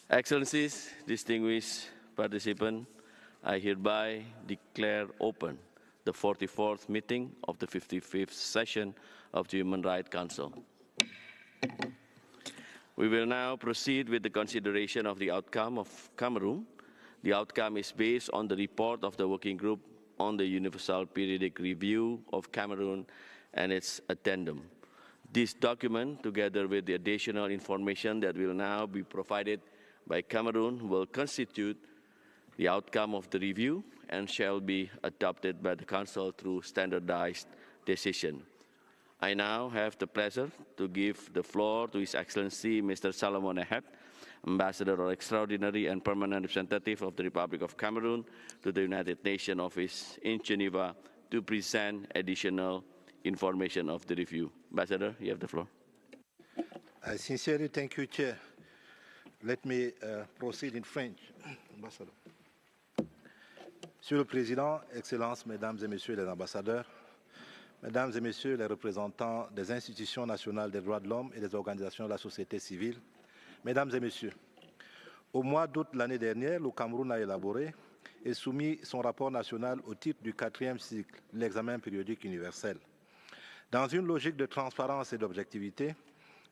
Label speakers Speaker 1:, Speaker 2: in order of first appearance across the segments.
Speaker 1: Excellencies, distinguished participants, I hereby declare open the 44th meeting of the 55th session of the Human Rights Council. We will now proceed with the consideration of the outcome of Cameroon. The outcome is based on the report of the Working Group on the Universal Periodic Review of Cameroon and its addendum. This document, together with the additional information that will now be provided by Cameroon, will constitute the outcome of the review and shall be adopted by the Council through standardized decision. I now have the pleasure to give the floor to His Excellency Mr. Salomon Ehed, Ambassador or Extraordinary and Permanent Representative of the Republic of Cameroon to the United Nations Office in Geneva, to present additional information of the review. Ambassador, you have the floor.
Speaker 2: I sincerely thank you, Chair. Let me proceed in French. Ambassador. Monsieur le Président, Excellences, Mesdames et Messieurs les ambassadeurs, Mesdames et Messieurs les représentants des institutions nationales des droits de l'homme et des organisations de la société civile, Mesdames et Messieurs, au mois d'août de l'année dernière, le Cameroun a élaboré et soumis son rapport national au titre du 4e cycle de l'examen périodique universel. Dans une logique de transparence et d'objectivité,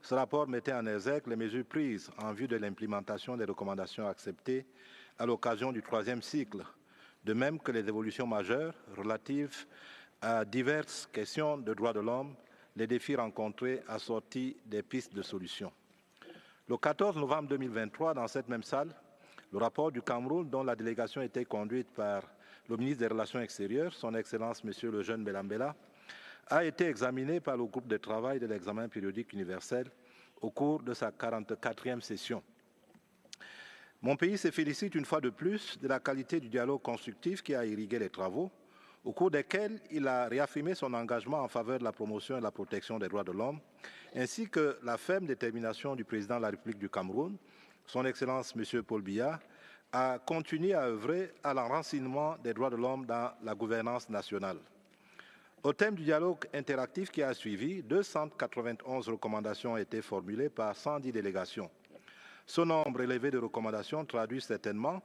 Speaker 2: ce rapport mettait en exergue les mesures prises en vue de l'implémentation des recommandations acceptées à l'occasion du 3e cycle, de même que les évolutions majeures relatives à diverses questions de droits de l'homme, les défis rencontrés assortis des pistes de solutions. Le 14 novembre 2023, dans cette même salle, le rapport du Cameroun, dont la délégation était conduite par le ministre des Relations extérieures, son Excellence Monsieur le jeune Belambela, a été examiné par le groupe de travail de l'examen périodique universel au cours de sa 44e session. Mon pays se félicite une fois de plus de la qualité du dialogue constructif qui a irrigué les travaux, au cours desquels il a réaffirmé son engagement en faveur de la promotion et de la protection des droits de l'homme, ainsi que la ferme détermination du président de la République du Cameroun, son Excellence M. Paul Biya, à continuer à œuvrer à l'enracinement des droits de l'homme dans la gouvernance nationale. Au thème du dialogue interactif qui a suivi, 291 recommandations ont été formulées par 110 délégations. Ce nombre élevé de recommandations traduit certainement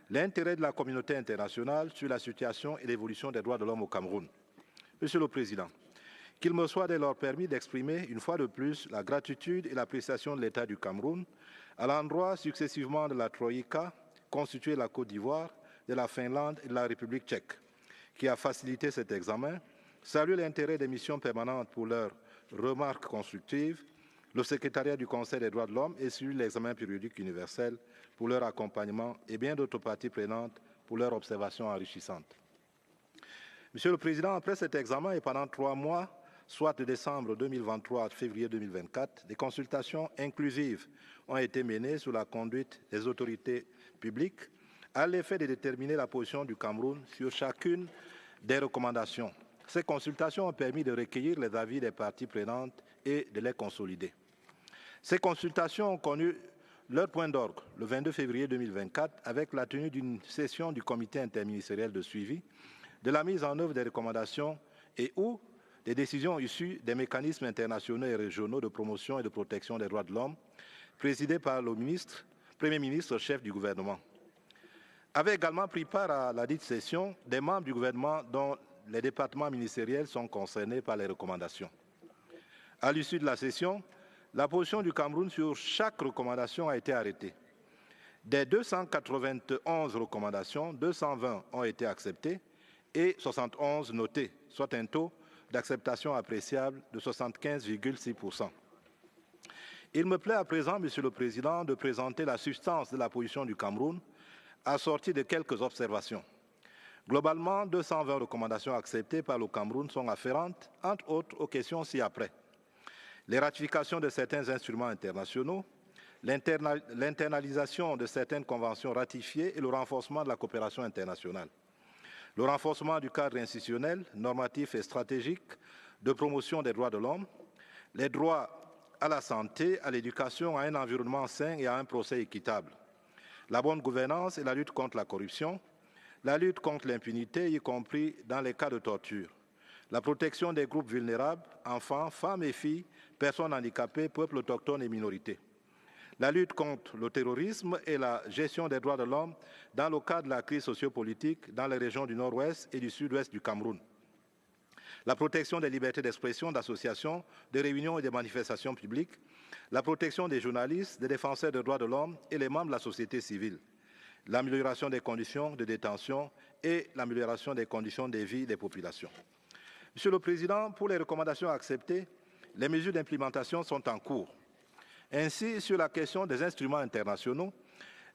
Speaker 2: l'intérêt de la communauté internationale sur la situation et l'évolution des droits de l'homme au Cameroun. Monsieur le Président, qu'il me soit dès lors permis d'exprimer une fois de plus la gratitude et l'appréciation de l'État du Cameroun à l'endroit successivement de la Troïka, constituée de la Côte d'Ivoire, de la Finlande et de la République tchèque, qui a facilité cet examen, saluer l'intérêt des missions permanentes pour leurs remarques constructives, le secrétariat du Conseil des droits de l'homme et celui de l'examen périodique universel pour leur accompagnement et bien d'autres parties prenantes pour leurs observations enrichissantes. Monsieur le Président, après cet examen et pendant 3 mois, soit de décembre 2023 à février 2024, des consultations inclusives ont été menées sous la conduite des autorités publiques à l'effet de déterminer la position du Cameroun sur chacune des recommandations. Ces consultations ont permis de recueillir les avis des parties prenantes et de les consolider. Ces consultations ont connu leur point d'orgue le 22 février 2024 avec la tenue d'une session du comité interministériel de suivi de la mise en œuvre des recommandations et ou des décisions issues des mécanismes internationaux et régionaux de promotion et de protection des droits de l'homme, présidé par le Premier ministre chef du gouvernement. Avaient également pris part à la dite session des membres du gouvernement dont les départements ministériels sont concernés par les recommandations. À l'issue de la session, la position du Cameroun sur chaque recommandation a été arrêtée. Des 291 recommandations, 220 ont été acceptées et 71 notées, soit un taux d'acceptation appréciable de 75,6%. Il me plaît à présent, Monsieur le Président, de présenter la substance de la position du Cameroun, assortie de quelques observations. Globalement, 220 recommandations acceptées par le Cameroun sont afférentes, entre autres, aux questions ci-après. Les ratifications de certains instruments internationaux, l'internalisation de certaines conventions ratifiées et le renforcement de la coopération internationale. Le renforcement du cadre institutionnel, normatif et stratégique de promotion des droits de l'homme, les droits à la santé, à l'éducation, à un environnement sain et à un procès équitable, la bonne gouvernance et la lutte contre la corruption, la lutte contre l'impunité, y compris dans les cas de torture, la protection des groupes vulnérables, enfants, femmes et filles, personnes handicapées, peuples autochtones et minorités, la lutte contre le terrorisme et la gestion des droits de l'homme dans le cadre de la crise sociopolitique dans les régions du nord-ouest et du sud-ouest du Cameroun, la protection des libertés d'expression, d'association, de réunion et de manifestations publiques, la protection des journalistes, des défenseurs des droits de l'homme et les membres de la société civile, l'amélioration des conditions de détention et l'amélioration des conditions de vie des populations. Monsieur le Président, pour les recommandations acceptées, les mesures d'implémentation sont en cours. Ainsi, sur la question des instruments internationaux,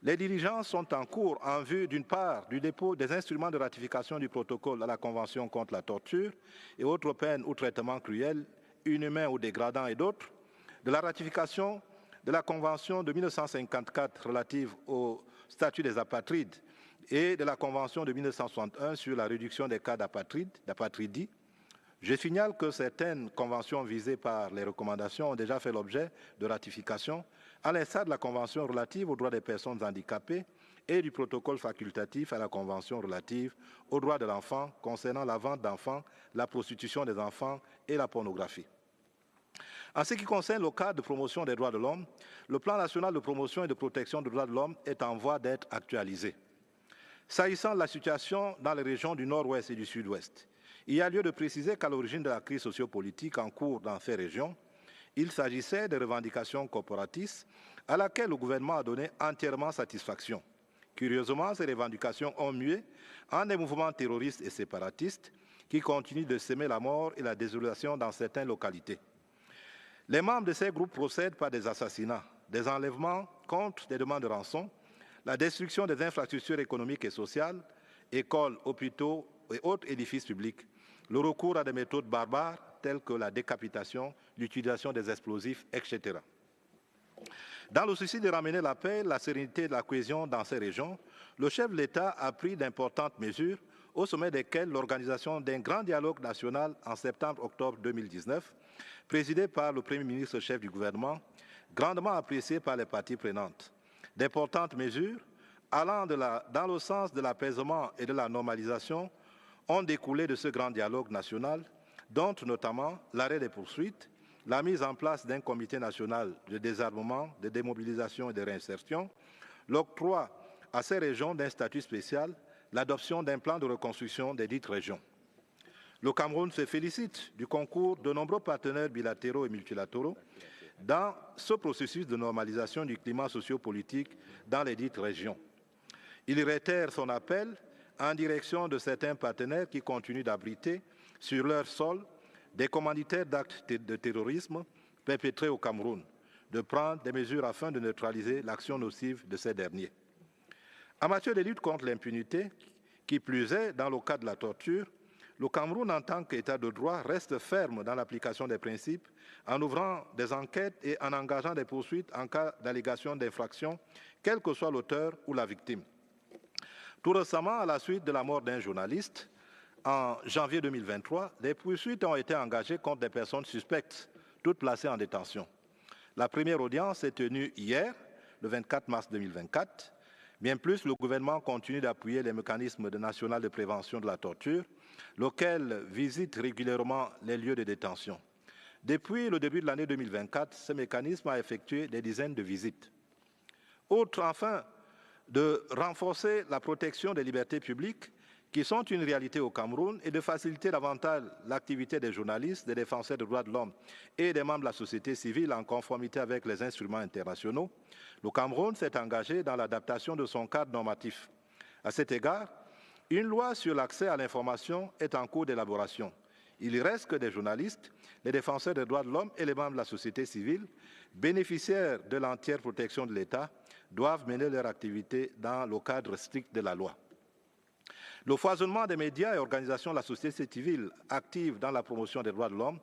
Speaker 2: les diligences sont en cours en vue, d'une part, du dépôt des instruments de ratification du protocole à la Convention contre la torture et autres peines ou traitements cruels, inhumains ou dégradants et d'autres, de la ratification de la Convention de 1954 relative au statut des apatrides et de la Convention de 1961 sur la réduction des cas d'apatridie. Je signale que certaines conventions visées par les recommandations ont déjà fait l'objet de ratification, à l'instar de la Convention relative aux droits des personnes handicapées et du protocole facultatif à la Convention relative aux droits de l'enfant concernant la vente d'enfants, la prostitution des enfants et la pornographie. En ce qui concerne le cadre de promotion des droits de l'homme, le plan national de promotion et de protection des droits de l'homme est en voie d'être actualisé. S'agissant de la situation dans les régions du nord-ouest et du sud-ouest, il y a lieu de préciser qu'à l'origine de la crise sociopolitique en cours dans ces régions, il s'agissait de revendications corporatistes à laquelle le gouvernement a donné entièrement satisfaction. Curieusement, ces revendications ont mué en des mouvements terroristes et séparatistes qui continuent de semer la mort et la désolation dans certaines localités. Les membres de ces groupes procèdent par des assassinats, des enlèvements contre des demandes de rançon, la destruction des infrastructures économiques et sociales, écoles, hôpitaux et autres édifices publics, le recours à des méthodes barbares telles que la décapitation, l'utilisation des explosifs, etc. Dans le souci de ramener la paix, la sérénité et la cohésion dans ces régions, le chef de l'État a pris d'importantes mesures, au sommet desquelles l'organisation d'un grand dialogue national en septembre-octobre 2019, présidé par le Premier ministre chef du gouvernement, grandement apprécié par les parties prenantes. D'importantes mesures allant dans le sens de l'apaisement et de la normalisation ont découlé de ce grand dialogue national, dont notamment l'arrêt des poursuites, la mise en place d'un comité national de désarmement, de démobilisation et de réinsertion, l'octroi à ces régions d'un statut spécial, l'adoption d'un plan de reconstruction des dites régions. Le Cameroun se félicite du concours de nombreux partenaires bilatéraux et multilatéraux dans ce processus de normalisation du climat sociopolitique dans les dites régions. Il réitère son appel en direction de certains partenaires qui continuent d'abriter sur leur sol des commanditaires d'actes de terrorisme perpétrés au Cameroun, de prendre des mesures afin de neutraliser l'action nocive de ces derniers. En matière de lutte contre l'impunité, qui plus est dans le cas de la torture, le Cameroun, en tant qu'État de droit, reste ferme dans l'application des principes en ouvrant des enquêtes et en engageant des poursuites en cas d'allégation d'infraction, quel que soit l'auteur ou la victime. Tout récemment, à la suite de la mort d'un journaliste, en janvier 2023, des poursuites ont été engagées contre des personnes suspectes, toutes placées en détention. La première audience s'est tenue hier, le 24 mars 2024. Bien plus, le gouvernement continue d'appuyer les mécanismes nationaux de prévention de la torture, lesquels visitent régulièrement les lieux de détention. Depuis le début de l'année 2024, ce mécanisme a effectué des dizaines de visites. Outre, enfin, de renforcer la protection des libertés publiques, qui sont une réalité au Cameroun, et de faciliter davantage l'activité des journalistes, des défenseurs des droits de l'homme et des membres de la société civile en conformité avec les instruments internationaux, le Cameroun s'est engagé dans l'adaptation de son cadre normatif. À cet égard, une loi sur l'accès à l'information est en cours d'élaboration. Il reste que des journalistes, les défenseurs des droits de l'homme et les membres de la société civile, bénéficiaires de l'entière protection de l'État, doivent mener leur activité dans le cadre strict de la loi. Le foisonnement des médias et organisations de la société civile actives dans la promotion des droits de l'homme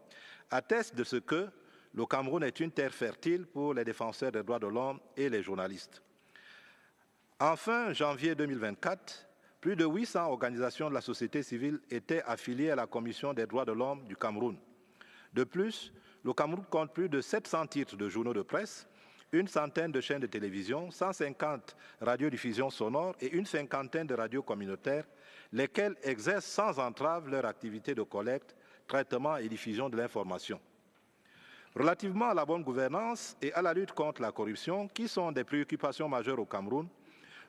Speaker 2: atteste de ce que le Cameroun est une terre fertile pour les défenseurs des droits de l'homme et les journalistes. En fin janvier 2024, plus de 800 organisations de la société civile étaient affiliées à la Commission des droits de l'homme du Cameroun. De plus, le Cameroun compte plus de 700 titres de journaux de presse, une centaine de chaînes de télévision, 150 radiodiffusions sonores et une cinquantaine de radios communautaires, lesquelles exercent sans entrave leur activité de collecte, traitement et diffusion de l'information. Relativement à la bonne gouvernance et à la lutte contre la corruption, qui sont des préoccupations majeures au Cameroun,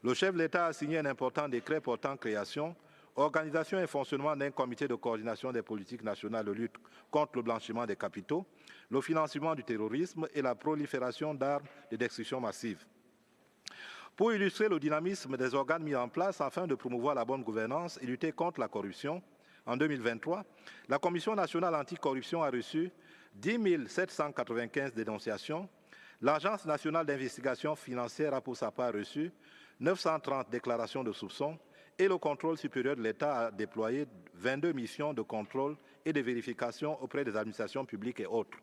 Speaker 2: le chef de l'État a signé un important décret portant création, organisation et fonctionnement d'un comité de coordination des politiques nationales de lutte contre le blanchiment des capitaux, le financement du terrorisme et la prolifération d'armes de destruction massive. Pour illustrer le dynamisme des organes mis en place afin de promouvoir la bonne gouvernance et lutter contre la corruption, en 2023, la Commission nationale anticorruption a reçu 10 795 dénonciations. L'Agence nationale d'investigation financière a pour sa part reçu 930 déclarations de soupçons et le contrôle supérieur de l'État a déployé 22 missions de contrôle et de vérification auprès des administrations publiques et autres.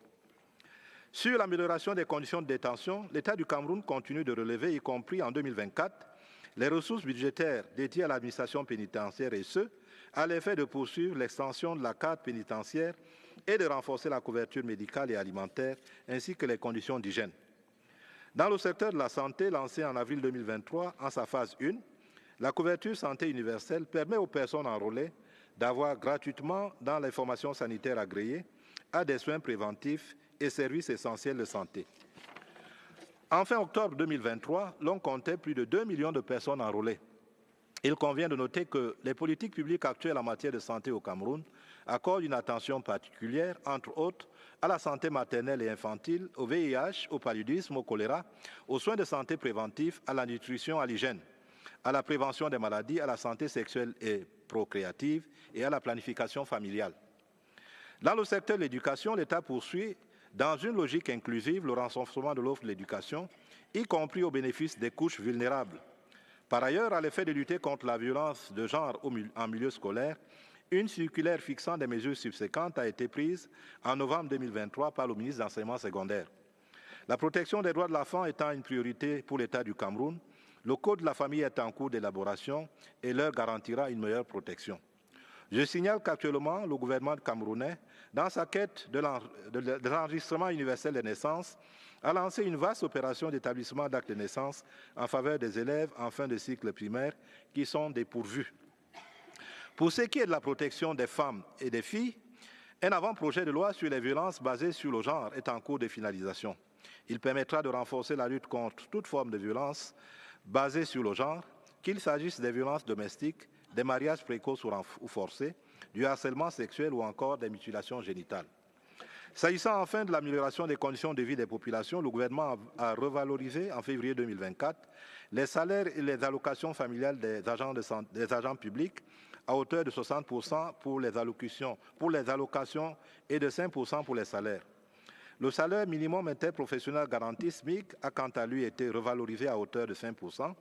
Speaker 2: Sur l'amélioration des conditions de détention, l'État du Cameroun continue de relever, y compris en 2024, les ressources budgétaires dédiées à l'administration pénitentiaire et ce, à l'effet de poursuivre l'extension de la carte pénitentiaire et de renforcer la couverture médicale et alimentaire, ainsi que les conditions d'hygiène. Dans le secteur de la santé, lancé en avril 2023 en sa phase 1, la couverture santé universelle permet aux personnes enrôlées d'avoir gratuitement dans les formations sanitaires agréées à des soins préventifs et services essentiels de santé. En fin octobre 2023, l'on comptait plus de 2 millions de personnes enrôlées. Il convient de noter que les politiques publiques actuelles en matière de santé au Cameroun accordent une attention particulière, entre autres, à la santé maternelle et infantile, au VIH, au paludisme, au choléra, aux soins de santé préventifs, à la nutrition, à l'hygiène, à la prévention des maladies, à la santé sexuelle et procréative et à la planification familiale. Dans le secteur de l'éducation, l'État poursuit, dans une logique inclusive, le renforcement de l'offre de l'éducation, y compris au bénéfice des couches vulnérables. Par ailleurs, à l'effet de lutter contre la violence de genre en milieu scolaire, une circulaire fixant des mesures subséquentes a été prise en novembre 2023 par le ministre de l'Enseignement secondaire. La protection des droits de l'enfant étant une priorité pour l'État du Cameroun, le Code de la famille est en cours d'élaboration et leur garantira une meilleure protection. Je signale qu'actuellement, le gouvernement camerounais, dans sa quête de l'enregistrement universel des naissances, a lancé une vaste opération d'établissement d'actes de naissance en faveur des élèves en fin de cycle primaire qui sont dépourvus. Pour ce qui est de la protection des femmes et des filles, un avant-projet de loi sur les violences basées sur le genre est en cours de finalisation. Il permettra de renforcer la lutte contre toute forme de violence basée sur le genre, qu'il s'agisse des violences domestiques, des mariages précoces ou forcés, du harcèlement sexuel ou encore des mutilations génitales. S'agissant enfin de l'amélioration des conditions de vie des populations, le gouvernement a revalorisé en février 2024 les salaires et les allocations familiales des agents publics à hauteur de 60% pour les allocations et de 5% pour les salaires. Le salaire minimum interprofessionnel garanti SMIC a quant à lui été revalorisé à hauteur de 5%.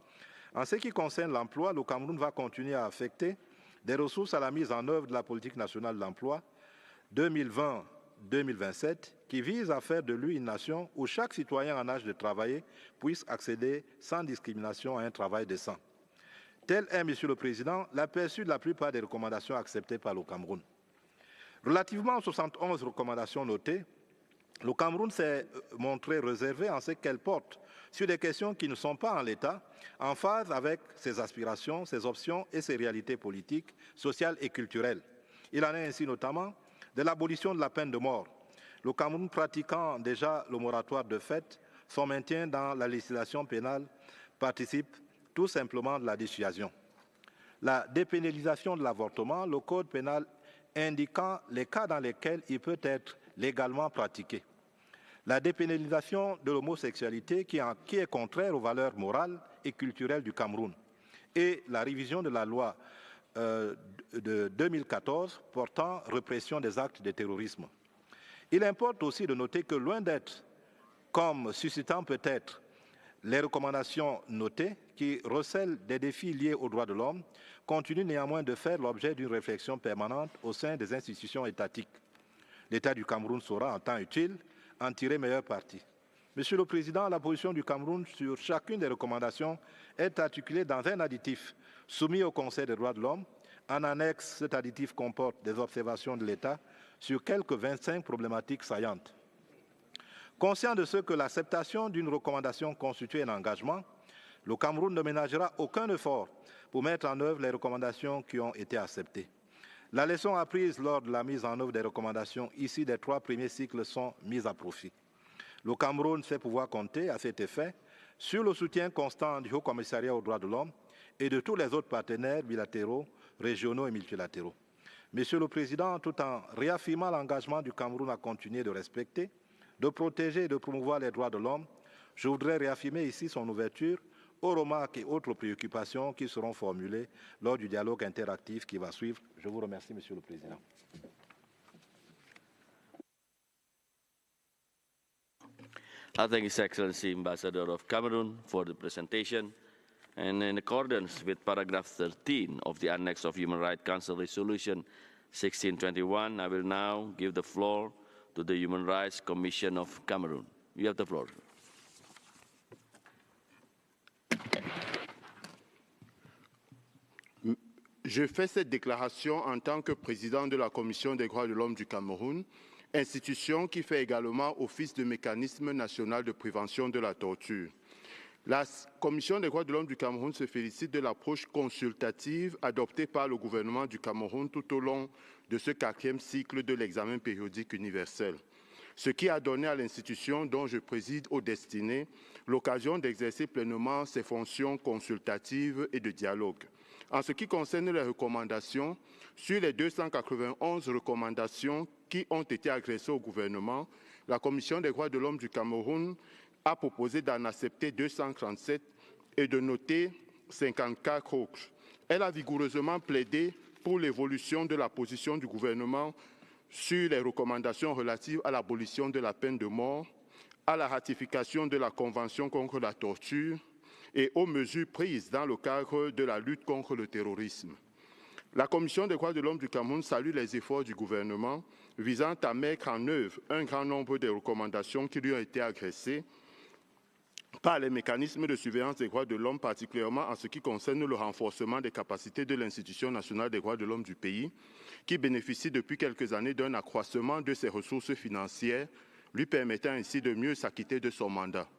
Speaker 2: En ce qui concerne l'emploi, le Cameroun va continuer à affecter des ressources à la mise en œuvre de la politique nationale de l'emploi 2020-2027 qui vise à faire de lui une nation où chaque citoyen en âge de travailler puisse accéder sans discrimination à un travail décent. Tel est, Monsieur le Président, l'aperçu de la plupart des recommandations acceptées par le Cameroun. Relativement aux 71 recommandations notées, le Cameroun s'est montré réservé en ce qu'elles portent sur des questions qui ne sont pas en l'état, en phase avec ses aspirations, ses options et ses réalités politiques, sociales et culturelles. Il en est ainsi notamment de l'abolition de la peine de mort. Le Cameroun pratiquant déjà le moratoire de fait, son maintien dans la législation pénale participe tout simplement de la dissuasion. La dépénalisation de l'avortement, le code pénal indiquant les cas dans lesquels il peut être légalement pratiqué. La dépénalisation de l'homosexualité qui est contraire aux valeurs morales et culturelles du Cameroun. Et la révision de la loi de 2014 portant répression des actes de terrorisme. Il importe aussi de noter que loin d'être, comme suscitant peut-être les recommandations notées qui recèlent des défis liés aux droits de l'homme, continuent néanmoins de faire l'objet d'une réflexion permanente au sein des institutions étatiques. L'État du Cameroun saura, en temps utile, en tirer meilleur parti. Monsieur le Président, la position du Cameroun sur chacune des recommandations est articulée dans un additif soumis au Conseil des droits de l'homme. En annexe, cet additif comporte des observations de l'État sur quelques 25 problématiques saillantes. Conscient de ce que l'acceptation d'une recommandation constitue un engagement, le Cameroun ne ménagera aucun effort pour mettre en œuvre les recommandations qui ont été acceptées. La leçon apprise lors de la mise en œuvre des recommandations ici des 3 premiers cycles sont mises à profit. Le Cameroun sait pouvoir compter à cet effet sur le soutien constant du Haut Commissariat aux droits de l'homme et de tous les autres partenaires bilatéraux, régionaux et multilatéraux. Monsieur le Président, tout en réaffirmant l'engagement du Cameroun à continuer de respecter, de protéger et de promouvoir les droits de l'homme, je voudrais réaffirmer ici son ouverture aux remarques et autres préoccupations qui seront formulées lors du dialogue interactif qui va suivre. Je vous remercie, Monsieur le Président.
Speaker 1: I thank His Excellency Ambassador of Cameroon for the presentation. And in accordance with paragraph 13 of the Annex of Human Rights Council Resolution 1621, I will now give the floor to the Human Rights Commission of Cameroon. You have the floor.
Speaker 3: Je fais cette déclaration en tant que président de la Commission des droits de l'homme du Cameroun, institution qui fait également office de mécanisme national de prévention de la torture. La Commission des droits de l'homme du Cameroun se félicite de l'approche consultative adoptée par le gouvernement du Cameroun tout au long de ce 4e cycle de l'examen périodique universel, ce qui a donné à l'institution dont je préside aux destinées l'occasion d'exercer pleinement ses fonctions consultatives et de dialogue. En ce qui concerne les recommandations, sur les 291 recommandations qui ont été adressées au gouvernement, la Commission des droits de l'homme du Cameroun a proposé d'en accepter 237 et de noter 54 autres. Elle a vigoureusement plaidé pour l'évolution de la position du gouvernement sur les recommandations relatives à l'abolition de la peine de mort, à la ratification de la Convention contre la torture et aux mesures prises dans le cadre de la lutte contre le terrorisme. La Commission des droits de l'homme du Cameroun salue les efforts du gouvernement visant à mettre en œuvre un grand nombre de recommandations qui lui ont été adressées par les mécanismes de surveillance des droits de l'homme, particulièrement en ce qui concerne le renforcement des capacités de l'Institution nationale des droits de l'homme du pays, qui bénéficie depuis quelques années d'un accroissement de ses ressources financières, lui permettant ainsi de mieux s'acquitter de son mandat.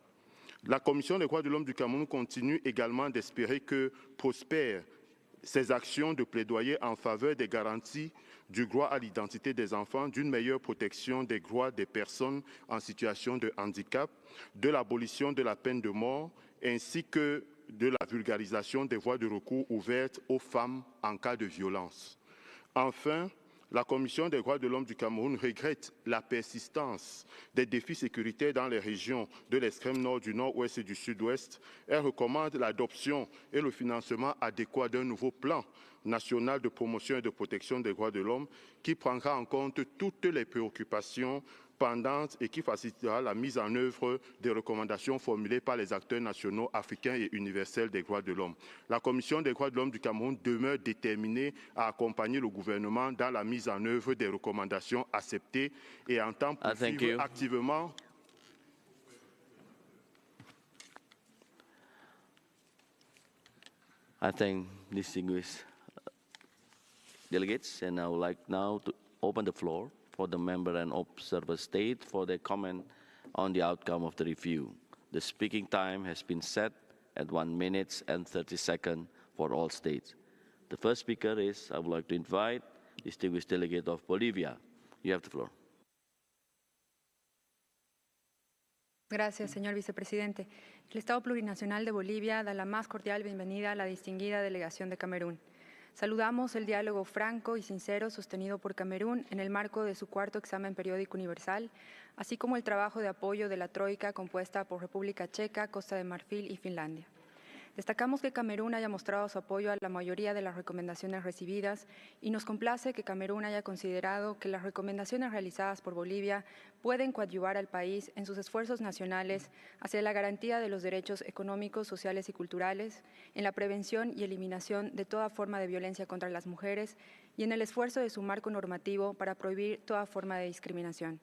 Speaker 3: La Commission des droits de l'homme du Cameroun continue également d'espérer que prospèrent ces actions de plaidoyer en faveur des garanties du droit à l'identité des enfants, d'une meilleure protection des droits des personnes en situation de handicap, de l'abolition de la peine de mort, ainsi que de la vulgarisation des voies de recours ouvertes aux femmes en cas de violence. Enfin, la Commission des droits de l'homme du Cameroun regrette la persistance des défis sécuritaires dans les régions de l'extrême nord, du nord-ouest et du sud-ouest. Elle recommande l'adoption et le financement adéquat d'un nouveau plan national de promotion et de protection des droits de l'homme qui prendra en compte toutes les préoccupations pendantes et qui facilitera la mise en œuvre des recommandations formulées par les acteurs nationaux, africains et universels des droits de l'homme. La Commission des droits de l'homme du Cameroun demeure déterminée à accompagner le gouvernement dans la mise en œuvre des recommandations acceptées et entend poursuivre activement.
Speaker 1: I thank distinguished delegates, and I would like now to open the floor for the member and observer state for their comment on the outcome of the review. The speaking time has been set at 1 minute and 30 seconds for all states. The first speaker is, I would like to invite distinguished delegate of Bolivia. You have the floor.
Speaker 4: Gracias, señor vicepresidente. El Estado Plurinacional de Bolivia da la más cordial bienvenida a la distinguida delegación de Camerún. Saludamos el diálogo franco y sincero sostenido por Camerún en el marco de su 4º examen periódico universal, así como el trabajo de apoyo de la Troika compuesta por República Checa, Costa de Marfil y Finlandia. Destacamos que Camerún haya mostrado su apoyo a la mayoría de las recomendaciones recibidas y nos complace que Camerún haya considerado que las recomendaciones realizadas por Bolivia pueden coadyuvar al país en sus esfuerzos nacionales hacia la garantía de los derechos económicos, sociales y culturales, en la prevención y eliminación de toda forma de violencia contra las mujeres y en el esfuerzo de su marco normativo para prohibir toda forma de discriminación.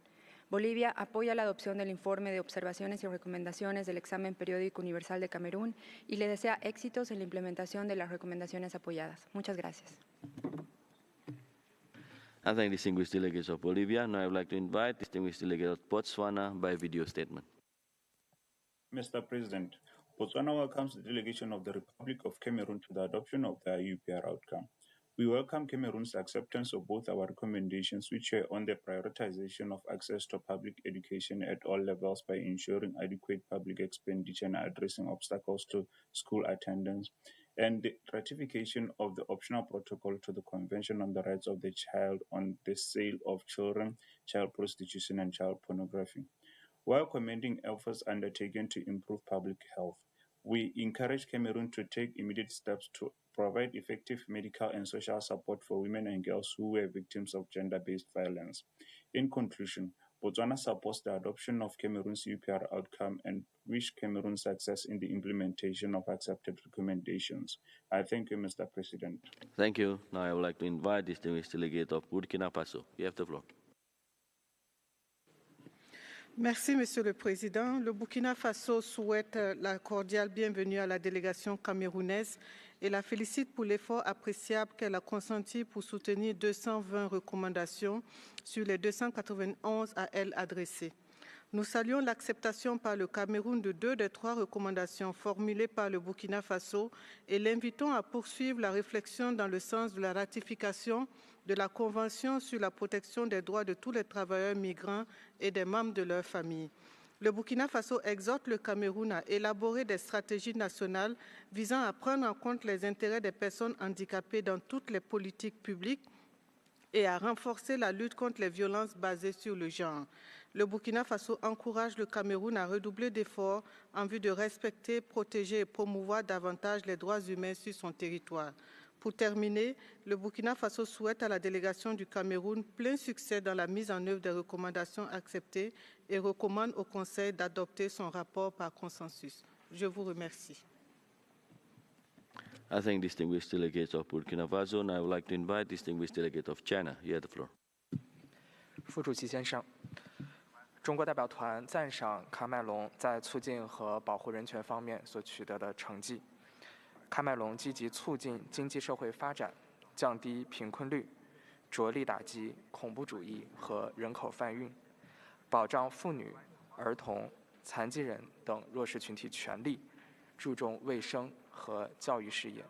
Speaker 4: Bolivia apoya la adopción del informe de observaciones y recomendaciones del examen periódico universal de Camerún y le desea éxitos en la implementación de las recomendaciones apoyadas. Muchas gracias.
Speaker 1: I thank distinguished delegates of Bolivia. Now I would like to invite distinguished delegate of Botswana by video statement.
Speaker 5: Mr. President, Botswana welcomes the delegation of the Republic of Cameroon to the adoption of the UPR outcome. We welcome Cameroon's acceptance of both our recommendations, which are on the prioritization of access to public education at all levels by ensuring adequate public expenditure and addressing obstacles to school attendance, and the ratification of the optional protocol to the Convention on the Rights of the Child on the sale of children, child prostitution, and child pornography. While commending efforts undertaken to improve public health, we encourage Cameroon to take immediate steps to provide effective medical and social support for women and girls who were victims of gender-based violence. In conclusion, Botswana supports the adoption of Cameroon's UPR outcome and wish Cameroon success in the implementation of accepted recommendations. I thank you, Mr. President.
Speaker 1: Thank you. Now I would like to invite the distinguished delegate of Burkina Faso. You have the floor.
Speaker 6: Merci, Monsieur le Président. Le Burkina Faso souhaite la cordiale bienvenue à la délégation camerounaise et la félicite pour l'effort appréciable qu'elle a consenti pour soutenir 220 recommandations sur les 291 à elle adressées. Nous saluons l'acceptation par le Cameroun de 2 des 3 recommandations formulées par le Burkina Faso et l'invitons à poursuivre la réflexion dans le sens de la ratification de la Convention sur la protection des droits de tous les travailleurs migrants et des membres de leur famille. Le Burkina Faso exhorte le Cameroun à élaborer des stratégies nationales visant à prendre en compte les intérêts des personnes handicapées dans toutes les politiques publiques et à renforcer la lutte contre les violences basées sur le genre. Le Burkina Faso encourage le Cameroun à redoubler d'efforts en vue de respecter, protéger et promouvoir davantage les droits humains sur son territoire. Pour terminer, le Burkina Faso souhaite à la délégation du Cameroun plein succès dans la mise en œuvre des recommandations acceptées et recommande au Conseil d'adopter son rapport par consensus. Je vous remercie.
Speaker 1: I thank distinguished delegates of Burkina Faso, and I would like to invite distinguished delegate of China. You have the floor.
Speaker 7: 副主席先生，中国代表团赞赏喀麦隆在促进和保护人权方面所取得的成绩。喀麦隆积极促进经济社会发展，降低贫困率，着力打击恐怖主义和人口贩运，保障妇女、儿童、残疾人等弱势群体权利，注重卫生和教育事业。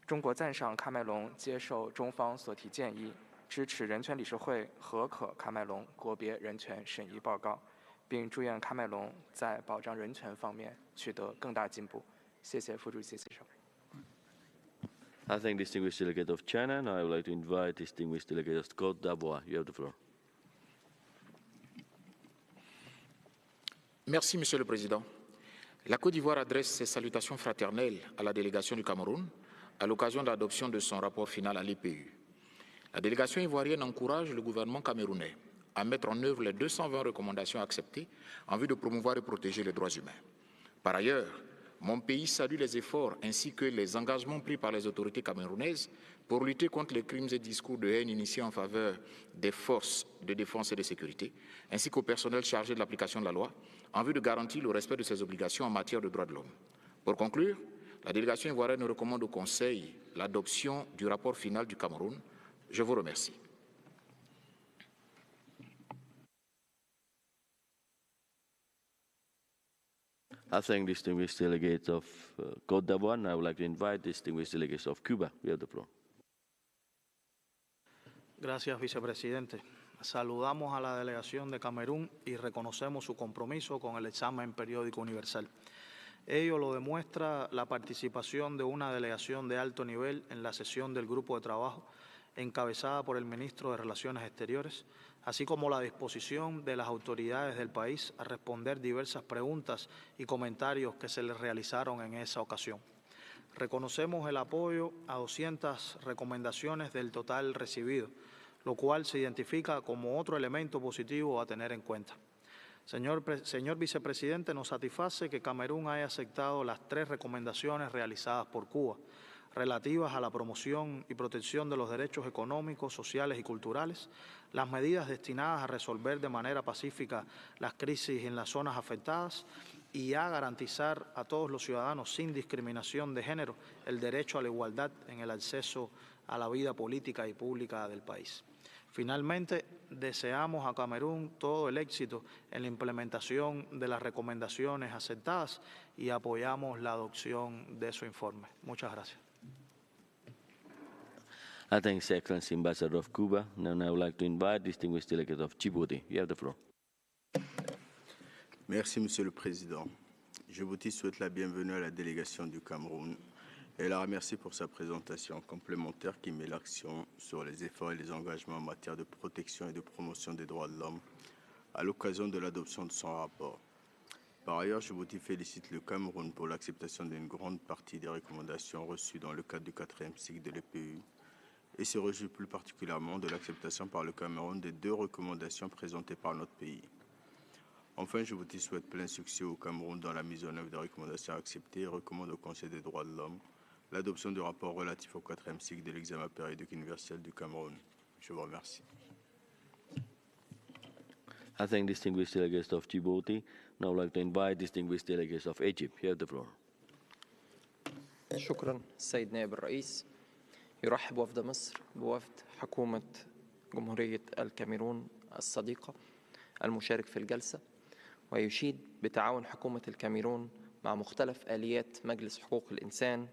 Speaker 7: 中国赞赏喀麦隆接受中方所提建议，支持人权理事会核可喀麦隆国别人权审议报告，并祝愿喀麦隆在保障人权方面取得更大进步。谢谢副主席先生。
Speaker 1: I thank distinguished delegate of China. Now I would like to invite distinguished delegate of Côte d'Ivoire. You have the floor.
Speaker 8: Merci, Monsieur le Président. La Côte d'Ivoire adresse ses salutations fraternelles à la délégation du Cameroun à l'occasion de l'adoption de son rapport final à l'IPU. La délégation ivoirienne encourage le gouvernement camerounais à mettre en œuvre les 220 recommandations acceptées en vue de promouvoir et protéger les droits humains. Par ailleurs, mon pays salue les efforts ainsi que les engagements pris par les autorités camerounaises pour lutter contre les crimes et discours de haine initiés en faveur des forces de défense et de sécurité, ainsi qu'au personnel chargé de l'application de la loi, en vue de garantir le respect de ses obligations en matière de droits de l'homme. Pour conclure, la délégation ivoirienne recommande au Conseil l'adoption du rapport final du Cameroun. Je vous remercie.
Speaker 1: I thank distinguished delegates of Côte d'Ivoire, and I would like to invite distinguished delegates of Cuba. You have the floor.
Speaker 9: Gracias, vicepresidente. Saludamos a la delegación de Camerún y reconocemos su compromiso con el examen periódico universal. Ello lo demuestra la participación de una delegación de alto nivel en la sesión del grupo de trabajo encabezada por el ministro de Relaciones Exteriores, así como la disposición de las autoridades del país a responder diversas preguntas y comentarios que se les realizaron en esa ocasión. Reconocemos el apoyo a 200 recomendaciones del total recibido, lo cual se identifica como otro elemento positivo a tener en cuenta. Señor vicepresidente, nos satisface que Camerún haya aceptado las 3 recomendaciones realizadas por Cuba, relativas a la promoción y protección de los derechos económicos, sociales y culturales, las medidas destinadas a resolver de manera pacífica las crisis en las zonas afectadas y a garantizar a todos los ciudadanos sin discriminación de género el derecho a la igualdad en el acceso a la vida política y pública del país. Finalmente, deseamos a Camerún todo el éxito en la implementación de las recomendaciones aceptadas y apoyamos la adopción de su informe. Muchas gracias.
Speaker 1: I thank His Excellency Ambassador of Cuba. Now I would like to invite distinguished delegate of Djibouti. You have the floor.
Speaker 10: Merci, Monsieur le Président. Djibouti souhaite la bienvenue à la délégation du Cameroun et la remercie pour sa présentation complémentaire qui met l'accent sur les efforts et les engagements en matière de protection et de promotion des droits de l'homme à l'occasion de l'adoption de son rapport. Par ailleurs, Djibouti félicite le Cameroun pour l'acceptation d'une grande partie des recommandations reçues dans le cadre du 4e cycle de l'EPU et se réjouit plus particulièrement de l'acceptation par le Cameroun des 2 recommandations présentées par notre pays. Enfin, Djibouti souhaite plein succès au Cameroun dans la mise en œuvre des recommandations acceptées et recommande au Conseil des droits de l'homme l'adoption du rapport relatif au 4e cycle de l'examen périodique universel du Cameroun. Je vous remercie.
Speaker 1: I thank distinguished delegates of Djibouti. Now I would like to invite distinguished delegates of Egypt. You have the floor.
Speaker 11: شكرا السيد نائب الرئيس. يرحب وفد مصر بوفد حكومة جمهورية الكاميرون الصديقة المشارك في الجلسة، ويشيد بتعاون حكومة الكاميرون مع مختلف آليات مجلس حقوق الإنسان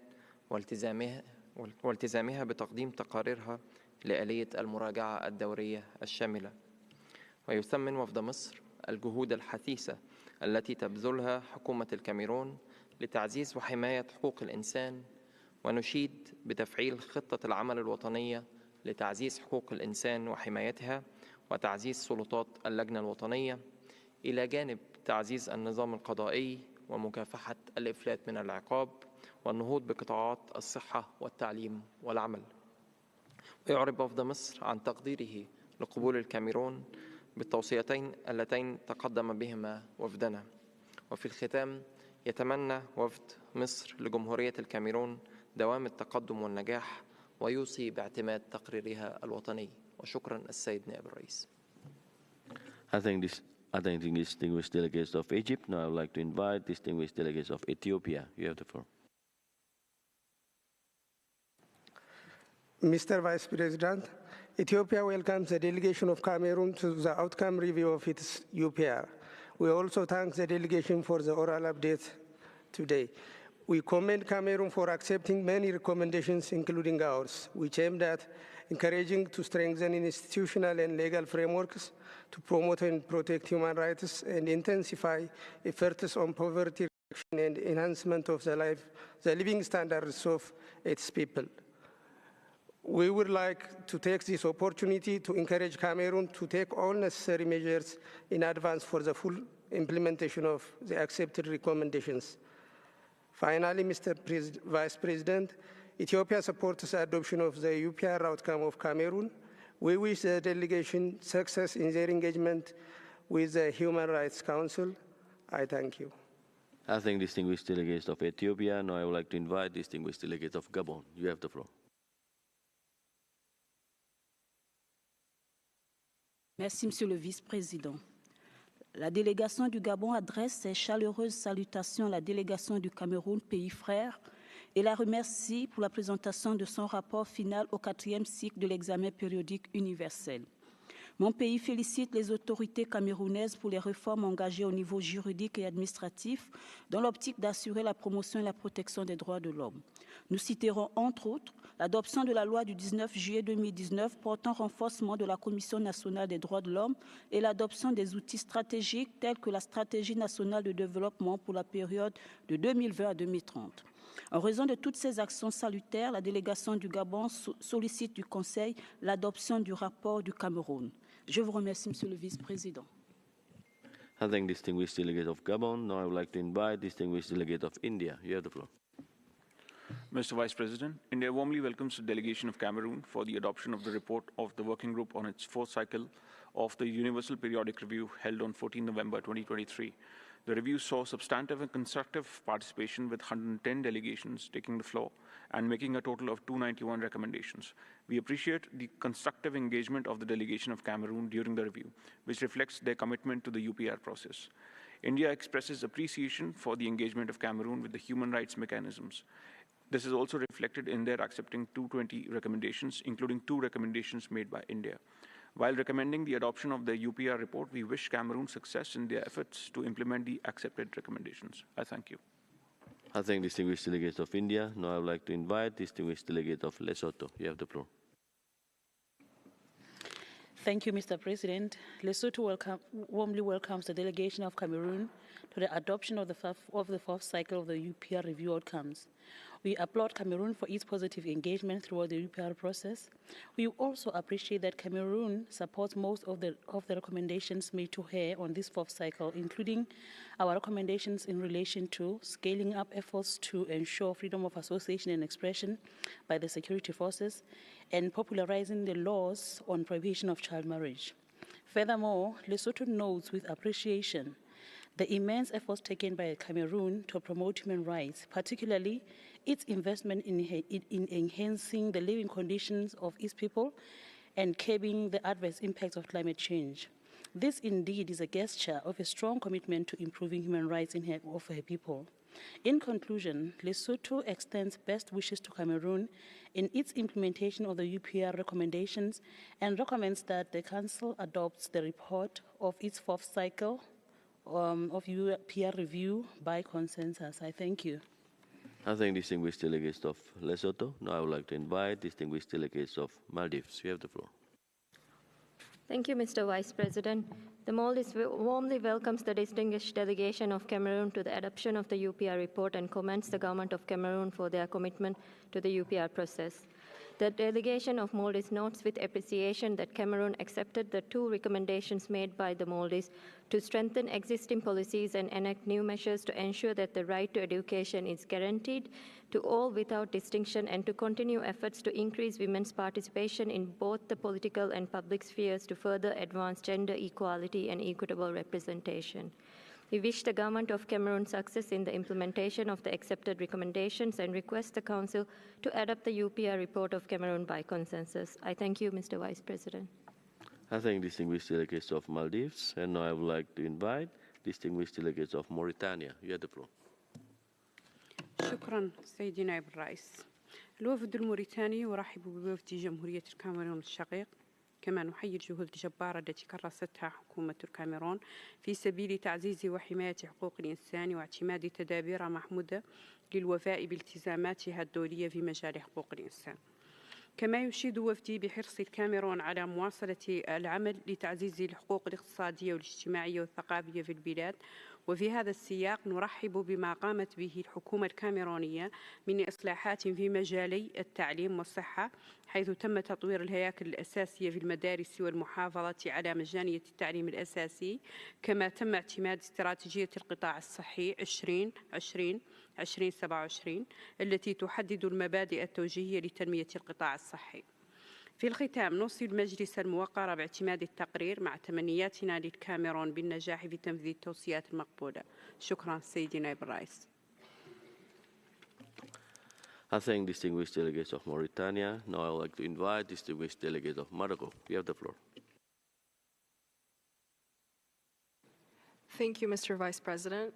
Speaker 11: والتزامها بتقديم تقاريرها لآلية المراجعة الدورية الشاملة. ويثمن وفد مصر الجهود الحثيثة التي تبذلها حكومة الكاميرون لتعزيز وحماية حقوق الإنسان، ونشيد بتفعيل خطة العمل الوطنية لتعزيز حقوق الإنسان وحمايتها وتعزيز سلطات اللجنة الوطنية، إلى جانب تعزيز النظام القضائي ومكافحة الإفلات من العقاب والنهوض بقطاعات الصحة والتعليم والعمل. ويعرب وفد مصر عن تقديره لقبول الكاميرون بالتوصيتين اللتين تقدم بهما وفدنا. وفي الختام يتمنى وفد مصر لجمهورية الكاميرون دوام التقدم والنجاح ويوصي باعتماد تقريرها الوطني. وشكرا السيد نائب الرئيس.
Speaker 1: I thank distinguished delegates of Egypt. Now I would like to invite distinguished delegates of Ethiopia. You have the floor.
Speaker 12: Mr. Vice President, Ethiopia welcomes the delegation of Cameroon to the outcome review of its UPR. We also thank the delegation for the oral update today. We commend Cameroon for accepting many recommendations, including ours, which aimed at encouraging to strengthen institutional and legal frameworks to promote and protect human rights and intensify efforts on poverty reduction and enhancement of the living standards of its people. We would like to take this opportunity to encourage Cameroon to take all necessary measures in advance for the full implementation of the accepted recommendations. Finally, Mr. Vice President, Ethiopia supports the adoption of the UPR outcome of Cameroon. We wish the delegation success in their engagement with the Human Rights Council. I thank you.
Speaker 1: I thank distinguished delegates of Ethiopia. Now I would like to invite distinguished delegates of Gabon. You have the floor.
Speaker 13: Merci, Monsieur le Vice-président. La délégation du Gabon adresse ses chaleureuses salutations à la délégation du Cameroun, pays frère, et la remercie pour la présentation de son rapport final au 4e cycle de l'examen périodique universel. Mon pays félicite les autorités camerounaises pour les réformes engagées au niveau juridique et administratif dans l'optique d'assurer la promotion et la protection des droits de l'homme. Nous citerons entre autres l'adoption de la loi du 19 juillet 2019 portant renforcement de la Commission nationale des droits de l'homme et l'adoption des outils stratégiques tels que la stratégie nationale de développement pour la période de 2020 à 2030. En raison de toutes ces actions salutaires, la délégation du Gabon sollicite du Conseil l'adoption du rapport du Cameroun. Je vous remercie, Monsieur le Vice-président.
Speaker 1: I thank distinguished delegate of Gabon. Now I would like to invite distinguished delegate of India. You have the floor.
Speaker 5: Mr. Vice President, India warmly welcomes the delegation of Cameroon for the adoption of the report of the working group on its 4th cycle of the Universal Periodic Review held on 14 November 2023. The review saw substantive and constructive participation with 110 delegations taking the floor and making a total of 291 recommendations. We appreciate the constructive engagement of the delegation of Cameroon during the review, which reflects their commitment to the UPR process. India expresses appreciation for the engagement of Cameroon with the human rights mechanisms. This is also reflected in their accepting 220 recommendations, including 2 recommendations made by India. While recommending the adoption of the UPR report, we wish Cameroon success in their efforts to implement the accepted recommendations. I thank you.
Speaker 1: I thank distinguished delegates of India. Now I would like to invite distinguished delegate of Lesotho. You have the floor.
Speaker 13: Thank you, Mr. President. Lesotho warmly welcomes the delegation of Cameroon to the adoption of the fourth cycle of the UPR review outcomes. We applaud Cameroon for its positive engagement throughout the UPR process. We also appreciate that Cameroon supports most of the recommendations made to her on this fourth cycle, including our recommendations in relation to scaling up efforts to ensure freedom of association and expression by the security forces, and popularizing the laws on prohibition of child marriage. Furthermore, Lesotho notes with appreciation the immense efforts taken by Cameroon to promote human rights, particularly its investment in enhancing the living conditions of its people and curbing the adverse impacts of climate change. This indeed is a gesture of a strong commitment to improving human rights of her people. In conclusion, Lesotho extends best wishes to Cameroon in its implementation of the UPR recommendations and recommends that the Council adopts the report of its fourth cycle of UPR review by consensus. I thank you.
Speaker 1: I thank distinguished delegates of Lesotho. Now I would like to invite distinguished delegates of Maldives. You have the floor.
Speaker 14: Thank you, Mr. Vice President. The Maldives warmly welcomes the distinguished delegation of Cameroon to the adoption of the UPR report and commends the government of Cameroon for their commitment to the UPR process. The delegation of Maldives notes with appreciation that Cameroon accepted the 2 recommendations made by the Maldives to strengthen existing policies and enact new measures to ensure that the right to education is guaranteed to all without distinction, and to continue efforts to increase women's participation in both the political and public spheres to further advance gender equality and equitable representation. We wish the government of Cameroon success in the implementation of the accepted recommendations and request the Council to adopt the UPR report of Cameroon by consensus. I thank you, Mr. Vice President.
Speaker 1: I thank distinguished delegates of Maldives, and now I would like to invite distinguished delegates of Mauritania. You have the floor.
Speaker 15: شكرا سيدي نائب الرئيس. الوفد الموريتاني يرحب بوفد جمهورية الكاميرون الشقيق، كما نحيي الجهود الجبارة التي كرستها حكومة الكاميرون في سبيل تعزيز وحماية حقوق الإنسان واعتماد تدابير محمودة للوفاء بالتزاماتها الدولية في مجال حقوق الإنسان. كما يشيد وفدي بحرص الكاميرون على مواصلة العمل لتعزيز الحقوق الاقتصادية والاجتماعية والثقافية في البلاد، وفي هذا السياق نرحب بما قامت به الحكومة الكاميرونية من إصلاحات في مجالي التعليم والصحة، حيث تم تطوير الهياكل الأساسية في المدارس والمحافظة على مجانية التعليم الأساسي، كما تم اعتماد استراتيجية القطاع الصحي 2020-2027 التي تحدد المبادئ التوجيهية لتنمية القطاع الصحي. في الختام نوصي المجلس الموقر باعتماد التقرير مع تمنياتنا للكاميرون بالنجاح في تنفيذ التوصيات المقبولة. شكرا سيدي نائب الرئيس.
Speaker 1: I thank distinguished delegates of Mauritania. Now I would like to invite distinguished delegates of Morocco. You have the floor.
Speaker 16: Thank you, Mr. Vice President.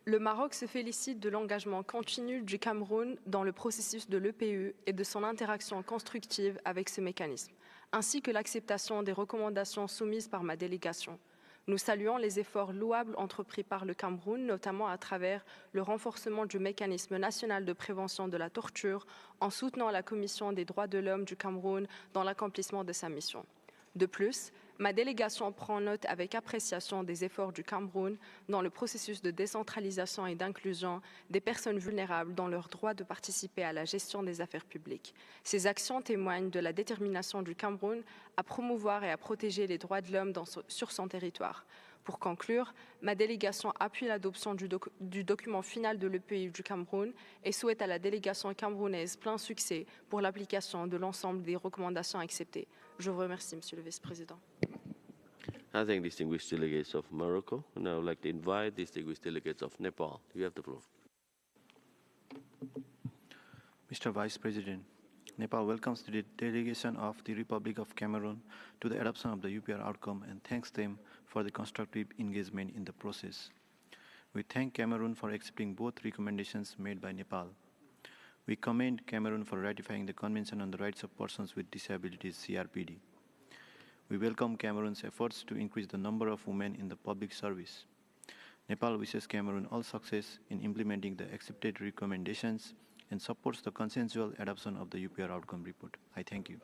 Speaker 16: Le Maroc se félicite de l'engagement continu du Cameroun dans le processus de l'EPU et de son interaction constructive avec ce mécanisme, ainsi que l'acceptation des recommandations soumises par ma délégation. Nous saluons les efforts louables entrepris par le Cameroun, notamment à travers le renforcement du mécanisme national de prévention de la torture, en soutenant la Commission des droits de l'homme du Cameroun dans l'accomplissement de sa mission. De plus, ma délégation prend note avec appréciation des efforts du Cameroun dans le processus de décentralisation et d'inclusion des personnes vulnérables dans leur droit de participer à la gestion des affaires publiques. Ces actions témoignent de la détermination du Cameroun à promouvoir et à protéger les droits de l'homme sur son territoire. Pour conclure, ma délégation appuie l'adoption du document final de l'EPU du Cameroun et souhaite à la délégation camerounaise plein succès pour l'application de l'ensemble des recommandations acceptées. Je vous remercie, Monsieur le Vice-président.
Speaker 1: I thank distinguished delegates of Morocco, and I would like to invite distinguished delegates of Nepal. You have the floor.
Speaker 17: Mr. Vice President, Nepal welcomes the delegation of the Republic of Cameroon to the adoption of the UPR outcome and thanks them for the constructive engagement in the process. We thank Cameroon for accepting both recommendations made by Nepal. We commend Cameroon for ratifying the Convention on the Rights of Persons with Disabilities, CRPD. We welcome Cameroon's efforts to increase the number of women in the public service. Nepal wishes Cameroon all success in implementing the accepted recommendations and supports the consensual adoption of the UPR outcome report. I thank you.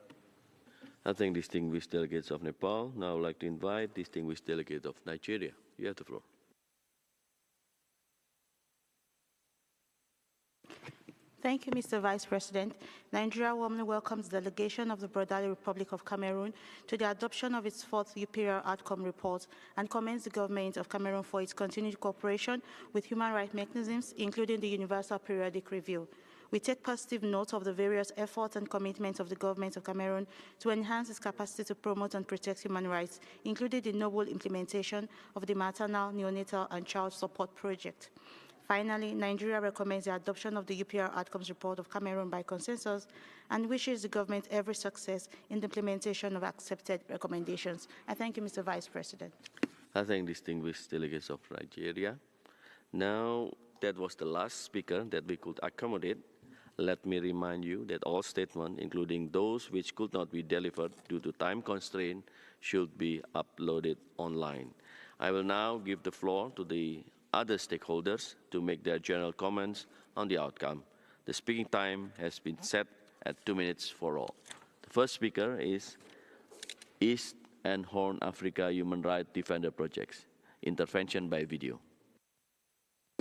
Speaker 1: I thank distinguished delegates of Nepal. Now I would like to invite distinguished delegate of Nigeria. You have the floor.
Speaker 18: Thank you, Mr. Vice President. Nigeria warmly welcomes the delegation of the Brotherly Republic of Cameroon to the adoption of its fourth UPR outcome report and commends the government of Cameroon for its continued cooperation with human rights mechanisms, including the Universal Periodic Review. We take positive note of the various efforts and commitments of the government of Cameroon to enhance its capacity to promote and protect human rights, including the noble implementation of the Maternal, Neonatal, and Child Support Project. Finally, Nigeria recommends the adoption of the UPR Outcomes Report of Cameroon by consensus and wishes the government every success in the implementation of accepted recommendations. I thank you, Mr. Vice President.
Speaker 1: I thank distinguished delegates of Nigeria. Now, that was the last speaker that we could accommodate. Let me remind you that all statements, including those which could not be delivered due to time constraint, should be uploaded online. I will now give the floor to the other stakeholders to make their general comments on the outcome. The speaking time has been set at 2 minutes for all. The first speaker is East and Horn Africa Human Rights Defender Projects, intervention by video.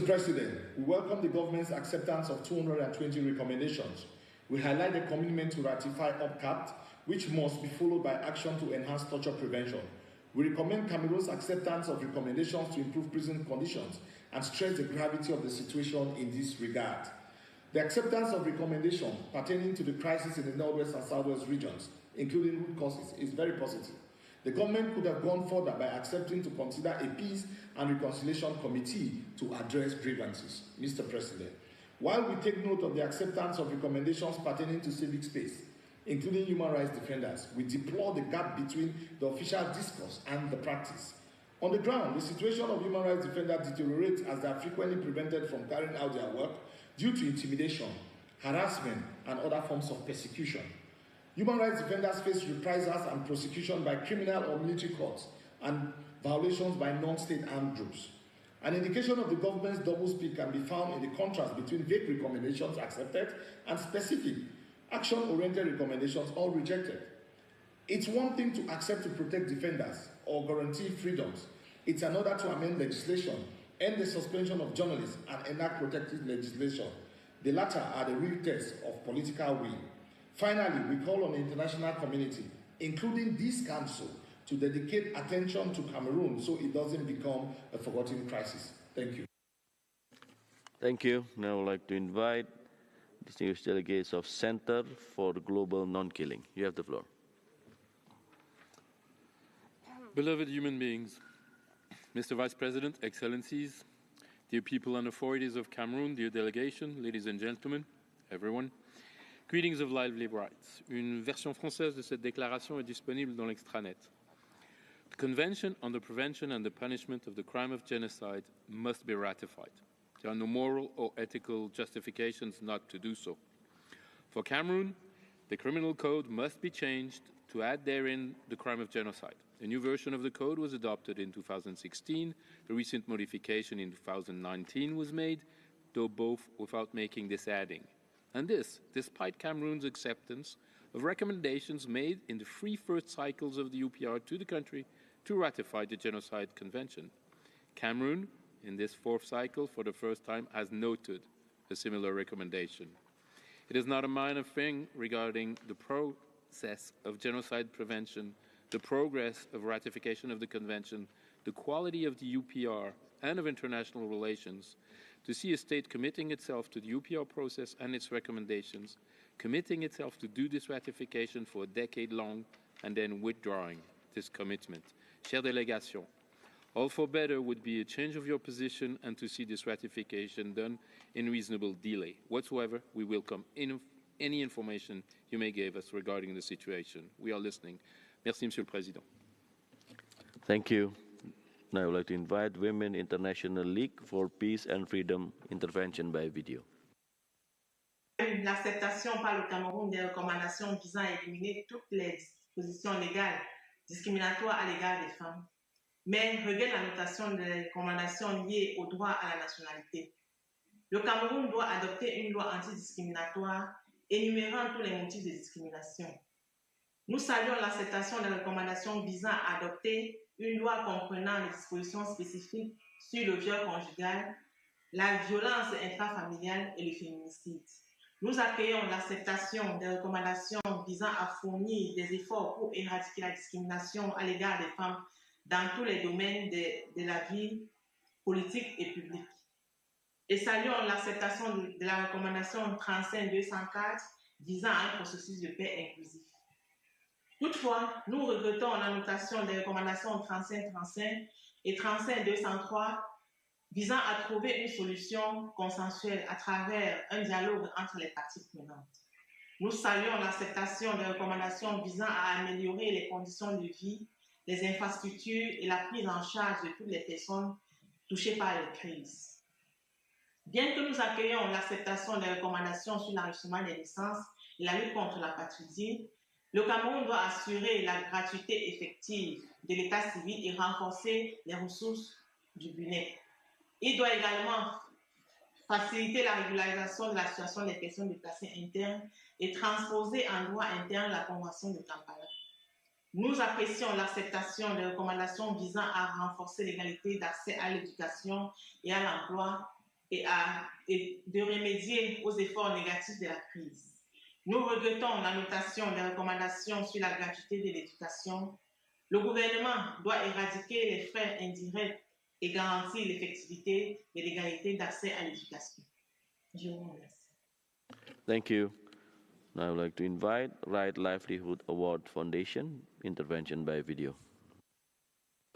Speaker 19: Mr. President, we welcome the government's acceptance of 220 recommendations. We highlight the commitment to ratify UPCAT, which must be followed by action to enhance torture prevention. We recommend Cameroon's acceptance of recommendations to improve prison conditions and stress the gravity of the situation in this regard. The acceptance of recommendations pertaining to the crisis in the Northwest and Southwest regions, including root causes, is very positive. The government could have gone further by accepting to consider a peace and reconciliation committee to address grievances. Mr. President, while we take note of the acceptance of recommendations pertaining to civic space, including human rights defenders, we deplore the gap between the official discourse and the practice. On the ground, the situation of human rights defenders deteriorates as they are frequently prevented from carrying out their work due to intimidation, harassment, and other forms of persecution. Human rights defenders face reprisals and prosecution by criminal or military courts and violations by non-state armed groups. An indication of the government's doublespeak can be found in the contrast between vague recommendations accepted and specific action-oriented recommendations all rejected. It's one thing to accept to protect defenders or guarantee freedoms. It's another to amend legislation, end the suspension of journalists, and enact protective legislation. The latter are the real test of political will. Finally, we call on the international community, including this council, to dedicate attention to Cameroon so it doesn't become a forgotten crisis. Thank you.
Speaker 1: Thank you. Now I would like to invite distinguished delegates of Center for Global Non-Killing. You have the floor.
Speaker 20: Beloved human beings, Mr. Vice President, Excellencies, dear people and authorities of Cameroon, dear delegation, ladies and gentlemen, everyone, greetings of lively rights. Une version française de cette déclaration est disponible dans l'extranet. The Convention on the Prevention and the Punishment of the Crime of Genocide must be ratified. There are no moral or ethical justifications not to do so. For Cameroon, the criminal code must be changed to add therein the crime of genocide. A new version of the code was adopted in 2016. The recent modification in 2019 was made, though both without making this adding. And this, despite Cameroon's acceptance of recommendations made in the 3 first cycles of the UPR to the country to ratify the Genocide Convention. Cameroon, in this 4th cycle, for the first time, has noted a similar recommendation. It is not a minor thing regarding the process of genocide prevention, the progress of ratification of the Convention, the quality of the UPR and of international relations, to see a state committing itself to the UPR process and its recommendations, committing itself to do this ratification for a decade long, and then withdrawing this commitment. Chère délégation, all for better would be a change of your position and to see this ratification done in reasonable delay. Whatsoever, we welcome any information you may give us regarding the situation. We are listening. Merci, Monsieur le Président.
Speaker 1: Thank you. Now I would like to invite Women International League for Peace and Freedom, intervention by video.
Speaker 21: L'acceptation par le Cameroun des recommandations visant à éliminer toutes les dispositions légales discriminatoires à l'égard des femmes, mais regrette la notation des recommandations liées au droit à la nationalité. Le Cameroun doit adopter une loi antidiscriminatoire énumérant tous les motifs de discrimination. Nous saluons l'acceptation des recommandations visant à adopter une loi comprenant les dispositions spécifiques sur le viol conjugal, la violence intrafamiliale et le féminicide. Nous accueillons l'acceptation des recommandations visant à fournir des efforts pour éradiquer la discrimination à l'égard des femmes dans tous les domaines de la vie politique et publique. Et saluons l'acceptation de la recommandation 35-204 visant à un processus de paix inclusif. Toutefois, nous regrettons la notation des recommandations 35-35 et 35-203 visant à trouver une solution consensuelle à travers un dialogue entre les parties prenantes. Nous saluons l'acceptation des recommandations visant à améliorer les conditions de vie, les infrastructures et la prise en charge de toutes les personnes touchées par les crises. Bien que nous accueillons l'acceptation des recommandations sur l'enrichissement des naissances et la lutte contre la patrie, le Cameroun doit assurer la gratuité effective de l'état civil et renforcer les ressources du BUNEP. Il doit également faciliter la régularisation de la situation des personnes déplacées internes et transposer en droit interne la Convention de Kampala. Nous apprécions l'acceptation des recommandations visant à renforcer l'égalité d'accès à l'éducation et à l'emploi et de remédier aux efforts négatifs de la crise. Nous regrettons la notation des recommandations sur la gratuité de l'éducation. Le gouvernement doit éradiquer les frais indirects et garantir l'effectivité de l'égalité d'accès à l'éducation. Je vous remercie.
Speaker 1: Thank you. Now I would like to invite Right Livelihood Award Foundation intervention by video.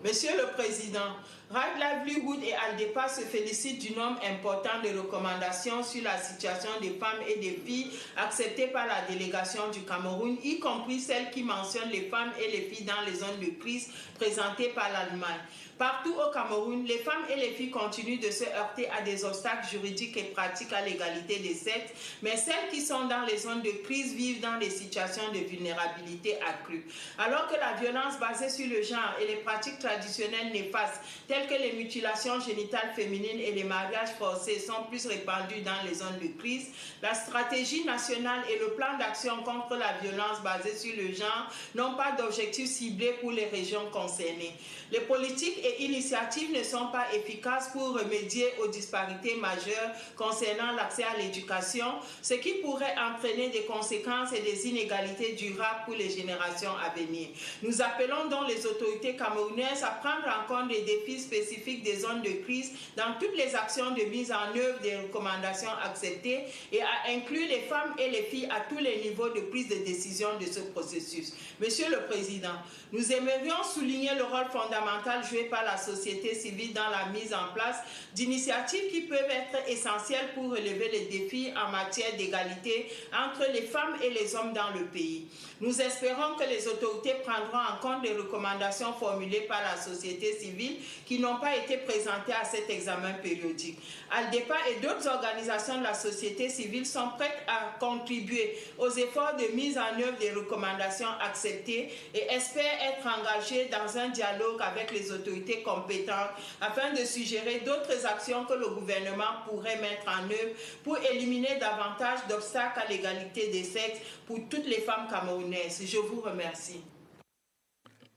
Speaker 21: Monsieur le Président, Right Livelihood et ALDEPA se félicitent du nombre important de recommandations sur la situation des femmes et des filles acceptées par la délégation du Cameroun, y compris celles qui mentionnent les femmes et les filles dans les zones de crise présentées par l'Allemagne. Partout au Cameroun, les femmes et les filles continuent de se heurter à des obstacles juridiques et pratiques à l'égalité des sexes, mais celles qui sont dans les zones de crise vivent dans des situations de vulnérabilité accrue. Alors que la violence basée sur le genre et les pratiques traditionnelles néfastes, telles que les mutilations génitales féminines et les mariages forcés, sont plus répandus dans les zones de crise, la stratégie nationale et le plan d'action contre la violence basée sur le genre n'ont pas d'objectifs ciblés pour les régions concernées. Les politiques et initiatives ne sont pas efficaces pour remédier aux disparités majeures concernant l'accès à l'éducation, ce qui pourrait entraîner des conséquences et des inégalités durables pour les générations à venir. Nous appelons donc les autorités camerounaises à prendre en compte les défis spécifiques des zones de crise dans toutes les actions de mise en œuvre des recommandations acceptées et à inclure les femmes et les filles à tous les niveaux de prise de décision de ce processus. Monsieur le Président, nous aimerions souligner le rôle fondamental joué par la société civile dans la mise en place d'initiatives qui peuvent être essentielles pour relever les défis en matière d'égalité entre les femmes et les hommes dans le pays. Nous espérons que les autorités prendront en compte les recommandations formulées par la société civile qui n'ont pas été présentées à cet examen périodique. ALDEPA et d'autres organisations de la société civile sont prêtes à contribuer aux efforts de mise en œuvre des recommandations acceptées et espèrent être engagées dans un dialogue avec les autorités compétentes afin de suggérer d'autres actions que le gouvernement pourrait mettre en œuvre pour éliminer davantage d'obstacles à l'égalité des sexes pour toutes les femmes camerounaises. Je vous remercie.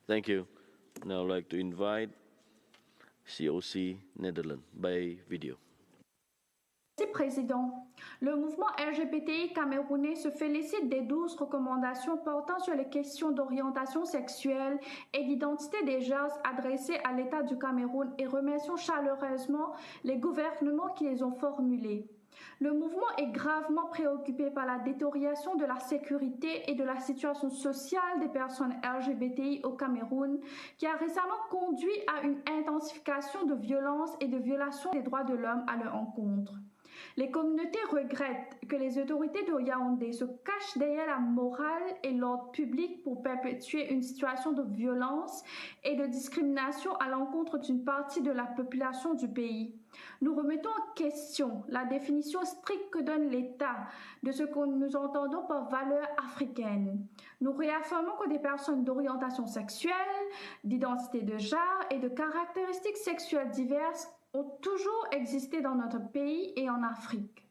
Speaker 1: Thank you. Now I'd like to invite COC Netherlands by video.
Speaker 2: Merci, Président. Le mouvement LGBTI camerounais se félicite des 12 recommandations portant sur les questions d'orientation sexuelle et d'identité des genres adressées à l'État du Cameroun et remercions chaleureusement les gouvernements qui les ont formulées. Le mouvement est gravement préoccupé par la détérioration de la sécurité et de la situation sociale des personnes LGBTI au Cameroun, qui a récemment conduit à une intensification de violences et de violations des droits de l'homme à leur encontre. Les communautés regrettent que les autorités de Yaoundé se cachent derrière la morale et l'ordre public pour perpétuer une situation de violence et de discrimination à l'encontre d'une partie de la population du pays. Nous remettons en question la définition stricte que donne l'État de ce que nous entendons par valeur africaine. Nous réaffirmons que des personnes d'orientation sexuelle, d'identité de genre et de caractéristiques sexuelles diverses ont toujours existé dans notre pays et en Afrique.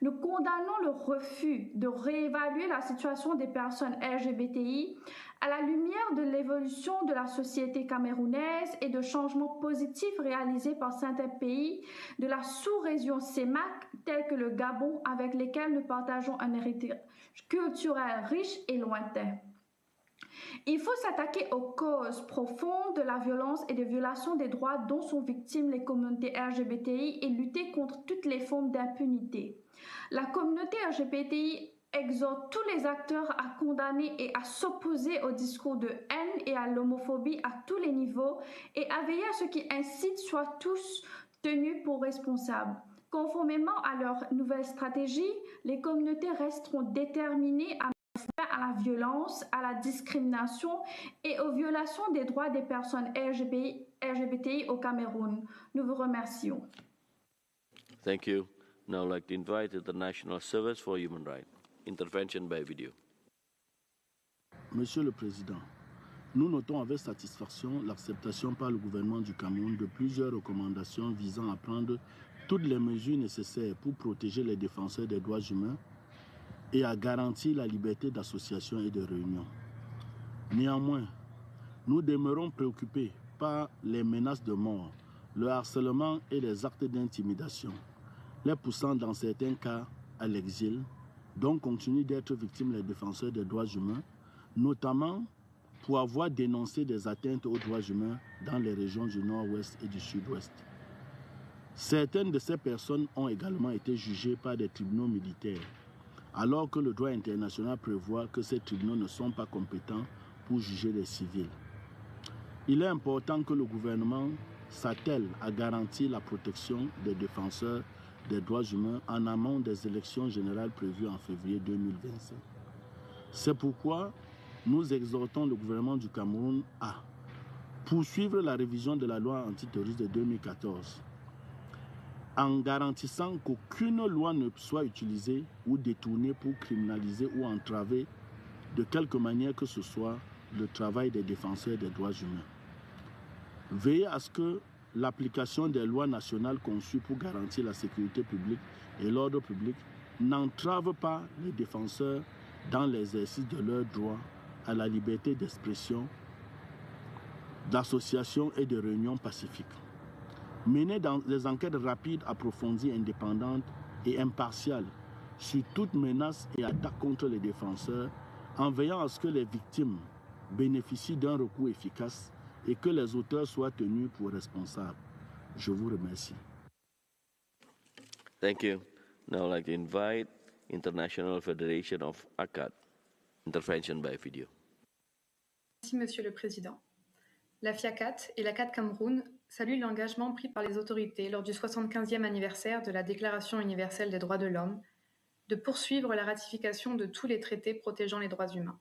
Speaker 2: Nous condamnons le refus de réévaluer la situation des personnes LGBTI à la lumière de l'évolution de la société camerounaise et de changements positifs réalisés par certains pays de la sous-région CEMAC, tels que le Gabon, avec lesquels nous partageons un héritage culturel riche et lointain. Il faut s'attaquer aux causes profondes de la violence et des violations des droits dont sont victimes les communautés LGBTI et lutter contre toutes les formes d'impunité. La communauté LGBTI exhorte tous les acteurs à condamner et à s'opposer aux discours de haine et à l'homophobie à tous les niveaux et à veiller à ce qui incite soient tous tenus pour responsables. Conformément à leur nouvelle stratégie, les communautés resteront déterminées à mettre fin à la violence, à la discrimination et aux violations des droits des personnes LGBTI au Cameroun. Nous vous remercions.
Speaker 1: Thank you. Now I'd like to invite the National Service for Human Rights. Intervention by video.
Speaker 3: Monsieur le Président, nous notons avec satisfaction l'acceptation par le gouvernement du Cameroun de plusieurs recommandations visant à prendre toutes les mesures nécessaires pour protéger les défenseurs des droits humains et à garantir la liberté d'association et de réunion. Néanmoins, nous demeurons préoccupés par les menaces de mort, le harcèlement et les actes d'intimidation, les poussant dans certains cas à l'exil, dont continuent d'être victimes les défenseurs des droits humains, notamment pour avoir dénoncé des atteintes aux droits humains dans les régions du Nord-Ouest et du Sud-Ouest. Certaines de ces personnes ont également été jugées par des tribunaux militaires, alors que le droit international prévoit que ces tribunaux ne sont pas compétents pour juger les civils. Il est important que le gouvernement s'attelle à garantir la protection des défenseurs des droits humains en amont des élections générales prévues en février 2025. C'est pourquoi nous exhortons le gouvernement du Cameroun à poursuivre la révision de la loi antiterroriste de 2014 en garantissant qu'aucune loi ne soit utilisée ou détournée pour criminaliser ou entraver de quelque manière que ce soit le travail des défenseurs des droits humains. Veillez à ce que l'application des lois nationales conçues pour garantir la sécurité publique et l'ordre public n'entrave pas les défenseurs dans l'exercice de leurs droits à la liberté d'expression, d'association et de réunion pacifique. Menez dans des enquêtes rapides, approfondies, indépendantes et impartiales sur toute menace et attaque contre les défenseurs, en veillant à ce que les victimes bénéficient d'un recours efficace et que les auteurs soient tenus pour responsables. Je vous remercie.
Speaker 1: Thank you. Now I'd like to invite International Federation of ACAD. Intervention by video.
Speaker 4: Merci, Monsieur le Président. La FIACAT et l'ACAD Cameroun saluent l'engagement pris par les autorités lors du 75e anniversaire de la Déclaration universelle des droits de l'homme de poursuivre la ratification de tous les traités protégeant les droits humains.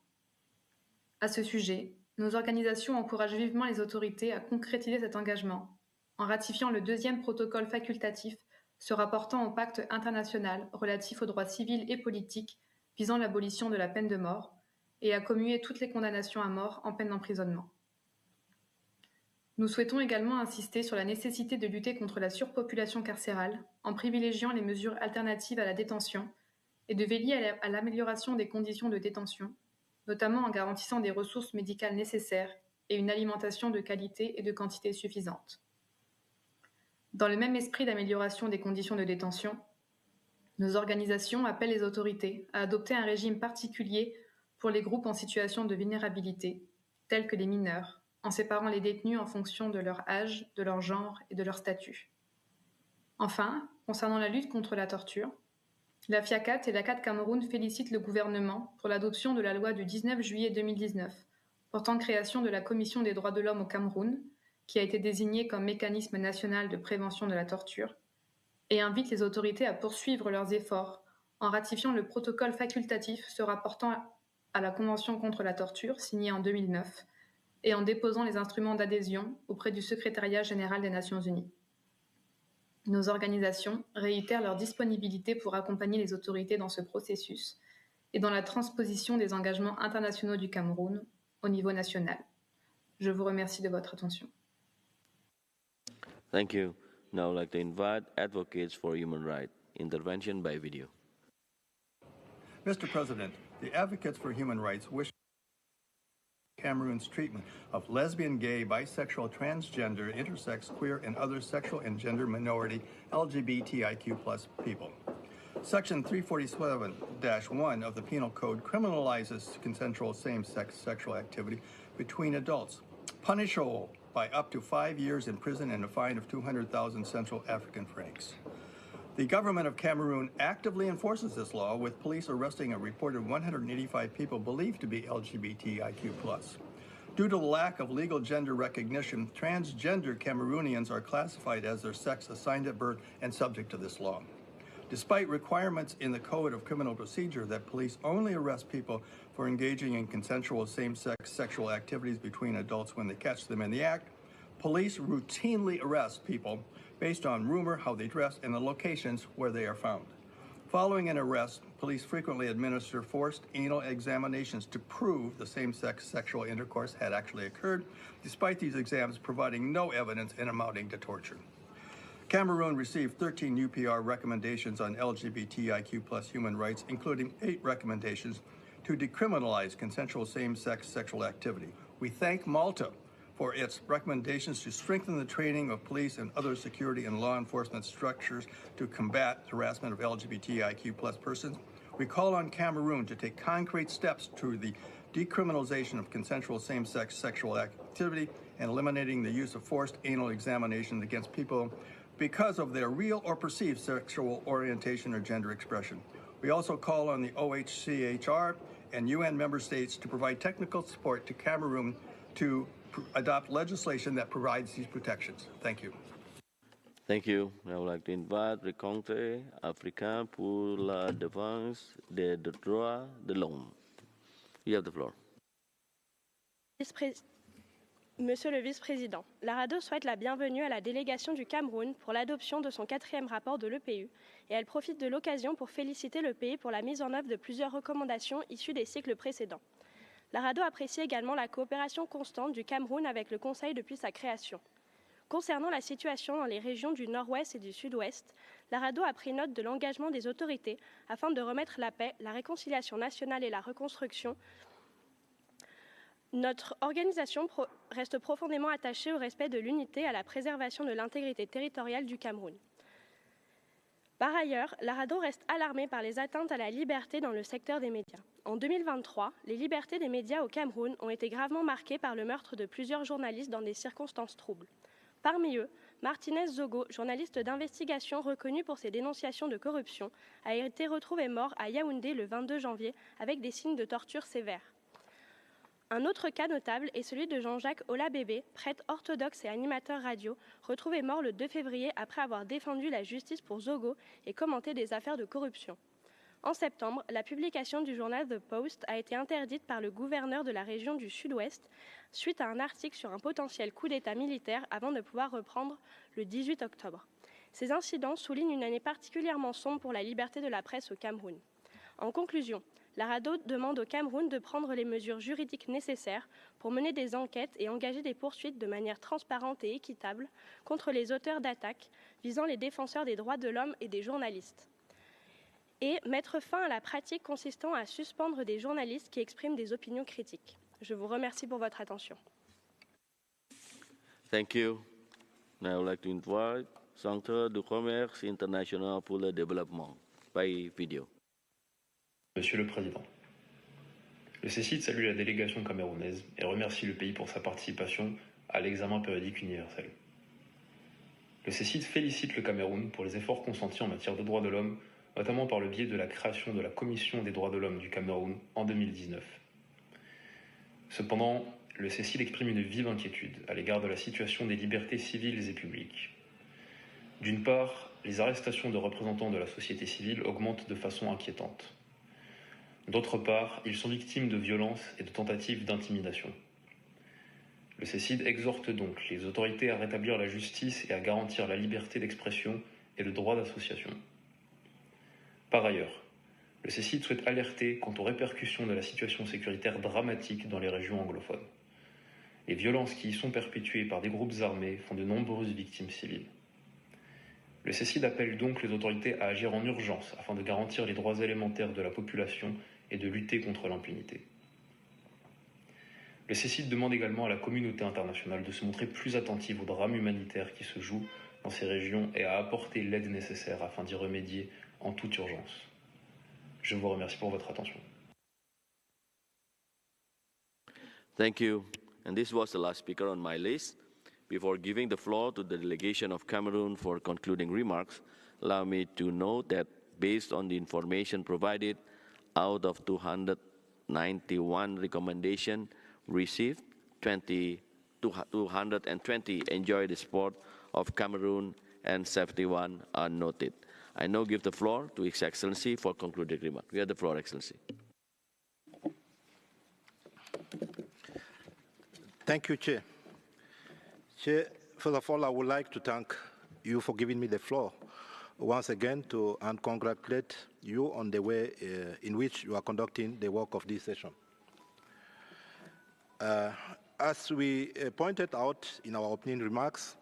Speaker 4: À ce sujet, nos organisations encouragent vivement les autorités à concrétiser cet engagement en ratifiant le deuxième protocole facultatif se rapportant au pacte international relatif aux droits civils et politiques visant l'abolition de la peine de mort et à commuer toutes les condamnations à mort en peine d'emprisonnement. Nous souhaitons également insister sur la nécessité de lutter contre la surpopulation carcérale en privilégiant les mesures alternatives à la détention et de veiller à l'amélioration des conditions de détention, notamment en garantissant des ressources médicales nécessaires et une alimentation de qualité et de quantité suffisante. Dans le même esprit d'amélioration des conditions de détention, nos organisations appellent les autorités à adopter un régime particulier pour les groupes en situation de vulnérabilité, tels que les mineurs, en séparant les détenus en fonction de leur âge, de leur genre et de leur statut. Enfin, concernant la lutte contre la torture, la FIACAT et l'ACAD Cameroun félicitent le gouvernement pour l'adoption de la loi du 19 juillet 2019 portant création de la Commission des droits de l'homme au Cameroun, qui a été désignée comme mécanisme national de prévention de la torture, et invite les autorités à poursuivre leurs efforts en ratifiant le protocole facultatif se rapportant à la Convention contre la torture signée en 2009 et en déposant les instruments d'adhésion auprès du Secrétariat général des Nations Unies. Nos organisations réitèrent leur disponibilité pour accompagner les autorités dans ce processus et dans la transposition des engagements internationaux du Cameroun au niveau national. Je vous remercie de votre attention.
Speaker 1: Thank you. Now I'd like to invite Advocates for Human Rights. Intervention by video.
Speaker 6: Mr. President, the advocates for human rights wish Cameroon's treatment of lesbian, gay, bisexual, transgender, intersex, queer, and other sexual and gender minority LGBTIQ+ people. Section 347-1 of the Penal Code criminalizes consensual same-sex sexual activity between adults, punishable by up to 5 years in prison and a fine of 200,000 Central African francs. The government of Cameroon actively enforces this law, with police arresting a reported 185 people believed to be LGBTIQ+. Due to the lack of legal gender recognition, transgender Cameroonians are classified as their sex assigned at birth and subject to this law. Despite requirements in the Code of Criminal Procedure that police only arrest people for engaging in consensual same-sex sexual activities between adults when they catch them in the act, police routinely arrest people based on rumor, how they dress, and the locations where they are found. Following an arrest, police frequently administer forced anal examinations to prove the same-sex sexual intercourse had actually occurred, despite these exams providing no evidence and amounting to torture. Cameroon received 13 UPR recommendations on LGBTIQ+ human rights, including 8 recommendations to decriminalize consensual same-sex sexual activity. We thank Malta for its recommendations to strengthen the training of police and other security and law enforcement structures to combat harassment of LGBTIQ+ persons. We call on Cameroon to take concrete steps to the decriminalization of consensual same-sex sexual activity and eliminating the use of forced anal examinations against people because of their real or perceived sexual orientation or gender expression. We also call on the OHCHR and UN member states to provide technical support to Cameroon to adopt legislation that provides these protections. Thank you.
Speaker 1: Thank you. I would like to invite le Conseil africain pour la défense des droits de l'homme. You have the floor.
Speaker 22: Monsieur le vice-président, la RADDHO souhaite la bienvenue à la délégation du Cameroun pour l'adoption de son 4e rapport de l'EPU et elle profite de l'occasion pour féliciter le pays pour la mise en œuvre de plusieurs recommandations issues des cycles précédents. La RADDHO apprécie également la coopération constante du Cameroun avec le Conseil depuis sa création. Concernant la situation dans les régions du Nord-Ouest et du Sud-Ouest, la RADDHO a pris note de l'engagement des autorités afin de remettre la paix, la réconciliation nationale et la reconstruction. Notre organisation reste profondément attachée au respect de l'unité et à la préservation de l'intégrité territoriale du Cameroun. Par ailleurs, la RADDHO reste alarmée par les atteintes à la liberté dans le secteur des médias. En 2023, les libertés des médias au Cameroun ont été gravement marquées par le meurtre de plusieurs journalistes dans des circonstances troubles. Parmi eux, Martinez Zogo, journaliste d'investigation reconnu pour ses dénonciations de corruption, a été retrouvé mort à Yaoundé le 22 janvier avec des signes de torture sévères. Un autre cas notable est celui de Jean-Jacques Olabébé, prêtre orthodoxe et animateur radio, retrouvé mort le 2 février après avoir défendu la justice pour Zogo et commenté des affaires de corruption. En septembre, la publication du journal The Post a été interdite par le gouverneur de la région du Sud-Ouest suite à un article sur un potentiel coup d'État militaire avant de pouvoir reprendre le 18 octobre. Ces incidents soulignent une année particulièrement sombre pour la liberté de la presse au Cameroun. En conclusion, la RADDHO demande au Cameroun de prendre les mesures juridiques nécessaires pour mener des enquêtes et engager des poursuites de manière transparente et équitable contre les auteurs d'attaques visant les défenseurs des droits de l'homme et des journalistes. Et mettre fin à la pratique consistant à suspendre des journalistes qui expriment des opinions critiques. Je vous remercie pour votre attention.
Speaker 1: Thank you. Now I would like to invite Centre du commerce international pour le développement by video.
Speaker 23: Monsieur le Président, le CECID salue la délégation camerounaise et remercie le pays pour sa participation à l'examen périodique universel. Le CECID félicite le Cameroun pour les efforts consentis en matière de droits de l'homme, notamment par le biais de la création de la Commission des droits de l'homme du Cameroun en 2019. Cependant, le CECID exprime une vive inquiétude à l'égard de la situation des libertés civiles et publiques. D'une part, les arrestations de représentants de la société civile augmentent de façon inquiétante. D'autre part, ils sont victimes de violences et de tentatives d'intimidation. Le CECID exhorte donc les autorités à rétablir la justice et à garantir la liberté d'expression et le droit d'association. Par ailleurs, le CECID souhaite alerter quant aux répercussions de la situation sécuritaire dramatique dans les régions anglophones. Les violences qui y sont perpétuées par des groupes armés font de nombreuses victimes civiles. Le CECID appelle donc les autorités à agir en urgence afin de garantir les droits élémentaires de la population et de lutter contre l'impunité. Le CECID demande également à la communauté internationale de se montrer plus attentive aux drames humanitaires qui se jouent dans ces régions et à apporter l'aide nécessaire afin d'y remédier en toute urgence. Je vous remercie pour votre attention.
Speaker 1: Thank you. And this was the last speaker on my list. Before giving the floor to the delegation of Cameroon for concluding remarks, allow me to note that based on the information provided, out of 291 recommendations received, 220 enjoy the support of Cameroon and 71 are noted. I now give the floor to His Excellency for concluding remarks. You have the floor, Excellency.
Speaker 7: Thank you, Chair. Chair, first of all, I would like to thank you for giving me the floor once again and congratulate you on the way in which you are conducting the work of this session. As we pointed out in our opening remarks,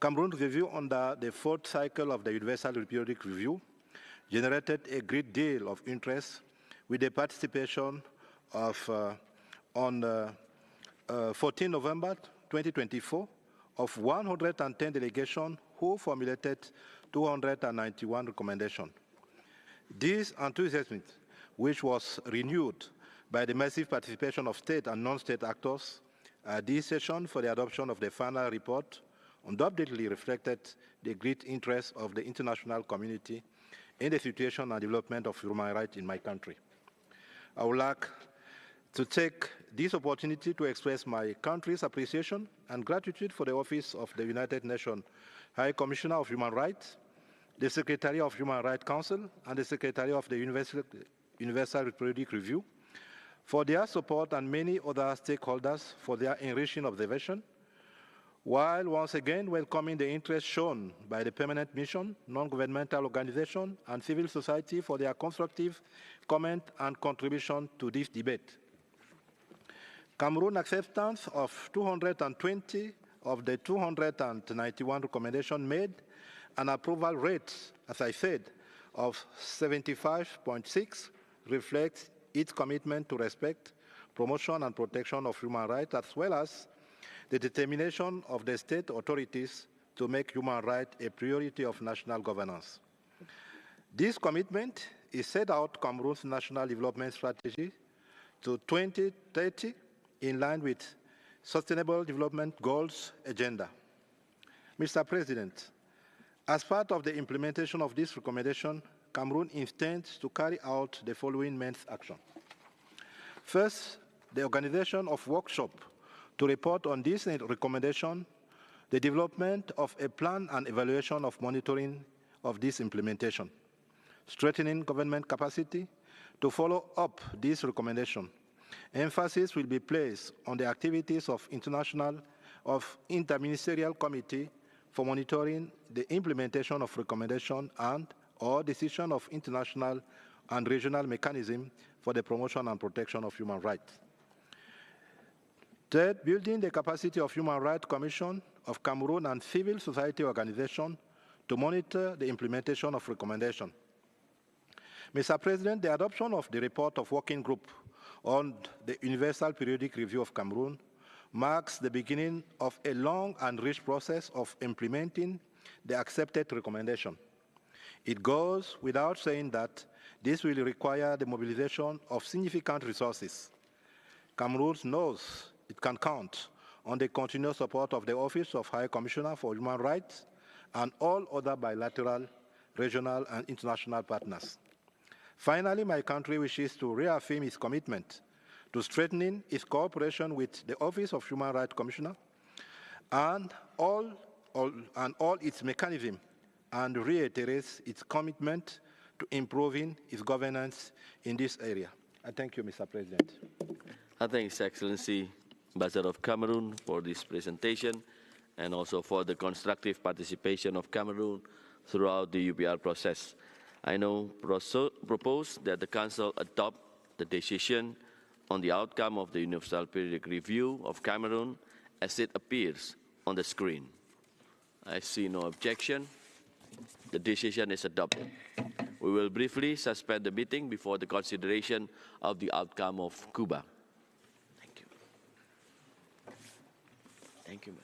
Speaker 7: Cameroon's review under the fourth cycle of the Universal Periodic Review generated a great deal of interest with the participation of, on 14 November 2024, of 110 delegations who formulated 291 recommendations. This enthusiasm, which was renewed by the massive participation of state and non-state actors at this session for the adoption of the final report, undoubtedly reflected the great interest of the international community in the situation and development of human rights in my country. I would like to take this opportunity to express my country's appreciation and gratitude for the Office of the United Nations High Commissioner of Human Rights, the Secretary of Human Rights Council, and the Secretary of the Universal Periodic Review for their support and many other stakeholders for their enriching observation, while once again welcoming the interest shown by the Permanent Mission, non-governmental organizations, and civil society for their constructive comment and contribution to this debate. Cameroon's acceptance of 220 of the 291 recommendations made an approval rate, as I said, of 75.6 reflects its commitment to respect, promotion, and protection of human rights, as well as the determination of the state authorities to make human rights a priority of national governance. This commitment is set out Cameroon's National Development Strategy to 2030 in line with Sustainable Development Goals agenda. Mr. President, as part of the implementation of this recommendation, Cameroon intends to carry out the following main actions. First, the organization of workshops to report on this recommendation, the development of a plan and evaluation of monitoring of this implementation, strengthening government capacity to follow up this recommendation. Emphasis will be placed on the activities of interministerial committee for monitoring the implementation of recommendation and or decision of international and regional mechanism for the promotion and protection of human rights. Third, building the capacity of Human Rights Commission of Cameroon and civil society organizations to monitor the implementation of recommendation. Mr. President, the adoption of the report of Working Group on the Universal Periodic Review of Cameroon marks the beginning of a long and rich process of implementing the accepted recommendation. It goes without saying that this will require the mobilization of significant resources. Cameroon knows it can count on the continuous support of the Office of High Commissioner for Human Rights and all other bilateral, regional, and international partners. Finally, my country wishes to reaffirm its commitment to strengthening its cooperation with the Office of Human Rights Commissioner and all its mechanisms, and reiterates its commitment to improving its governance in this area. I thank you, Mr. President.
Speaker 1: I thank His Excellency, Ambassador of Cameroon, for this presentation and also for the constructive participation of Cameroon throughout the UPR process. I now propose that the Council adopt the decision on the outcome of the Universal Periodic Review of Cameroon as it appears on the screen. I see no objection. The decision is adopted. We will briefly suspend the meeting before the consideration of the outcome of Cuba. Thank you. Thank you, ma'am.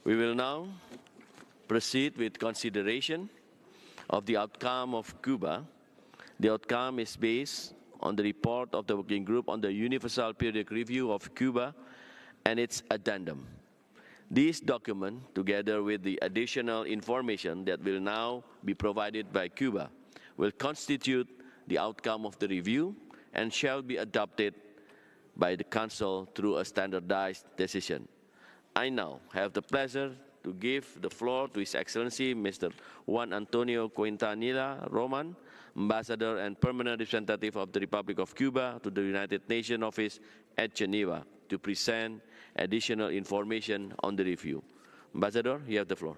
Speaker 1: We will now proceed with consideration of the outcome of Cuba. The outcome is based on the report of the Working Group on the Universal Periodic Review of Cuba and its addendum. This document, together with the additional information that will now be provided by Cuba, will constitute the outcome of the review and shall be adopted by the Council through a standardized decision. I now have the pleasure to give the floor to His Excellency Mr. Juan Antonio Quintanilla Roman, Ambassador and Permanent Representative of the Republic of Cuba to the United Nations Office at Geneva, to present additional information on the review. Ambassador, you have the floor.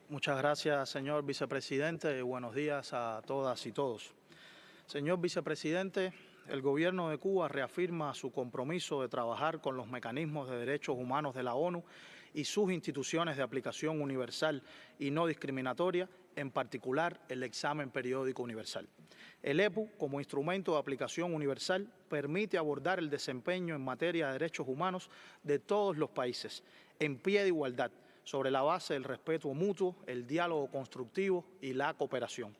Speaker 8: Muchas gracias, señor vicepresidente. Buenos días a todas y todos. Señor vicepresidente, el Gobierno de Cuba reafirma su compromiso de trabajar con los mecanismos de derechos humanos de la ONU y sus instituciones de aplicación universal y no discriminatoria, en particular el examen periódico universal. El EPU, como instrumento de aplicación universal, permite abordar el desempeño en materia de derechos humanos de todos los países, en pie de igualdad, sobre la base del respeto mutuo, el diálogo constructivo y la cooperación.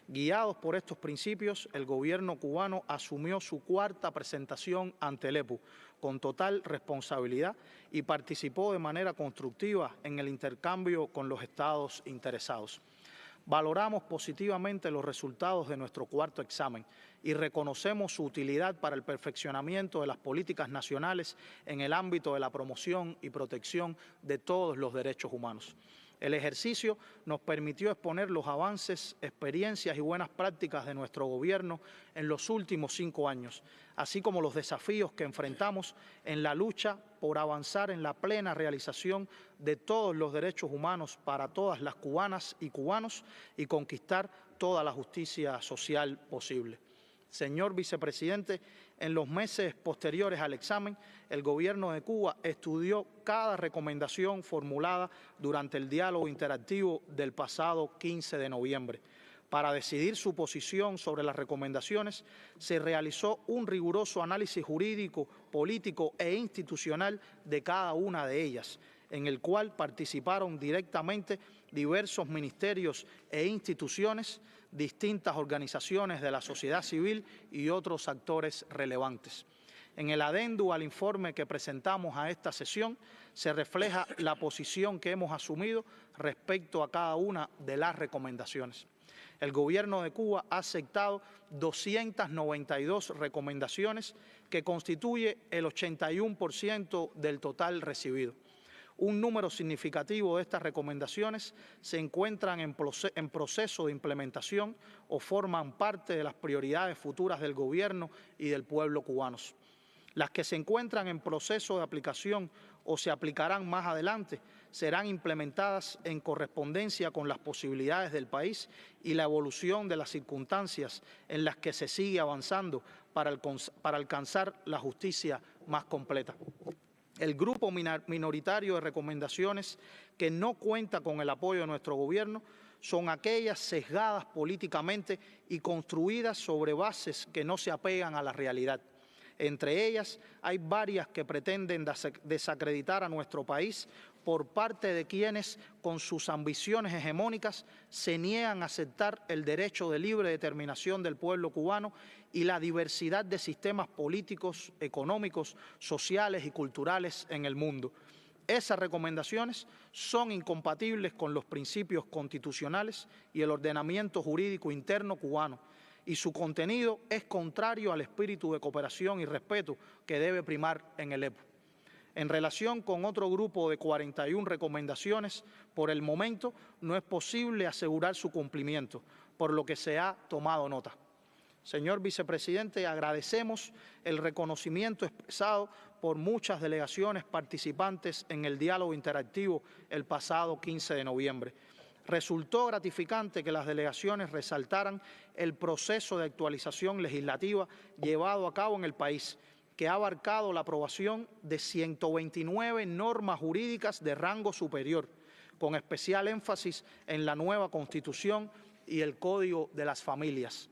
Speaker 8: Guiados por estos principios, el gobierno cubano asumió su cuarta presentación ante el EPU con total responsabilidad y participó de manera constructiva en el intercambio con los estados interesados. Valoramos positivamente los resultados de nuestro cuarto examen y reconocemos su utilidad para el perfeccionamiento de las políticas nacionales en el ámbito de la promoción y protección de todos los derechos humanos. El ejercicio nos permitió exponer los avances, experiencias y buenas prácticas de nuestro gobierno en los últimos 5 años, así como los desafíos que enfrentamos en la lucha por avanzar en la plena realización de todos los derechos humanos para todas las cubanas y cubanos y conquistar toda la justicia social posible. Señor vicepresidente, en los meses posteriores al examen, el Gobierno de Cuba estudió cada recomendación formulada durante el diálogo interactivo del pasado 15 de noviembre. Para decidir su posición sobre las recomendaciones, se realizó un riguroso análisis jurídico, político e institucional de cada una de ellas, en el cual participaron directamente diversos ministerios e instituciones, distintas organizaciones de la sociedad civil y otros actores relevantes. En el adendo al informe que presentamos a esta sesión se refleja la posición que hemos asumido respecto a cada una de las recomendaciones. El Gobierno de Cuba ha aceptado 292 recomendaciones, que constituye el 81% del total recibido. Un número significativo de estas recomendaciones se encuentran en proceso de implementación o forman parte de las prioridades futuras del Gobierno y del pueblo cubanos. Las que se encuentran en proceso de aplicación o se aplicarán más adelante serán implementadas en correspondencia con las posibilidades del país y la evolución de las circunstancias en las que se sigue avanzando para alcanzar la justicia más completa. El grupo minoritario de recomendaciones que no cuenta con el apoyo de nuestro gobierno son aquellas sesgadas políticamente y construidas sobre bases que no se apegan a la realidad. Entre ellas hay varias que pretenden desacreditar a nuestro país por parte de quienes, con sus ambiciones hegemónicas, se niegan a aceptar el derecho de libre determinación del pueblo cubano y la diversidad de sistemas políticos, económicos, sociales y culturales en el mundo. Esas recomendaciones son incompatibles con los principios constitucionales y el ordenamiento jurídico interno cubano, y su contenido es contrario al espíritu de cooperación y respeto que debe primar en el EPU. En relación con otro grupo de 41 recomendaciones, por el momento no es posible asegurar su cumplimiento, por lo que se ha tomado nota. Señor vicepresidente, agradecemos el reconocimiento expresado por muchas delegaciones participantes en el diálogo interactivo el pasado 15 de noviembre. Resultó gratificante que las delegaciones resaltaran el proceso de actualización legislativa llevado a cabo en el país, que ha abarcado la aprobación de 129 normas jurídicas de rango superior, con especial énfasis en la nueva Constitución y el Código de las Familias.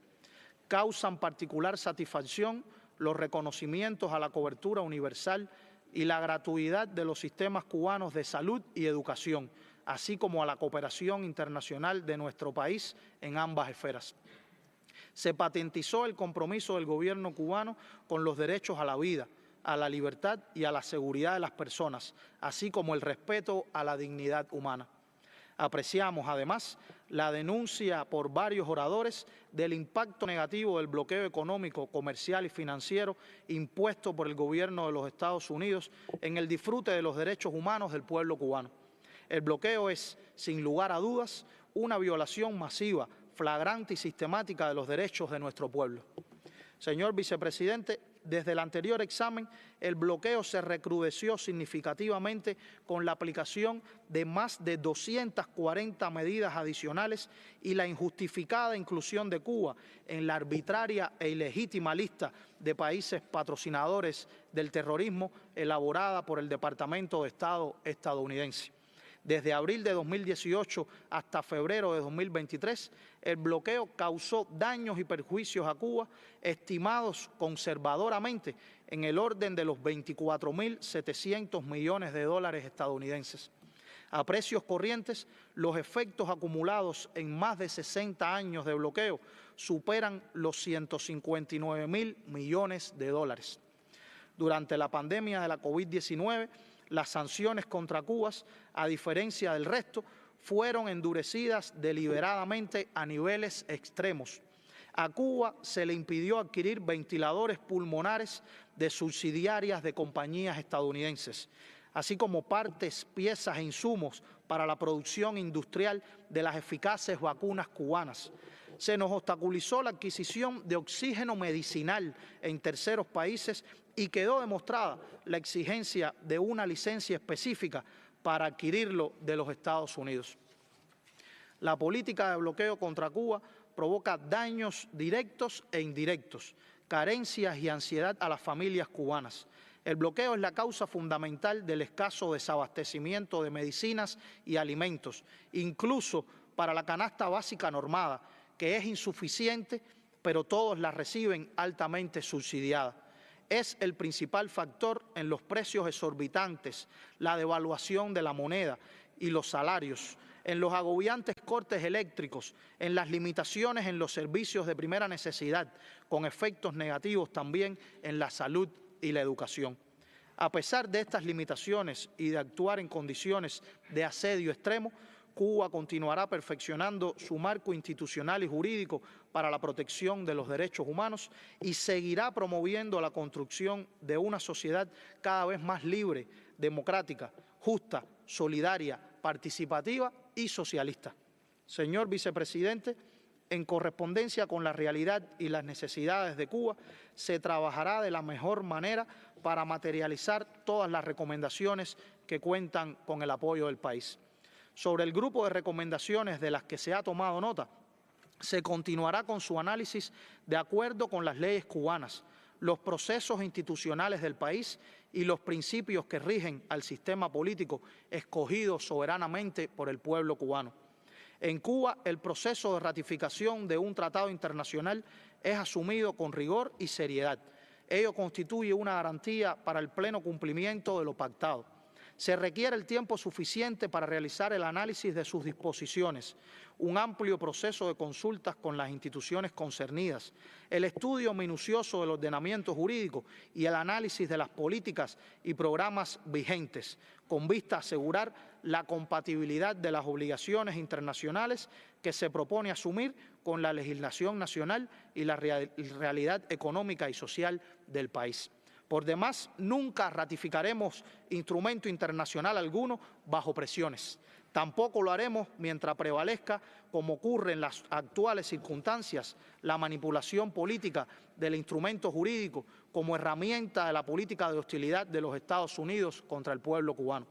Speaker 8: Causan particular satisfacción los reconocimientos a la cobertura universal y la gratuidad de los sistemas cubanos de salud y educación, así como a la cooperación internacional de nuestro país en ambas esferas. Se patentizó el compromiso del gobierno cubano con los derechos a la vida, a la libertad y a la seguridad de las personas, así como el respeto a la dignidad humana. Apreciamos, además, la denuncia por varios oradores del impacto negativo del bloqueo económico, comercial y financiero impuesto por el gobierno de los Estados Unidos en el disfrute de los derechos humanos del pueblo cubano. El bloqueo es, sin lugar a dudas, una violación masiva, flagrante y sistemática de los derechos de nuestro pueblo. Señor Vicepresidente, desde el anterior examen, el bloqueo se recrudeció significativamente con la aplicación de más de 240 medidas adicionales y la injustificada inclusión de Cuba en la arbitraria e ilegítima lista de países patrocinadores del terrorismo elaborada por el Departamento de Estado estadounidense. Desde abril de 2018 hasta febrero de 2023, el bloqueo causó daños y perjuicios a Cuba estimados conservadoramente en el orden de los 24.700 millones de dólares estadounidenses. A precios corrientes, los efectos acumulados en más de 60 años de bloqueo superan los 159.000 millones de dólares. Durante la pandemia de la COVID-19, las sanciones contra Cuba, a diferencia del resto, fueron endurecidas deliberadamente a niveles extremos. A Cuba se le impidió adquirir ventiladores pulmonares de subsidiarias de compañías estadounidenses, así como partes, piezas e insumos para la producción industrial de las eficaces vacunas cubanas. Se nos obstaculizó la adquisición de oxígeno medicinal en terceros países y quedó demostrada la exigencia de una licencia específica para adquirirlo de los Estados Unidos. La política de bloqueo contra Cuba provoca daños directos e indirectos, carencias y ansiedad a las familias cubanas. El bloqueo es la causa fundamental del escaso desabastecimiento de medicinas y alimentos, incluso para la canasta básica normada, que es insuficiente, pero todos la reciben altamente subsidiada. Es el principal factor en los precios exorbitantes, la devaluación de la moneda y los salarios, en los agobiantes cortes eléctricos, en las limitaciones en los servicios de primera necesidad, con efectos negativos también en la salud y la educación. A pesar de estas limitaciones y de actuar en condiciones de asedio extremo, Cuba continuará perfeccionando su marco institucional y jurídico para la protección de los derechos humanos y seguirá promoviendo la construcción de una sociedad cada vez más libre, democrática, justa, solidaria, participativa y socialista. Señor Vicepresidente, en correspondencia con la realidad y las necesidades de Cuba, se trabajará de la mejor manera para materializar todas las recomendaciones que cuentan con el apoyo del país. Sobre el grupo de recomendaciones de las que se ha tomado nota, se continuará con su análisis de acuerdo con las leyes cubanas, los procesos institucionales del país y los principios que rigen al sistema político escogido soberanamente por el pueblo cubano. En Cuba, el proceso de ratificación de un tratado internacional es asumido con rigor y seriedad. Ello constituye una garantía para el pleno cumplimiento de lo pactado. Se requiere el tiempo suficiente para realizar el análisis de sus disposiciones, un amplio proceso de consultas con las instituciones concernidas, el estudio minucioso del ordenamiento jurídico y el análisis de las políticas y programas vigentes, con vista a asegurar la compatibilidad de las obligaciones internacionales que se propone asumir con la legislación nacional y la realidad económica y social del país. Por demás, nunca ratificaremos instrumento internacional alguno bajo presiones. Tampoco lo haremos mientras prevalezca, como ocurre en las actuales circunstancias, la manipulación política del instrumento jurídico como herramienta de la política de hostilidad de los Estados Unidos contra el pueblo cubano.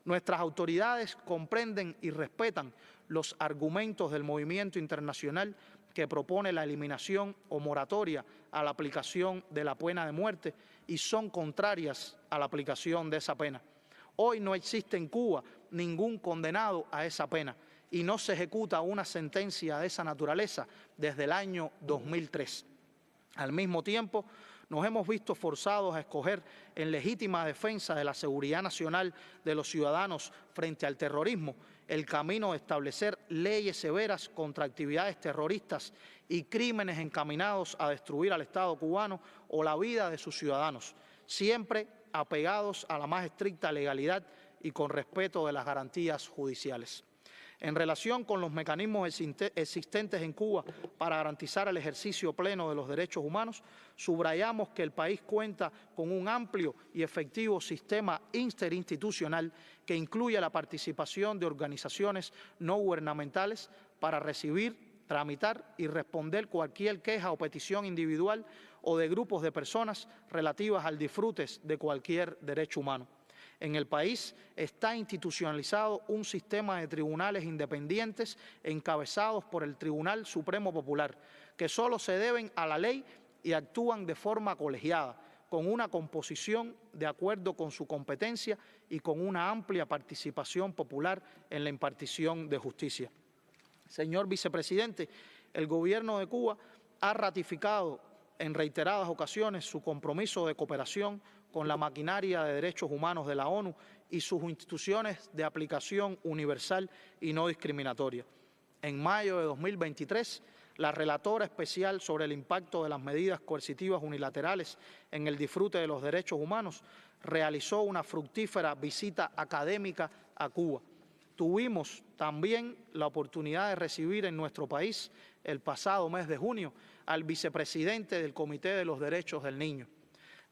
Speaker 8: Nuestras autoridades comprenden y respetan los argumentos del movimiento internacional que propone la eliminación o moratoria a la aplicación de la pena de muerte y son contrarias a la aplicación de esa pena. Hoy no existe en Cuba ningún condenado a esa pena y no se ejecuta una sentencia de esa naturaleza desde el año 2003. Al mismo tiempo, nos hemos visto forzados a escoger en legítima defensa de la seguridad nacional de los ciudadanos frente al terrorismo el camino de establecer leyes severas contra actividades terroristas y crímenes encaminados a destruir al Estado cubano o la vida de sus ciudadanos, siempre apegados a la más estricta legalidad y con respeto de las garantías judiciales. En relación con los mecanismos existentes en Cuba para garantizar el ejercicio pleno de los derechos humanos, subrayamos que el país cuenta con un amplio y efectivo sistema interinstitucional que incluye la participación de organizaciones no gubernamentales para recibir, tramitar y responder cualquier queja o petición individual o de grupos de personas relativas al disfrute de cualquier derecho humano. En el país está institucionalizado un sistema de tribunales independientes encabezados por el Tribunal Supremo Popular, que solo se deben a la ley y actúan de forma colegiada, con una composición de acuerdo con su competencia y con una amplia participación popular en la impartición de justicia. Señor Vicepresidente, el Gobierno de Cuba ha ratificado en reiteradas ocasiones su compromiso de cooperación con la maquinaria de derechos humanos de la ONU y sus instituciones de aplicación universal y no discriminatoria. En mayo de 2023, la relatora especial sobre el impacto de las medidas coercitivas unilaterales en el disfrute de los derechos humanos realizó una fructífera visita académica a Cuba. Tuvimos también la oportunidad de recibir en nuestro país el pasado mes de junio al vicepresidente del Comité de los Derechos del Niño.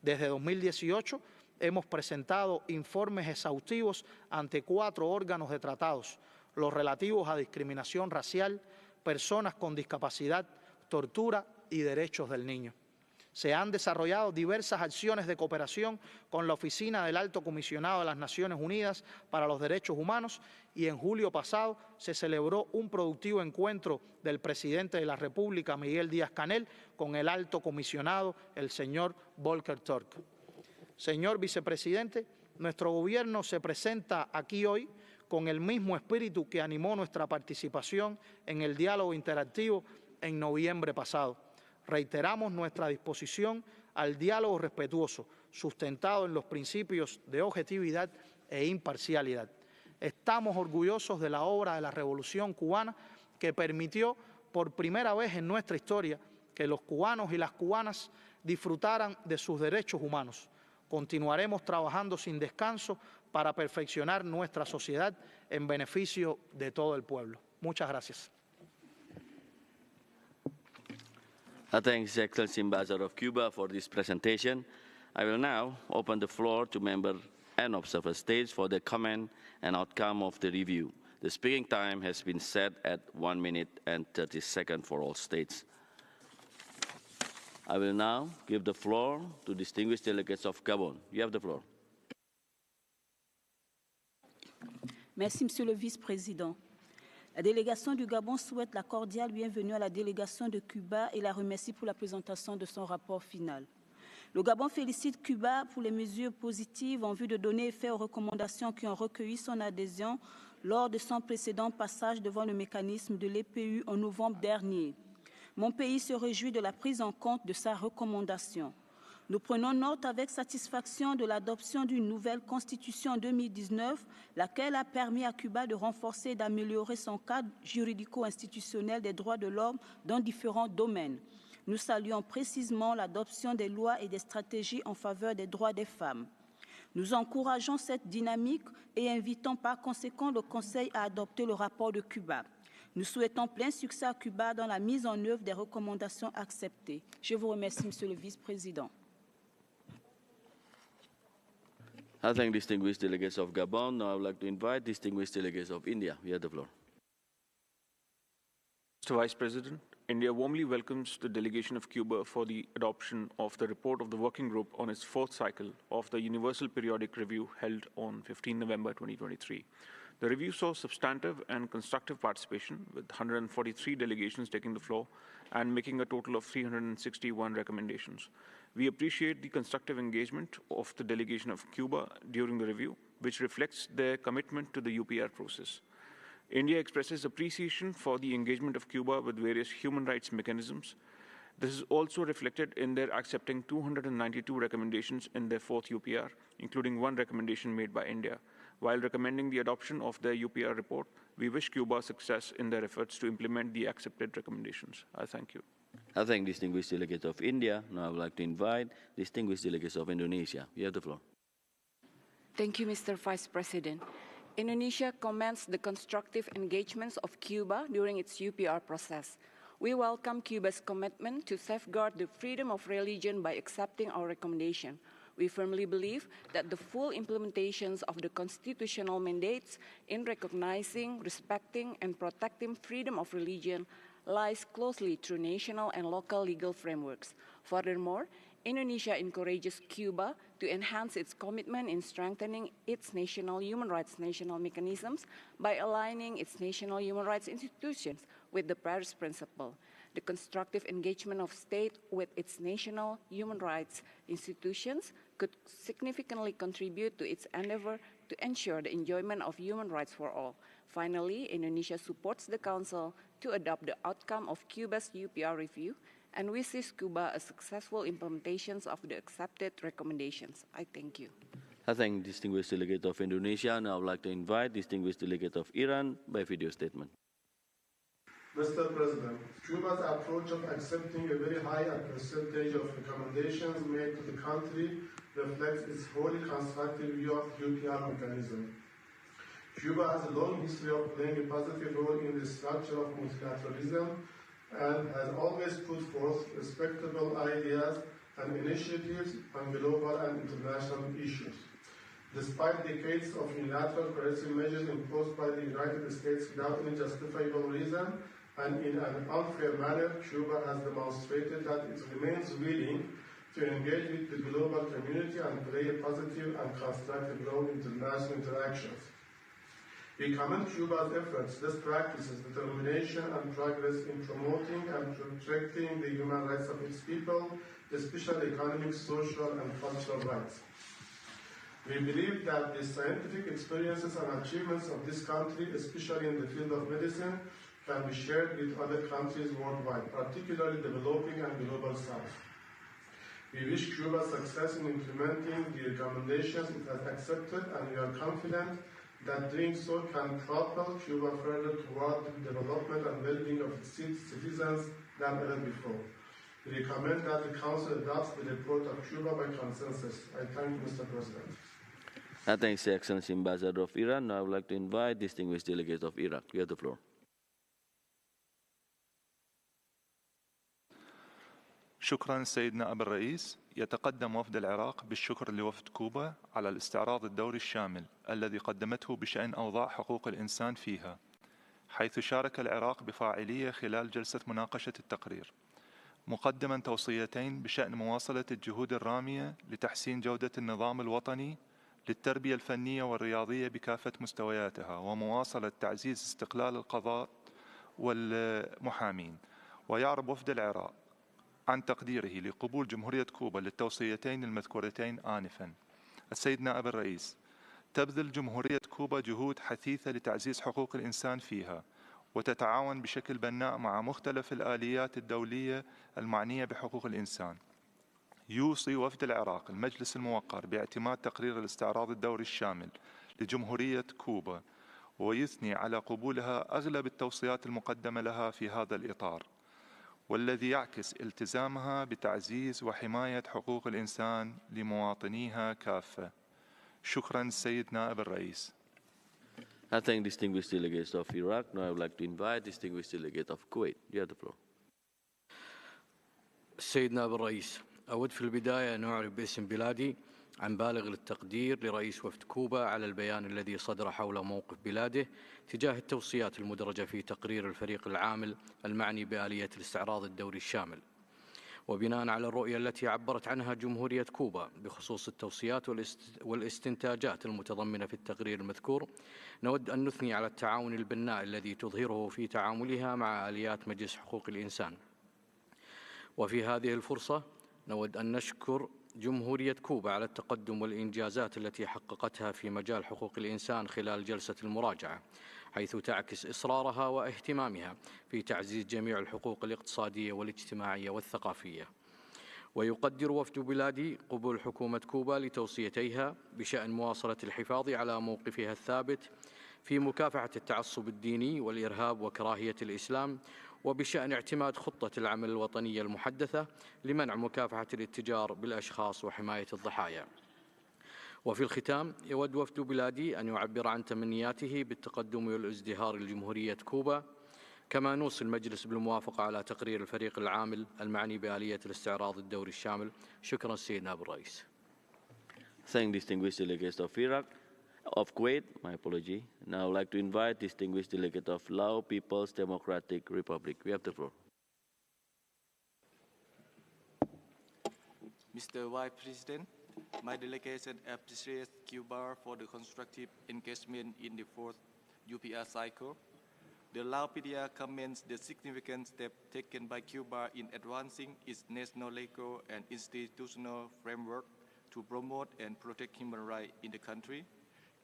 Speaker 8: Desde 2018 hemos presentado informes exhaustivos ante 4 órganos de tratados, los relativos a discriminación racial, personas con discapacidad, tortura y derechos del niño. Se han desarrollado diversas acciones de cooperación con la Oficina del Alto Comisionado de las Naciones Unidas para los Derechos Humanos y en julio pasado se celebró un productivo encuentro del presidente de la República, Miguel Díaz-Canel, con el Alto Comisionado, el señor Volker Turk. Señor Vicepresidente, nuestro Gobierno se presenta aquí hoy con el mismo espíritu que animó nuestra participación en el diálogo interactivo en noviembre pasado. Reiteramos nuestra disposición al diálogo respetuoso, sustentado en los principios de objetividad e imparcialidad. Estamos orgullosos de la obra de la Revolución Cubana que permitió por primera vez en nuestra historia que los cubanos y las cubanas disfrutaran de sus derechos humanos. Continuaremos trabajando sin descanso para perfeccionar nuestra sociedad en beneficio de todo el pueblo. Muchas gracias.
Speaker 1: I thank His Excellency Ambassador of Cuba for this presentation. I will now open the floor to member and observer states for their comment and outcome of the review. The speaking time has been set at 1 minute and 30 seconds for all states. I will now give the floor to distinguished delegates of Gabon. You have the floor.
Speaker 13: Merci, Monsieur le Vice-président. La délégation du Gabon souhaite la cordiale bienvenue à la délégation de Cuba et la remercie pour la présentation de son rapport final. Le Gabon félicite Cuba pour les mesures positives en vue de donner effet aux recommandations qui ont recueilli son adhésion lors de son précédent passage devant le mécanisme de l'EPU en novembre dernier. Mon pays se réjouit de la prise en compte de sa recommandation. Nous prenons note avec satisfaction de l'adoption d'une nouvelle constitution en 2019, laquelle a permis à Cuba de renforcer et d'améliorer son cadre juridico-institutionnel des droits de l'homme dans différents domaines. Nous saluons précisément l'adoption des lois et des stratégies en faveur des droits des femmes. Nous encourageons cette dynamique et invitons par conséquent le Conseil à adopter le rapport de Cuba. Nous souhaitons plein succès à Cuba dans la mise en œuvre des recommandations acceptées. Je vous remercie, Monsieur le Vice-président.
Speaker 1: I thank distinguished delegates of Gabon. Now I would like to invite distinguished delegates of India. You have the floor.
Speaker 9: Mr. Vice President, India warmly welcomes the delegation of Cuba for the adoption of the report of the working group on its 4th cycle of the Universal Periodic Review held on 15 November 2023. The review saw substantive and constructive participation, with 143 delegations taking the floor and making a total of 361 recommendations. We appreciate the constructive engagement of the delegation of Cuba during the review, which reflects their commitment to the UPR process. India expresses appreciation for the engagement of Cuba with various human rights mechanisms. This is also reflected in their accepting 292 recommendations in their 4th UPR, including 1 recommendation made by India. While recommending the adoption of their UPR report, we wish Cuba success in their efforts to implement the accepted recommendations. I thank you.
Speaker 1: I thank distinguished delegates of India. Now I would like to invite distinguished delegates of Indonesia. You have the floor.
Speaker 10: Thank you, Mr. Vice President. Indonesia commends the constructive engagements of Cuba during its UPR process. We welcome Cuba's commitment to safeguard the freedom of religion by accepting our recommendation. We firmly believe that the full implementations of the constitutional mandates in recognizing, respecting, and protecting freedom of religion lies closely through national and local legal frameworks. Furthermore, Indonesia encourages Cuba to enhance its commitment in strengthening its national human rights national mechanisms by aligning its national human rights institutions with the Paris Principle. The constructive engagement of state with its national human rights institutions could significantly contribute to its endeavor to ensure the enjoyment of human rights for all. Finally, Indonesia supports the Council to adopt the outcome of Cuba's UPR review and wishes Cuba a successful implementation of the accepted recommendations. I thank you.
Speaker 1: I thank distinguished delegate of Indonesia, and I would like to invite distinguished delegate of Iran by video statement.
Speaker 3: Mr. President, Cuba's approach of accepting a very high percentage of recommendations made to the country reflects its wholly constructive view of the UPR mechanism. Cuba has a long history of playing a positive role in the structure of multilateralism and has always put forth respectable ideas and initiatives on global and international issues. Despite decades of unilateral coercive measures imposed by the United States without any justifiable reason and in an unfair manner, Cuba has demonstrated that it remains willing to engage with the global community and play a positive and constructive role in international interactions. We commend Cuba's efforts, best practices, determination, and progress in promoting and protecting the human rights of its people, especially economic, social, and cultural rights. We believe that the scientific experiences and achievements of this country, especially in the field of medicine, can be shared with other countries worldwide, particularly developing and global south. We wish Cuba success in implementing the recommendations it has accepted, and we are confident that doing so can propel Cuba further toward the development and well-being of its citizens than ever before. We recommend that the Council adopts the report of Cuba by consensus. I thank you, Mr. President.
Speaker 1: I thank His Excellency Ambassador of Iran. Now I would like to invite distinguished delegates of Iraq. You have the floor.
Speaker 5: شكرا سيدنا أبا الرئيس. يتقدم وفد العراق بالشكر لوفد كوبا على الاستعراض الدوري الشامل الذي قدمته بشأن أوضاع حقوق الإنسان فيها، حيث شارك العراق بفاعلية خلال جلسة مناقشة التقرير، مقدما توصيتين بشأن مواصلة الجهود الرامية لتحسين جودة النظام الوطني للتربية الفنية والرياضية بكافة مستوياتها، ومواصلة تعزيز استقلال القضاء والمحامين. ويعرب وفد العراق عن تقديره لقبول جمهورية كوبا للتوصيتين المذكورتين آنفا. السيد نائب الرئيس، تبذل جمهورية كوبا جهود حثيثة لتعزيز حقوق الإنسان فيها، وتتعاون بشكل بناء مع مختلف الآليات الدولية المعنية بحقوق الإنسان. يوصي وفد العراق المجلس الموقر باعتماد تقرير الاستعراض الدوري الشامل لجمهورية كوبا، ويثني على قبولها أغلب التوصيات المقدمة لها في هذا الإطار، والذي يعكس التزامها بتعزيز وحماية حقوق الإنسان لمواطنيها كافة. شكرا سيد نائب الرئيس.
Speaker 1: I thank distinguished delegates of Iraq. Now I would like to invite distinguished delegate of Kuwait. You have the floor.
Speaker 11: السيد نائب الرئيس، أود في البداية أن أعرب باسم بلادي عن بالغ التقدير لرئيس وفد كوبا على البيان الذي صدر حول موقف بلاده تجاه التوصيات المدرجة في تقرير الفريق العامل المعني بآلية الاستعراض الدوري الشامل. وبناء على الرؤية التي عبرت عنها جمهورية كوبا بخصوص التوصيات والاستنتاجات المتضمنة في التقرير المذكور، نود أن نثني على التعاون البناء الذي تظهره في تعاملها مع آليات مجلس حقوق الإنسان. وفي هذه الفرصة نود أن نشكر جمهورية كوبا على التقدم والإنجازات التي حققتها في مجال حقوق الإنسان خلال جلسة المراجعة، حيث تعكس إصرارها واهتمامها في تعزيز جميع الحقوق الاقتصادية والاجتماعية والثقافية. ويقدر وفد بلادي قبول حكومة كوبا لتوصيتيها بشأن مواصلة الحفاظ على موقفها الثابت في مكافحة التعصب الديني والإرهاب وكراهية الإسلام، وبشأن اعتماد خطة العمل الوطنية المحدثة لمنع مكافحة الاتجار بالأشخاص وحماية الضحايا. وفي الختام يود وفد بلادي أن يعبر عن تمنياته بالتقدم والازدهار لجمهورية كوبا، كما نوصي المجلس بالموافقة على تقرير الفريق العامل المعني بآلية الاستعراض الدوري الشامل. شكرا سيد نائب الرئيس.
Speaker 1: Thank distinguished delegates of Iraq. of Kuwait, my apology. Now I'd like to invite distinguished delegate of Laos People's Democratic Republic. We have the floor.
Speaker 12: Mr. Vice President, my delegation appreciates Cuba for the constructive engagement in the fourth UPR cycle. The Lao PDR commends the significant step taken by Cuba in advancing its national legal and institutional framework to promote and protect human rights in the country,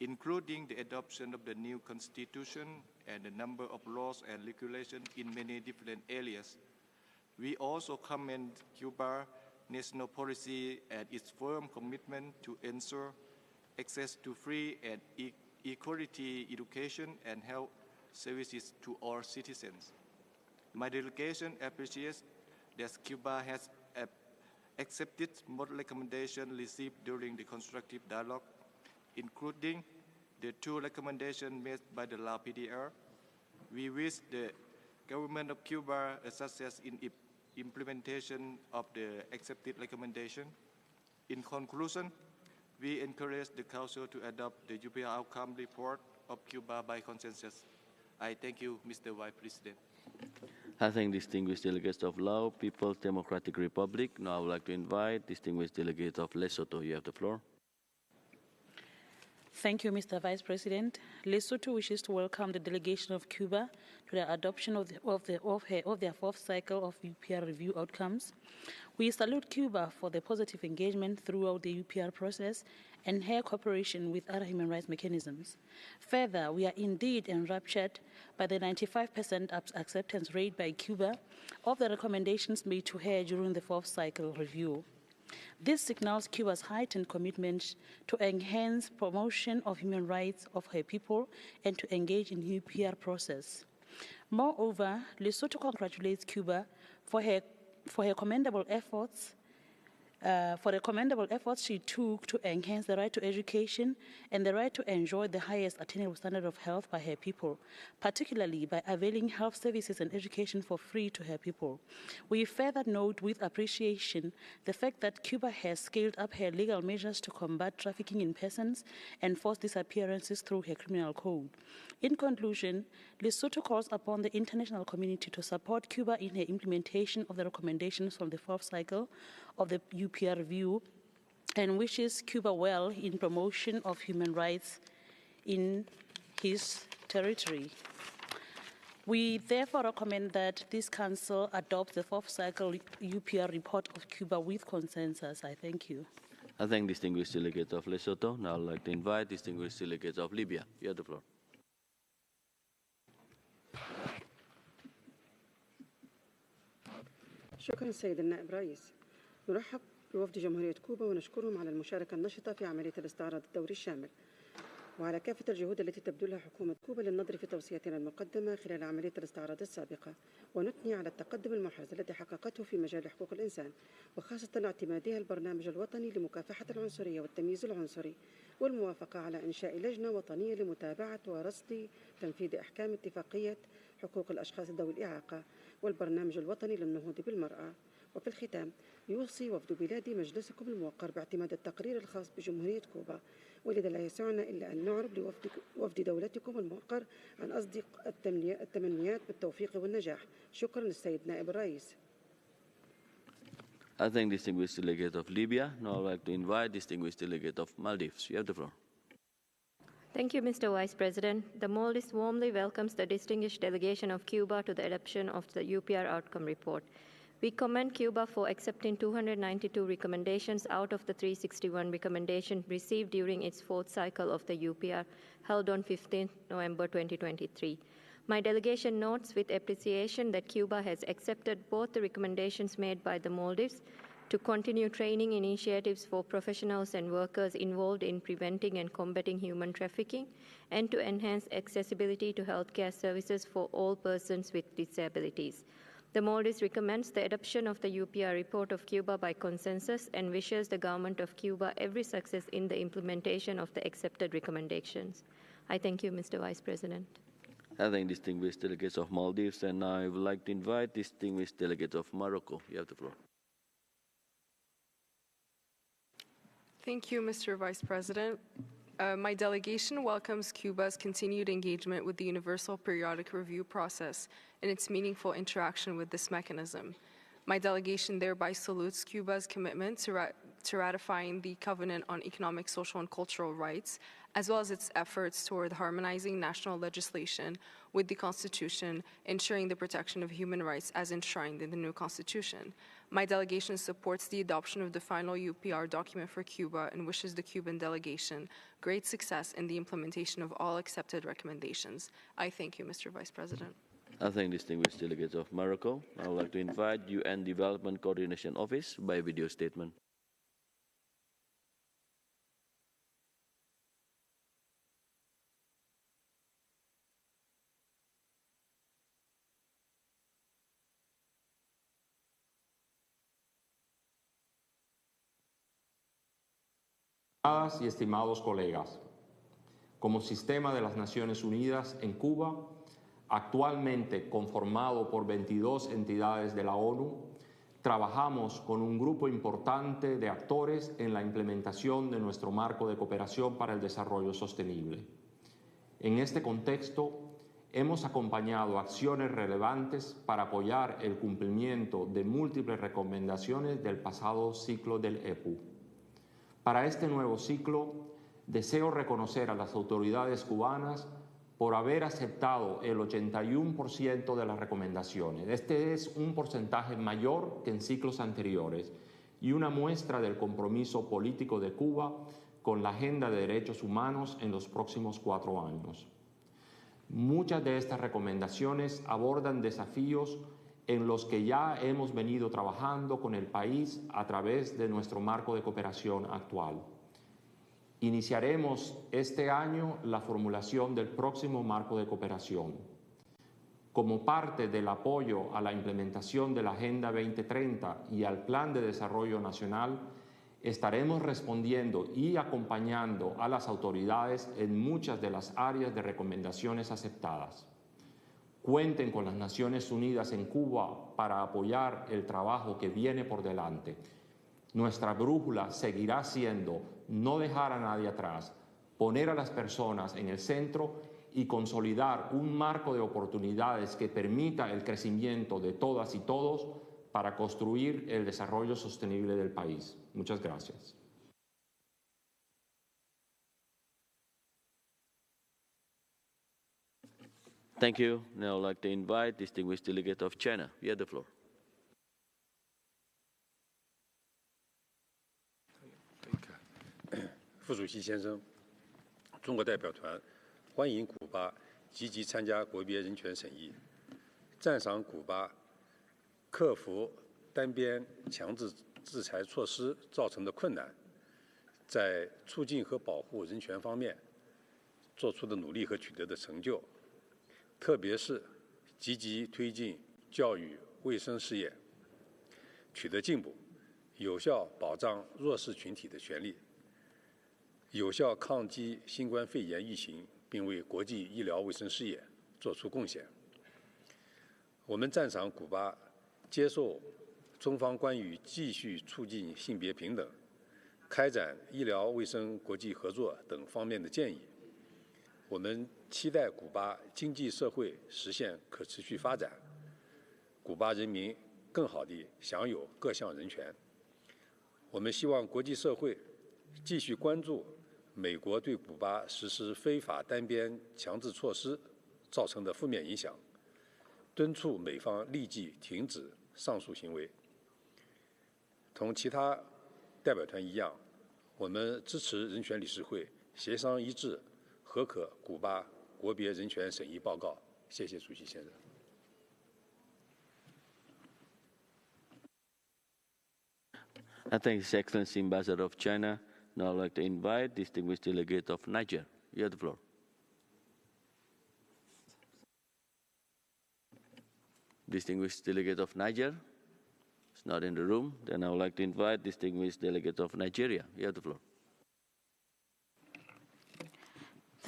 Speaker 12: including the adoption of the new constitution and a number of laws and regulations in many different areas. We also commend Cuba's national policy and its firm commitment to ensure access to free and equality education and health services to all citizens. My delegation appreciates that Cuba has accepted most recommendations received during the constructive dialogue, including the 2 recommendations made by the Lao PDR. We wish the government of Cuba a success in implementation of the accepted recommendation. In conclusion, we encourage the Council to adopt the UPR outcome report of Cuba by consensus. I thank you, Mr. Vice President.
Speaker 1: I thank distinguished delegates of Laos People's Democratic Republic. Now I would like to invite distinguished delegates of Lesotho. You have the floor.
Speaker 13: Thank you, Mr. Vice President. Lesotho wishes to welcome the delegation of Cuba to the adoption of their fourth cycle of UPR review outcomes. We salute Cuba for the positive engagement throughout the UPR process and her cooperation with other human rights mechanisms. Further, we are indeed enraptured by the 95% acceptance rate by Cuba of the recommendations made to her during the fourth cycle review. This signals Cuba's heightened commitment to enhance promotion of human rights of her people and to engage in the UPR process. Moreover, Lesotho congratulates Cuba for the commendable efforts she took to enhance the right to education and the right to enjoy the highest attainable standard of health by her people, particularly by availing health services and education for free to her people. We further note with appreciation the fact that Cuba has scaled up her legal measures to combat trafficking in persons and forced disappearances through her criminal code. In conclusion, Lesotho calls upon the international community to support Cuba in her implementation of the recommendations from the fourth cycle of the UPR review and wishes Cuba well in promotion of human rights in his territory. We therefore recommend that this Council adopt the fourth cycle UPR report of Cuba with consensus. I thank you.
Speaker 1: I thank distinguished delegates of Lesotho. Now I'd like to invite distinguished delegates of Libya. You have the floor.
Speaker 14: شكرا سيد النائب رئيس. نرحب بوفد جمهورية كوبا ونشكرهم على المشاركة النشطة في عملية الاستعراض الدوري الشامل وعلى كافة الجهود التي تبذلها حكومة كوبا للنظر في توصياتنا المقدمة خلال عملية الاستعراض السابقة، ونثني على التقدم المحرز الذي حققته في مجال حقوق الإنسان وخاصة اعتمادها البرنامج الوطني لمكافحة العنصرية والتمييز العنصري والموافقة على إنشاء لجنة وطنية لمتابعة ورصد تنفيذ أحكام اتفاقية حقوق الأشخاص ذوي الإعاقة والبرنامج الوطني للنهوض بالمرأة. وفي الختام يوصي وفد بلادي مجلسكم الموقر باعتماد التقرير الخاص بجمهورية كوبا، ولذا لا يسعنا إلا أن نعرب لوفد دولتكم الموقر عن أصدق التمنيات بالتوفيق والنجاح. شكرا للسيد نائب الرئيس.
Speaker 1: I thank distinguished delegate of Libya. Now I'd like to invite distinguished delegate of Maldives. You have the floor.
Speaker 15: Thank you, Mr. Vice President. The Maldives warmly welcomes the distinguished delegation of Cuba to the adoption of the UPR outcome report. We commend Cuba for accepting 292 recommendations out of the 361 recommendations received during its fourth cycle of the UPR, held on 15 November 2023. My delegation notes with appreciation that Cuba has accepted both the recommendations made by the Maldives to continue training initiatives for professionals and workers involved in preventing and combating human trafficking, and to enhance accessibility to healthcare services for all persons with disabilities. The Maldives recommends the adoption of the UPR report of Cuba by consensus and wishes the government of Cuba every success in the implementation of the accepted recommendations. I thank you, Mr. Vice President.
Speaker 1: I thank distinguished delegates of Maldives, and now I would like to invite distinguished delegates of Morocco. You have the floor.
Speaker 16: Thank you, Mr. Vice President. My delegation welcomes Cuba's continued engagement with the Universal Periodic Review process and its meaningful interaction with this mechanism. My delegation thereby salutes Cuba's commitment to ratifying the Covenant on Economic, Social, and Cultural Rights, as well as its efforts toward harmonizing national legislation with the Constitution, ensuring the protection of human rights as enshrined in the new Constitution. My delegation supports the adoption of the final UPR document for Cuba and wishes the Cuban delegation great success in the implementation of all accepted recommendations. I thank you, Mr. Vice President.
Speaker 1: I thank distinguished delegates of Morocco. I would like to invite UN Development Coordination Office by video statement.
Speaker 17: Y estimados colegas, como sistema de las Naciones Unidas en Cuba, actualmente conformado por 22 entidades de la ONU, trabajamos con un grupo importante de actores en la implementación de nuestro marco de cooperación para el desarrollo sostenible. En este contexto, hemos acompañado acciones relevantes para apoyar el cumplimiento de múltiples recomendaciones del pasado ciclo del EPU. Para este nuevo ciclo, deseo reconocer a las autoridades cubanas por haber aceptado el 81% de las recomendaciones. Este es un porcentaje mayor que en ciclos anteriores y una muestra del compromiso político de Cuba con la agenda de derechos humanos en los próximos 4 años. Muchas de estas recomendaciones abordan desafíos en los que ya hemos venido trabajando con el país a través de nuestro marco de cooperación actual. Iniciaremos este año la formulación del próximo marco de cooperación. Como parte del apoyo a la implementación de la Agenda 2030 y al Plan de Desarrollo Nacional, estaremos respondiendo y acompañando a las autoridades en muchas de las áreas de recomendaciones aceptadas. Cuenten con las Naciones Unidas en Cuba para apoyar el trabajo que viene por delante. Nuestra brújula seguirá siendo no dejar a nadie atrás, poner a las personas en el centro y consolidar un marco de oportunidades que permita el crecimiento de todas y todos para construir el desarrollo sostenible del país. Muchas gracias.
Speaker 1: Thank you. Now I'd like to invite distinguished delegate of China. You have the floor.
Speaker 18: Okay. 副主席先生，中国代表团欢迎古巴积极参加国别人权审议，赞赏古巴克服单边强制制裁措施造成的困难，在促进和保护人权方面做出的努力和取得的成就。 特别是积极推进教育卫生事业，取得进步，有效保障弱势群体的权利，有效抗击新冠肺炎疫情，并为国际医疗卫生事业作出贡献。我们赞赏古巴接受中方关于继续促进性别平等、开展医疗卫生国际合作等方面的建议。 我们期待古巴经济社会实现可持续发展，古巴人民更好地享有各项人权。我们希望国际社会继续关注美国对古巴实施非法单边强制措施造成的负面影响，敦促美方立即停止上述行为。同其他代表团一样，我们支持人权理事会协商一致。 核可古巴国别人权审议报告。谢谢主席先生。
Speaker 1: I thank His Excellency Ambassador of China. Now I'd like to invite distinguished delegate of Niger. You have the floor. Distinguished delegate of Niger is not in the room. Then I would like to invite distinguished delegate of Nigeria. You have the floor.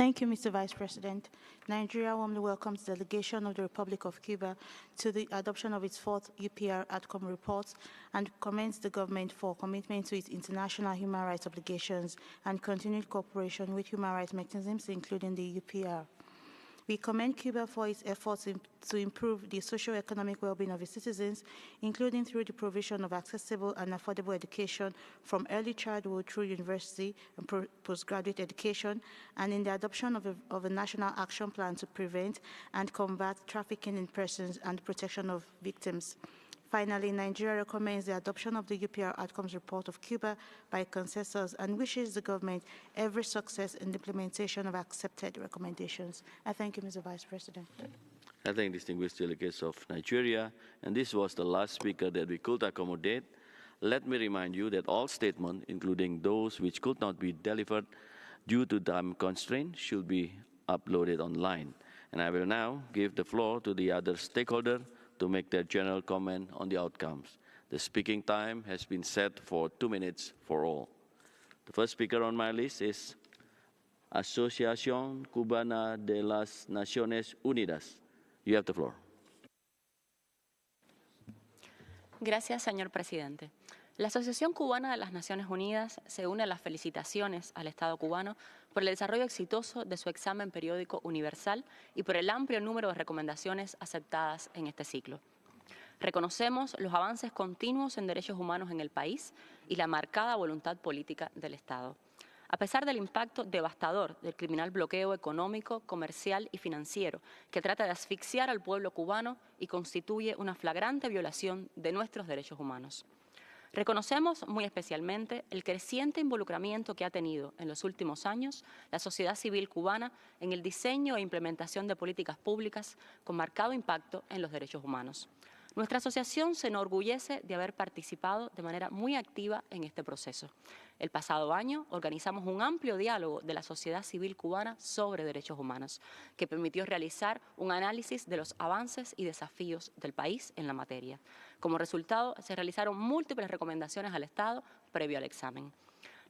Speaker 19: Thank you, Mr. Vice President. Nigeria warmly welcomes the delegation of the Republic of Cuba to the adoption of its fourth UPR outcome report and commends the government for commitment to its international human rights obligations and continued cooperation with human rights mechanisms, including the UPR. We commend Cuba for its efforts to improve the socio-economic well-being of its citizens, including through the provision of accessible and affordable education from early childhood through university and postgraduate education, and in the adoption of a national action plan to prevent and combat trafficking in persons and protection of victims. Finally, Nigeria recommends the adoption of the UPR Outcomes Report of Cuba by consensus and wishes the government every success in the implementation of accepted recommendations. I thank you, Mr. Vice President.
Speaker 1: I thank distinguished delegates of Nigeria, and this was the last speaker that we could accommodate. Let me remind you that all statements, including those which could not be delivered due to time constraints, should be uploaded online. And I will now give the floor to the other stakeholders to make their general comment on the outcomes. The speaking time has been set for 2 minutes for all. The first speaker on my list is Asociación Cubana de las Naciones Unidas. You have the floor.
Speaker 20: Gracias, señor presidente. La Asociación Cubana de las Naciones Unidas se une a las felicitaciones al Estado cubano por el desarrollo exitoso de su examen periódico universal y por el amplio número de recomendaciones aceptadas en este ciclo. Reconocemos los avances continuos en derechos humanos en el país y la marcada voluntad política del Estado. A pesar del impacto devastador del criminal bloqueo económico, comercial y financiero que trata de asfixiar al pueblo cubano y constituye una flagrante violación de nuestros derechos humanos. Reconocemos muy especialmente el creciente involucramiento que ha tenido en los últimos años la sociedad civil cubana en el diseño e implementación de políticas públicas con marcado impacto en los derechos humanos. Nuestra asociación se enorgullece de haber participado de manera muy activa en este proceso. El pasado año organizamos un amplio diálogo de la sociedad civil cubana sobre derechos humanos, que permitió realizar un análisis de los avances y desafíos del país en la materia. Como resultado, se realizaron múltiples recomendaciones al Estado previo al examen.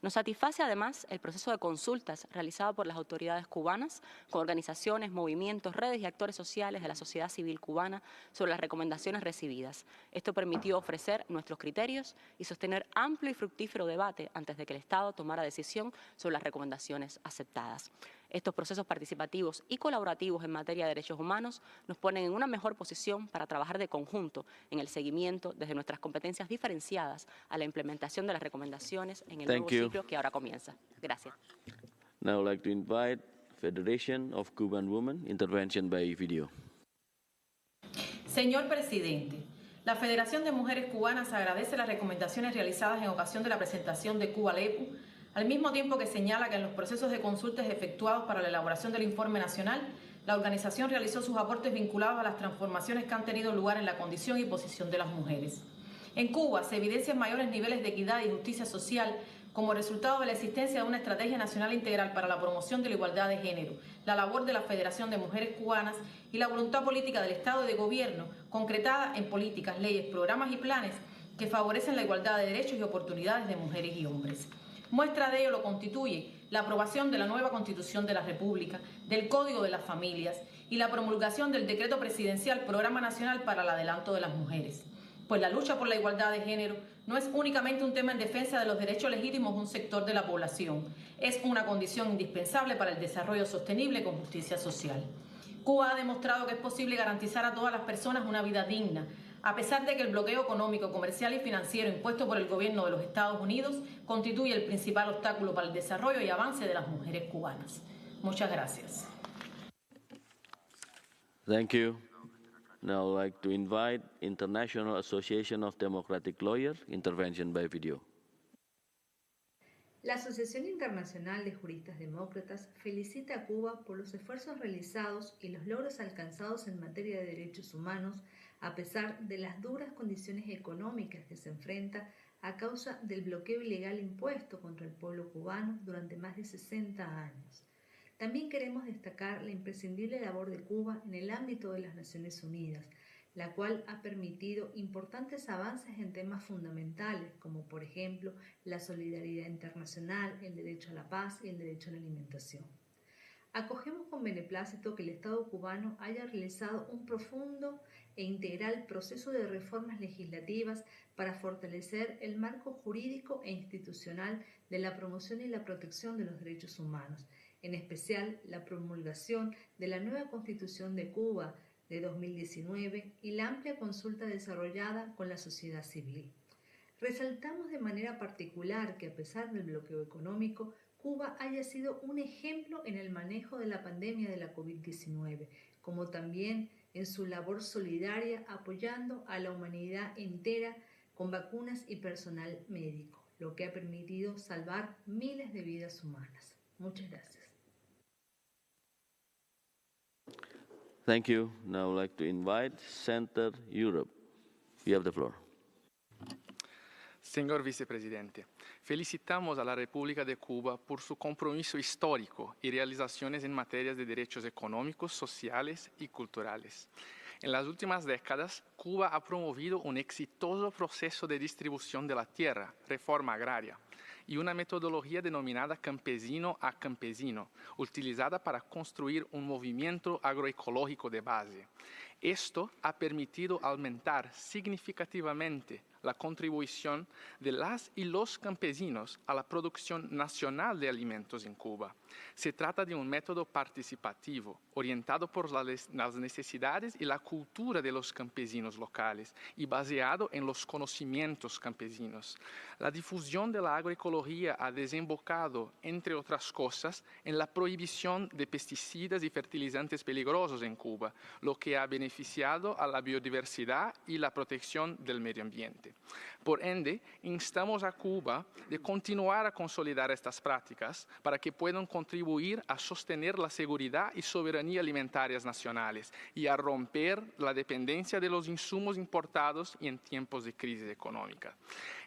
Speaker 20: Nos satisface además el proceso de consultas realizado por las autoridades cubanas con organizaciones, movimientos, redes y actores sociales de la sociedad civil cubana sobre las recomendaciones recibidas. Esto permitió ofrecer nuestros criterios y sostener amplio y fructífero debate antes de que el Estado tomara decisión sobre las recomendaciones aceptadas. Estos procesos participativos y colaborativos en materia de derechos humanos nos ponen en una mejor posición para trabajar de conjunto en el seguimiento desde nuestras competencias diferenciadas a la implementación de las recomendaciones en el nuevo ciclo que ahora comienza. Gracias.
Speaker 1: Now I'd like to invite Federation of Cuban Women, intervention by video.
Speaker 21: Señor presidente, la Federación de Mujeres Cubanas agradece las recomendaciones realizadas en ocasión de la presentación de Cuba LEPU, al mismo tiempo que señala que en los procesos de consultas efectuados para la elaboración del informe nacional, la organización realizó sus aportes vinculados a las transformaciones que han tenido lugar en la condición y posición de las mujeres. En Cuba se evidencian mayores niveles de equidad y justicia social como resultado de la existencia de una estrategia nacional integral para la promoción de la igualdad de género, la labor de la Federación de Mujeres Cubanas y la voluntad política del Estado y de Gobierno concretada en políticas, leyes, programas y planes que favorecen la igualdad de derechos y oportunidades de mujeres y hombres. Muestra de ello lo constituye la aprobación de la nueva Constitución de la República, del Código de las Familias y la promulgación del Decreto Presidencial Programa Nacional para el Adelanto de las Mujeres. Pues la lucha por la igualdad de género no es únicamente un tema en defensa de los derechos legítimos de un sector de la población, es una condición indispensable para el desarrollo sostenible con justicia social. Cuba ha demostrado que es posible garantizar a todas las personas una vida digna, a pesar de que el bloqueo económico, comercial y financiero impuesto por el gobierno de los Estados Unidos constituye el principal obstáculo para el desarrollo y avance de las mujeres cubanas. Muchas gracias.
Speaker 1: Thank you. Now I'd like to invite International Association of Democratic Lawyers, intervention by video.
Speaker 24: La Asociación Internacional de Juristas Demócratas felicita a Cuba por los esfuerzos realizados y los logros alcanzados en materia de derechos humanos a pesar de las duras condiciones económicas que se enfrenta a causa del bloqueo ilegal impuesto contra el pueblo cubano durante más de 60 años. También queremos destacar la imprescindible labor de Cuba en el ámbito de las Naciones Unidas, la cual ha permitido importantes avances en temas fundamentales, como por ejemplo la solidaridad internacional, el derecho a la paz y el derecho a la alimentación. Acogemos con beneplácito que el Estado cubano haya realizado un profundo e integral proceso de reformas legislativas para fortalecer el marco jurídico e institucional de la promoción y la protección de los derechos humanos, en especial la promulgación de la nueva Constitución de Cuba de 2019 y la amplia consulta desarrollada con la sociedad civil. Resaltamos de manera particular que a pesar del bloqueo económico, Cuba haya sido un ejemplo en el manejo de la pandemia de la COVID-19, como también en su labor solidaria apoyando a la humanidad entera con vacunas y personal médico, lo que ha permitido salvar miles de vidas humanas. Muchas gracias.
Speaker 1: Thank you. Now I would like to invite Center Europe. You have the floor.
Speaker 2: Señor Vicepresidente, felicitamos a la República de Cuba por su compromiso histórico y realizaciones en materias de derechos económicos, sociales y culturales. En las últimas décadas, Cuba ha promovido un exitoso proceso de distribución de la tierra, reforma agraria, y una metodología denominada campesino a campesino, utilizada para construir un movimiento agroecológico de base. Esto ha permitido aumentar significativamente la contribución de las y los campesinos a la producción nacional de alimentos en Cuba. Se trata de un método participativo, orientado por las necesidades y la cultura de los campesinos locales y basado en los conocimientos campesinos. La difusión de la agroecología ha desembocado, entre otras cosas, en la prohibición de pesticidas y fertilizantes peligrosos en Cuba, lo que ha beneficiado a la biodiversidad y la protección del medio ambiente. Por ende, instamos a Cuba de continuar a consolidar estas prácticas para que puedan contribuir a sostener la seguridad y soberanía alimentarias nacionales y a romper la dependencia de los insumos importados y en tiempos de crisis económica.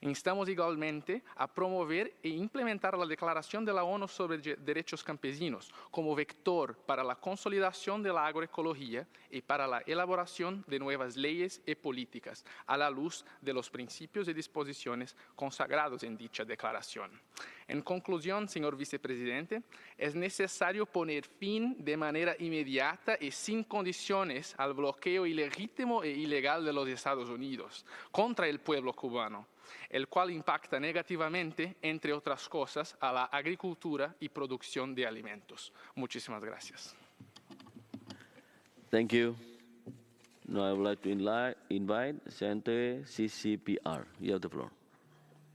Speaker 2: Instamos igualmente a promover e implementar la Declaración de la ONU sobre Derechos Campesinos como vector para la consolidación de la agroecología y para la elaboración de nuevas leyes y políticas a la luz de los principios y disposiciones consagrados en dicha declaración. En conclusión, señor vicepresidente, es necesario poner fin de manera inmediata y sin condiciones al bloqueo ilegítimo e ilegal de los Estados Unidos contra el pueblo cubano, el cual impacta negativamente, entre otras cosas, a la agricultura y producción de alimentos. Muchísimas gracias.
Speaker 1: Thank you. Now I would like to invite Center CCPR. You have the floor.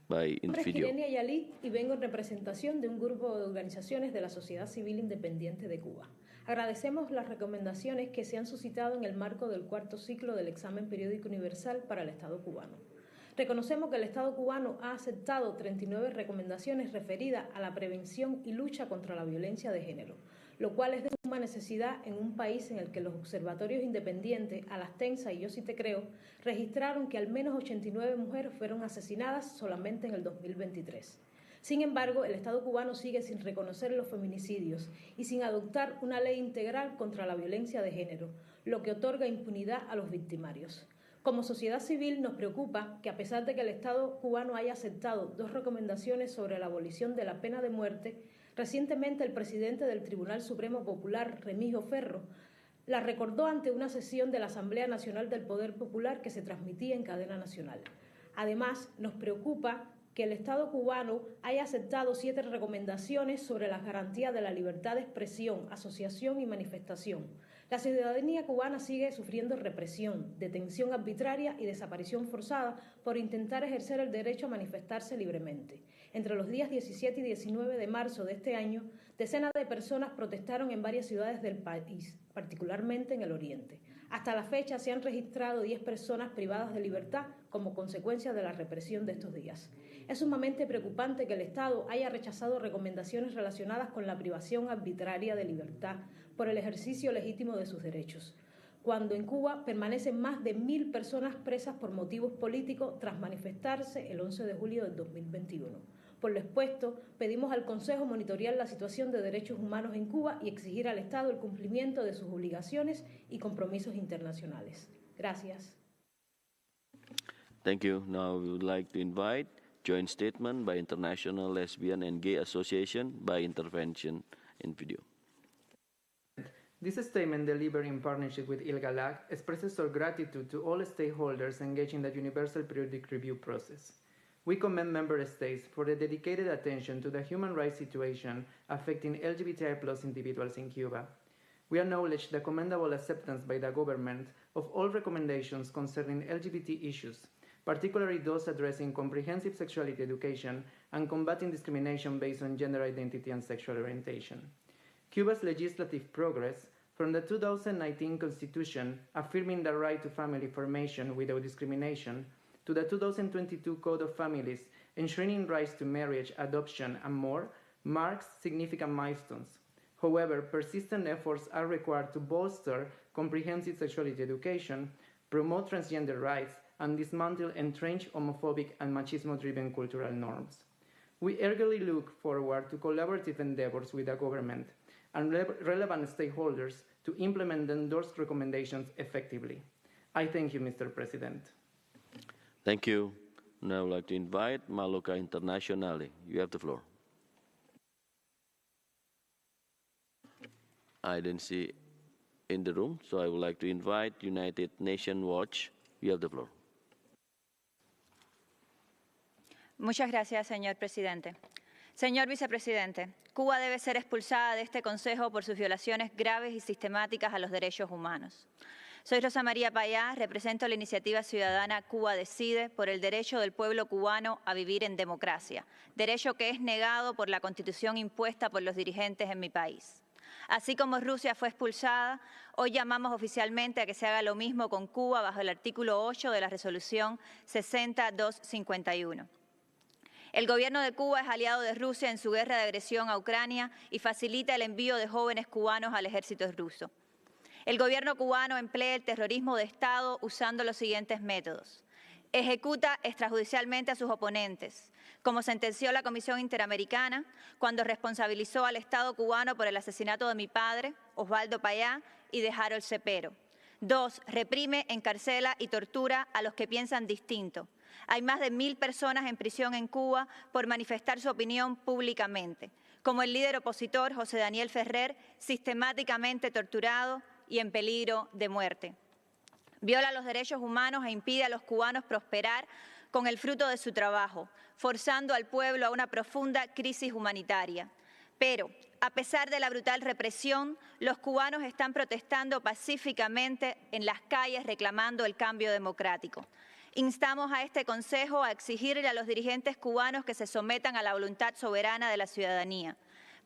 Speaker 1: By
Speaker 4: Mi nombre es
Speaker 1: video.
Speaker 4: Kirenia Yalit y vengo en representación de un grupo de organizaciones de la sociedad civil independiente de Cuba. Agradecemos las recomendaciones que se han suscitado en el marco del cuarto ciclo del examen periódico universal para el Estado cubano. Reconocemos que el Estado cubano ha aceptado 39 recomendaciones referidas a la prevención y lucha contra la violencia de género, lo cual es de suma necesidad en un país en el que los observatorios independientes, Alastensa y Yo Sí Te Creo, registraron que al menos 89 mujeres fueron asesinadas solamente en el 2023. Sin embargo, el Estado cubano sigue sin reconocer los feminicidios y sin adoptar una ley integral contra la violencia de género, lo que otorga impunidad a los victimarios. Como sociedad civil nos preocupa que a pesar de que el Estado cubano haya aceptado 2 recomendaciones sobre la abolición de la pena de muerte, recientemente el presidente del Tribunal Supremo Popular, Remigio Ferro, la recordó ante una sesión de la Asamblea Nacional del Poder Popular que se transmitía en cadena nacional. Además, nos preocupa que el Estado cubano haya aceptado 7 recomendaciones sobre las garantías de la libertad de expresión, asociación y manifestación. La ciudadanía cubana sigue sufriendo represión, detención arbitraria y desaparición forzada por intentar ejercer el derecho a manifestarse libremente. Entre los días 17 y 19 de marzo de este año, decenas de personas protestaron en varias ciudades del país, particularmente en el oriente. Hasta la fecha se han registrado 10 personas privadas de libertad como consecuencia de la represión de estos días. Es sumamente preocupante que el Estado haya rechazado recomendaciones relacionadas con la privación arbitraria de libertad por el ejercicio legítimo de sus derechos, cuando en Cuba permanecen más de 1.000 personas presas por motivos políticos tras manifestarse el 11 de julio del 2021. Por lo expuesto, pedimos al Consejo monitorear la situación de derechos humanos en Cuba y exigir al Estado el cumplimiento de sus obligaciones y compromisos internacionales. Gracias.
Speaker 1: Thank you. Now we would like to invite joint statement by International Lesbian and Gay Association by intervention in video.
Speaker 6: This statement, delivered in partnership with ILGALAC, expresses our gratitude to all stakeholders engaged in the Universal Periodic Review process. We commend member states for the dedicated attention to the human rights situation affecting LGBTI+ individuals in Cuba. We acknowledge the commendable acceptance by the government of all recommendations concerning LGBT issues, particularly those addressing comprehensive sexuality education and combating discrimination based on gender identity and sexual orientation. Cuba's legislative progress, from the 2019 Constitution affirming the right to family formation without discrimination, to the 2022 Code of Families ensuring rights to marriage, adoption, and more, marks significant milestones. However, persistent efforts are required to bolster comprehensive sexuality education, promote transgender rights, and dismantle entrenched homophobic and machismo-driven cultural norms. We eagerly look forward to collaborative endeavors with the government and relevant stakeholders to implement the endorsed recommendations effectively. I thank you, Mr. President.
Speaker 1: Thank you. Now I would like to invite Maloka Internationale. You have the floor. I didn't see in the room, so I would like to invite United Nations Watch. You have the floor.
Speaker 7: Muchas gracias, señor presidente. Señor vicepresidente, Cuba debe ser expulsada de este Consejo por sus violaciones graves y sistemáticas a los derechos humanos. Soy Rosa María Payá, represento la iniciativa ciudadana Cuba Decide por el derecho del pueblo cubano a vivir en democracia, derecho que es negado por la Constitución impuesta por los dirigentes en mi país. Así como Rusia fue expulsada, hoy llamamos oficialmente a que se haga lo mismo con Cuba bajo el artículo 8 de la resolución 60251. El gobierno de Cuba es aliado de Rusia en su guerra de agresión a Ucrania y facilita el envío de jóvenes cubanos al ejército ruso. El gobierno cubano emplea el terrorismo de Estado usando los siguientes métodos. Ejecuta extrajudicialmente a sus oponentes, como sentenció la Comisión Interamericana cuando responsabilizó al Estado cubano por el asesinato de mi padre, Osvaldo Payá, y de Harold Cepero. 2. Reprime, encarcela y tortura a los que piensan distinto. Hay más de 1000 personas en prisión en Cuba por manifestar su opinión públicamente, como el líder opositor José Daniel Ferrer, sistemáticamente torturado y en peligro de muerte. Viola los derechos humanos e impide a los cubanos prosperar con el fruto de su trabajo, forzando al pueblo a una profunda crisis humanitaria. Pero, a pesar de la brutal represión, los cubanos están protestando pacíficamente en las calles reclamando el cambio democrático. Instamos a este Consejo a exigirle a los dirigentes cubanos que se sometan a la voluntad soberana de la ciudadanía.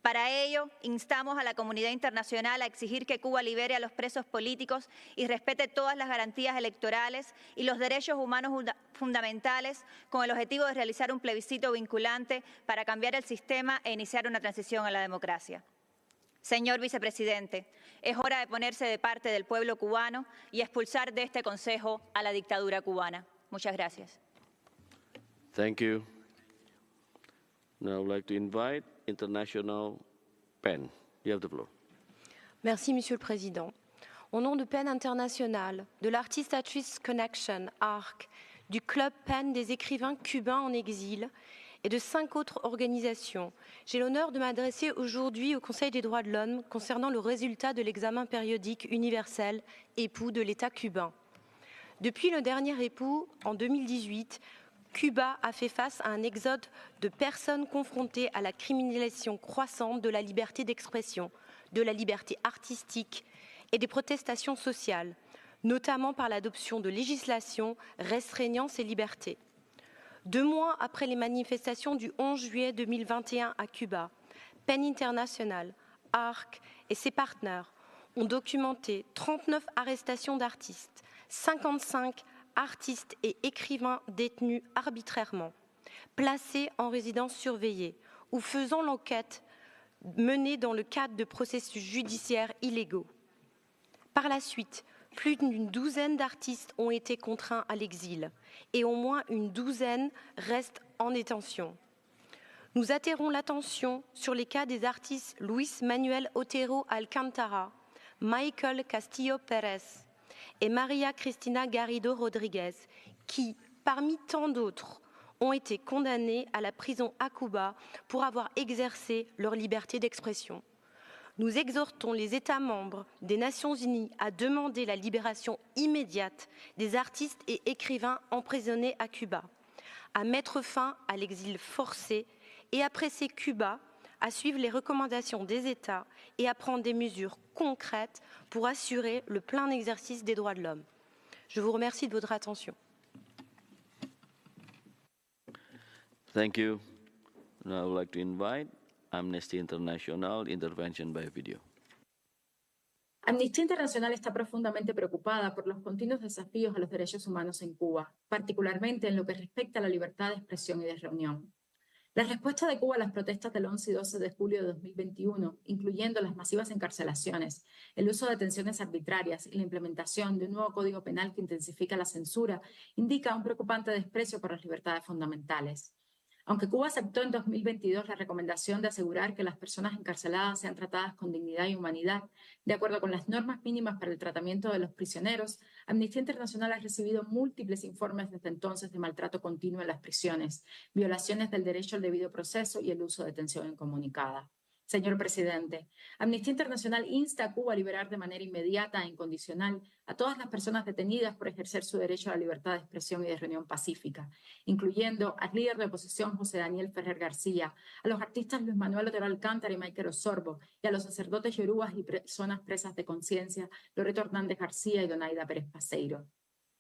Speaker 7: Para ello, instamos a la comunidad internacional a exigir que Cuba libere a los presos políticos y respete todas las garantías electorales y los derechos humanos fundamentales con el objetivo de realizar un plebiscito vinculante para cambiar el sistema e iniciar una transición a la democracia. Señor vicepresidente, es hora de ponerse de parte del pueblo cubano y expulsar de este Consejo a la dictadura cubana. Muchas gracias.
Speaker 1: Thank you. Now I would like to invite International PEN. You have the floor.
Speaker 22: Merci, Monsieur le Président. Au nom de PEN International, de l'Artist Artist Connection, ARC, du Club PEN des écrivains cubains en exil et de 5 autres organisations, j'ai l'honneur de m'adresser aujourd'hui au Conseil des droits de l'homme concernant le résultat de l'examen périodique universel époux de l'État cubain. Depuis le dernier époux, en 2018, Cuba a fait face à un exode de personnes confrontées à la criminalisation croissante de la liberté d'expression, de la liberté artistique et des protestations sociales, notamment par l'adoption de législations restreignant ces libertés. 2 mois après les manifestations du 11 juillet 2021 à Cuba, PEN International, ARC et ses partenaires ont documenté 39 arrestations d'artistes, 55 artistes et écrivains détenus arbitrairement, placés en résidence surveillée ou faisant l'enquête menée dans le cadre de processus judiciaires illégaux. Par la suite, plus d'une douzaine d'artistes ont été contraints à l'exil et au moins une douzaine restent en détention. Nous attirons l'attention sur les cas des artistes Luis Manuel Otero Alcántara, Michael Castillo Pérez et Maria Cristina Garrido Rodriguez, qui, parmi tant d'autres, ont été condamnés à la prison à Cuba pour avoir exercé leur liberté d'expression. Nous exhortons les États membres des Nations Unies à demander la libération immédiate des artistes et écrivains emprisonnés à Cuba, à mettre fin à l'exil forcé et à presser Cuba à suivre les recommandations des États et à prendre des mesures concrètes pour assurer le plein exercice des droits de l'homme. Je vous remercie de votre attention.
Speaker 1: Thank you. Now I would like to invite Amnesty International intervention by video.
Speaker 21: Amnistía Internacional está profundamente preocupada por los continuos desafíos a los derechos humanos en Cuba, particularmente en lo que respecta a la libertad de expresión y de reunión. La respuesta de Cuba a las protestas del 11 y 12 de julio de 2021, incluyendo las masivas encarcelaciones, el uso de detenciones arbitrarias y la implementación de un nuevo código penal que intensifica la censura, indica un preocupante desprecio por las libertades fundamentales. Aunque Cuba aceptó en 2022 la recomendación de asegurar que las personas encarceladas sean tratadas con dignidad y humanidad, de acuerdo con las normas mínimas para el tratamiento de los prisioneros, Amnistía Internacional ha recibido múltiples informes desde entonces de maltrato continuo en las prisiones, violaciones del derecho al debido proceso y el uso de detención incomunicada. Señor presidente, Amnistía Internacional insta a Cuba a liberar de manera inmediata e incondicional a todas las personas detenidas por ejercer su derecho a la libertad de expresión y de reunión pacífica, incluyendo al líder de oposición José Daniel Ferrer García, a los artistas Luis Manuel Otero Alcántara y Michael Osorbo, y a los sacerdotes yorubas y personas presas de conciencia Loreto Hernández García y Donaida Pérez Paseiro.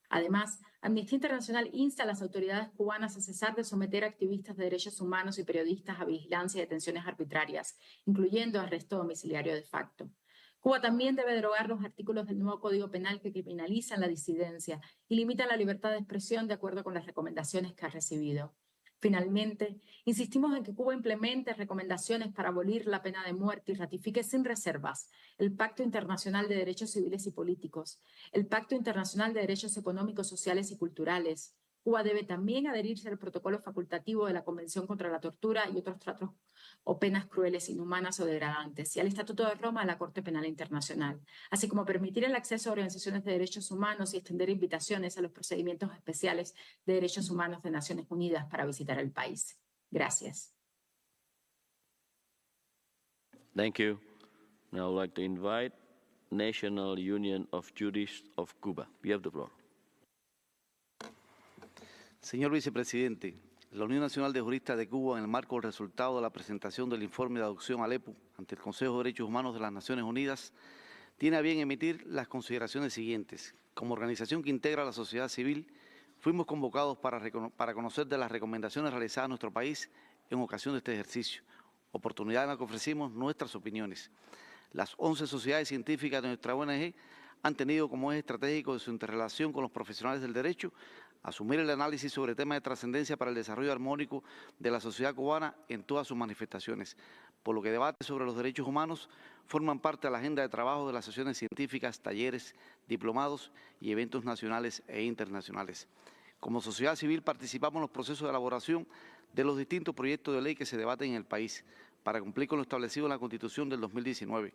Speaker 21: Además, Amnistía Internacional insta a las autoridades cubanas a cesar de someter a activistas de derechos humanos y periodistas a vigilancia y detenciones arbitrarias, incluyendo arresto domiciliario de facto. Cuba también debe derogar los artículos del nuevo Código Penal que criminalizan la disidencia y limitan la libertad de expresión de acuerdo con las recomendaciones que ha recibido. Finalmente, insistimos en que Cuba implemente recomendaciones para abolir la pena de muerte y ratifique sin reservas el Pacto Internacional de Derechos Civiles y Políticos, el Pacto Internacional de Derechos Económicos, Sociales y Culturales. Cuba debe también adherirse al protocolo facultativo de la Convención contra la Tortura y otros tratos o penas crueles, inhumanas o degradantes, y al Estatuto de Roma de la Corte Penal Internacional, así como permitir el acceso a organizaciones de derechos humanos y extender invitaciones a los procedimientos especiales de derechos humanos de Naciones Unidas para visitar el país. Gracias.
Speaker 1: Thank you. Now I would like to invite National Union of Jurists of Cuba. You have the floor.
Speaker 8: Señor Vicepresidente, la Unión Nacional de Juristas de Cuba, en el marco del resultado de la presentación del informe de adopción al EPU ante el Consejo de Derechos Humanos de las Naciones Unidas, tiene a bien emitir las consideraciones siguientes. Como organización que integra a la sociedad civil, fuimos convocados para conocer de las recomendaciones realizadas a nuestro país en ocasión de este ejercicio, oportunidad en la que ofrecimos nuestras opiniones. Las 11 sociedades científicas de nuestra ONG han tenido como eje estratégico de su interrelación con los profesionales del derecho asumir el análisis sobre temas de trascendencia para el desarrollo armónico de la sociedad cubana en todas sus manifestaciones, por lo que debates sobre los derechos humanos forman parte de la agenda de trabajo de las sesiones científicas, talleres, diplomados y eventos nacionales e internacionales. Como sociedad civil participamos en los procesos de elaboración de los distintos proyectos de ley que se debaten en el país, para cumplir con lo establecido en la Constitución del 2019.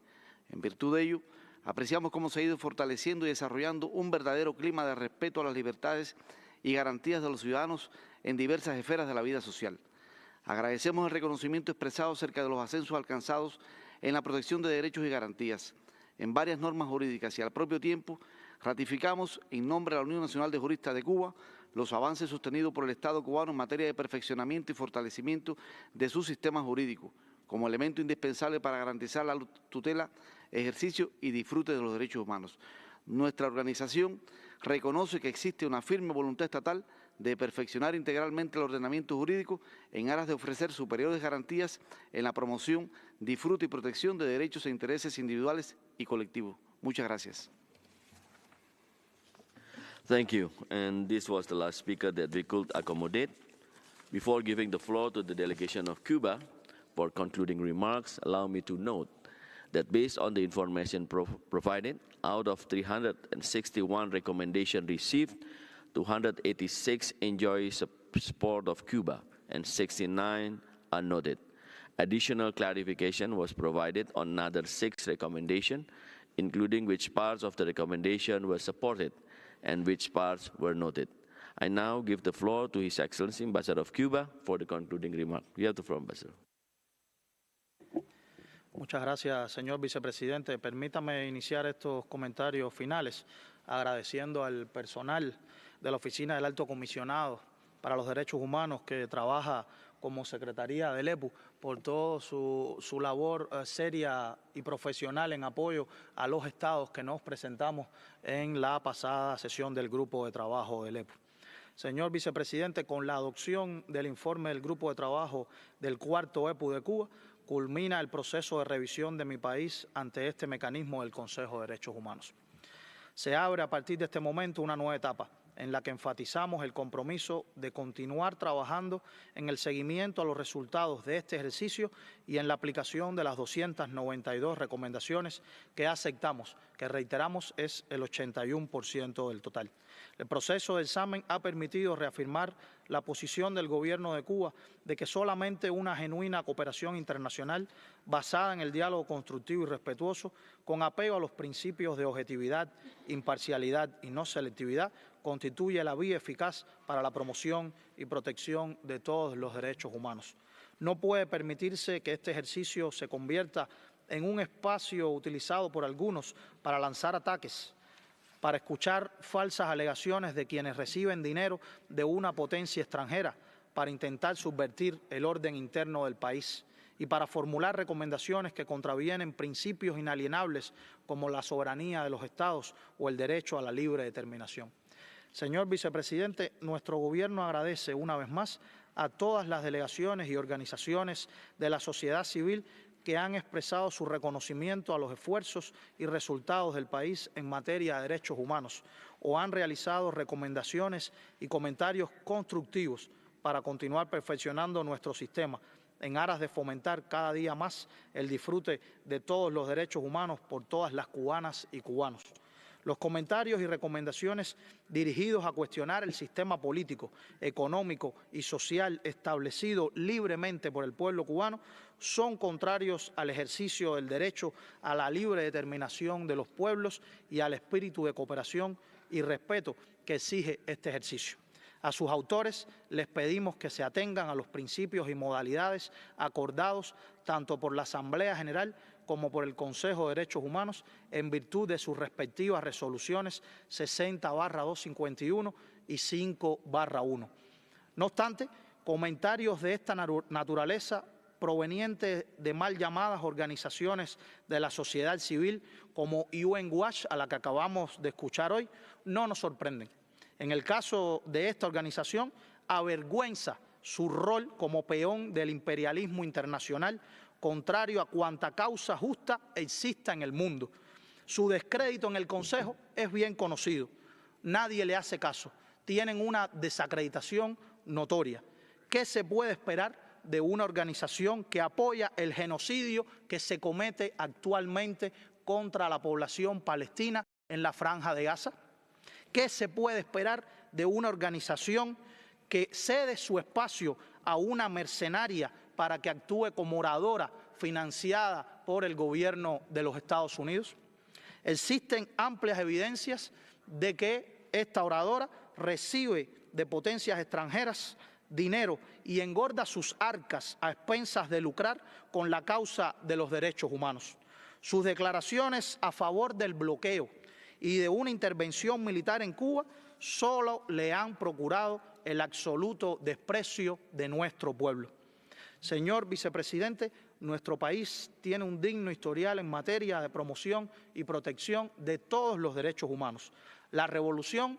Speaker 8: En virtud de ello, apreciamos cómo se ha ido fortaleciendo y desarrollando un verdadero clima de respeto a las libertades y garantías de los ciudadanos en diversas esferas de la vida social. Agradecemos el reconocimiento expresado acerca de los ascensos alcanzados en la protección de derechos y garantías en varias normas jurídicas y al propio tiempo ratificamos en nombre de la Unión Nacional de Juristas de Cuba los avances sostenidos por el Estado cubano en materia de perfeccionamiento y fortalecimiento de su sistema jurídico como elemento indispensable para garantizar la tutela, ejercicio y disfrute de los derechos humanos. Nuestra organización reconoce que existe una firme voluntad estatal de perfeccionar integralmente el ordenamiento jurídico en aras de ofrecer superiores garantías en la promoción, disfrute y protección de derechos e intereses individuales y colectivos. Muchas gracias.
Speaker 1: Thank you. And this was the last speaker that we could accommodate. Before giving the floor to the delegation of Cuba for concluding remarks, allow me to note that based on the information provided, out of 361 recommendations received, 286 enjoy support of Cuba and 69 are noted. Additional clarification was provided on another 6 recommendations, including which parts of the recommendation were supported and which parts were noted. I now give the floor to His Excellency Ambassador of Cuba for the concluding remark. You have the floor, Ambassador.
Speaker 3: Muchas gracias, señor vicepresidente. Permítame iniciar estos comentarios finales agradeciendo al personal de la Oficina del Alto Comisionado para los Derechos Humanos que trabaja como Secretaría del EPU por toda su labor seria y profesional en apoyo a los estados que nos presentamos en la pasada sesión del Grupo de Trabajo del EPU. Señor vicepresidente, con la adopción del informe del Grupo de Trabajo del cuarto EPU de Cuba, culmina el proceso de revisión de mi país ante este mecanismo del Consejo de Derechos Humanos. Se abre a partir de este momento una nueva etapa en la que enfatizamos el compromiso de continuar trabajando en el seguimiento a los resultados de este ejercicio y en la aplicación de las 292 recomendaciones que aceptamos, que reiteramos es el 81% del total. El proceso de examen ha permitido reafirmar la posición del Gobierno de Cuba de que solamente una genuina cooperación internacional basada en el diálogo constructivo y respetuoso, con apego a los principios de objetividad, imparcialidad y no selectividad, constituye la vía eficaz para la promoción y protección de todos los derechos humanos. No puede permitirse que este ejercicio se convierta en un espacio utilizado por algunos para lanzar ataques, para escuchar falsas alegaciones de quienes reciben dinero de una potencia extranjera, para intentar subvertir el orden interno del país y para formular recomendaciones que contravienen principios inalienables como la soberanía de los estados o el derecho a la libre determinación. Señor vicepresidente, nuestro Gobierno agradece una vez más a todas las delegaciones y organizaciones de la sociedad civil que han expresado su reconocimiento a los esfuerzos y resultados del país en materia de derechos humanos o han realizado recomendaciones y comentarios constructivos para continuar perfeccionando nuestro sistema en aras de fomentar cada día más el disfrute de todos los derechos humanos por todas las cubanas y cubanos. Los comentarios y recomendaciones dirigidos a cuestionar el sistema político, económico y social establecido libremente por el pueblo cubano son contrarios al ejercicio del derecho a la libre determinación de los pueblos y al espíritu de cooperación y respeto que exige este ejercicio. A sus autores les pedimos que se atengan a los principios y modalidades acordados tanto por la Asamblea General como por el Consejo de Derechos Humanos en virtud de sus respectivas resoluciones 60/251 y 5/1. No obstante, comentarios de esta naturaleza provenientes de mal llamadas organizaciones de la sociedad civil como UN Watch, a la que acabamos de escuchar hoy, no nos sorprenden. En el caso de esta organización, avergüenza su rol como peón del imperialismo internacional, contrario a cuanta causa justa exista en el mundo. Su descrédito en el Consejo es bien conocido. Nadie le hace caso. Tienen una desacreditación notoria. ¿Qué se puede esperar de una organización que apoya el genocidio que se comete actualmente contra la población palestina en la Franja de Gaza? ¿Qué se puede esperar de una organización que cede su espacio a una mercenaria para que actúe como oradora financiada por el gobierno de los Estados Unidos? Existen amplias evidencias de que esta oradora recibe de potencias extranjeras dinero y engorda sus arcas a expensas de lucrar con la causa de los derechos humanos. Sus declaraciones a favor del bloqueo y de una intervención militar en Cuba solo le han procurado el absoluto desprecio de nuestro pueblo. Señor vicepresidente, nuestro país tiene un digno historial en materia de promoción y protección de todos los derechos humanos. La revolución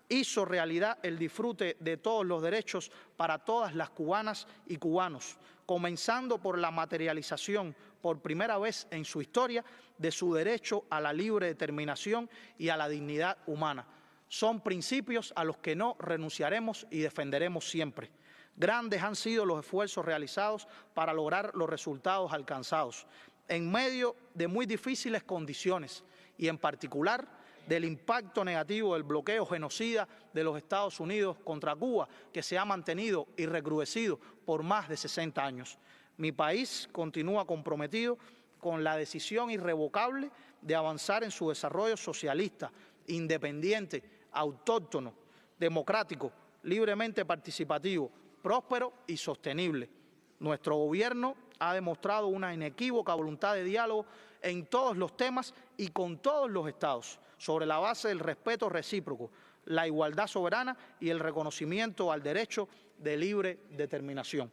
Speaker 3: hizo realidad el disfrute de todos los derechos para todas las cubanas y cubanos, comenzando por la materialización por primera vez en su historia de su derecho a la libre determinación y a la dignidad humana. Son principios a los que no renunciaremos y defenderemos siempre. Grandes han sido los esfuerzos realizados para lograr los resultados alcanzados, en medio de muy difíciles condiciones y en particular del impacto negativo del bloqueo genocida de los Estados Unidos contra Cuba, que se ha mantenido y recrudecido por más de 60 años. Mi país continúa comprometido con la decisión irrevocable de avanzar en su desarrollo socialista, independiente, autóctono, democrático, libremente participativo, próspero y sostenible. Nuestro gobierno ha demostrado una inequívoca voluntad de diálogo en todos los temas y con todos los estados, sobre la base del respeto recíproco, la igualdad soberana y el reconocimiento al derecho de libre determinación.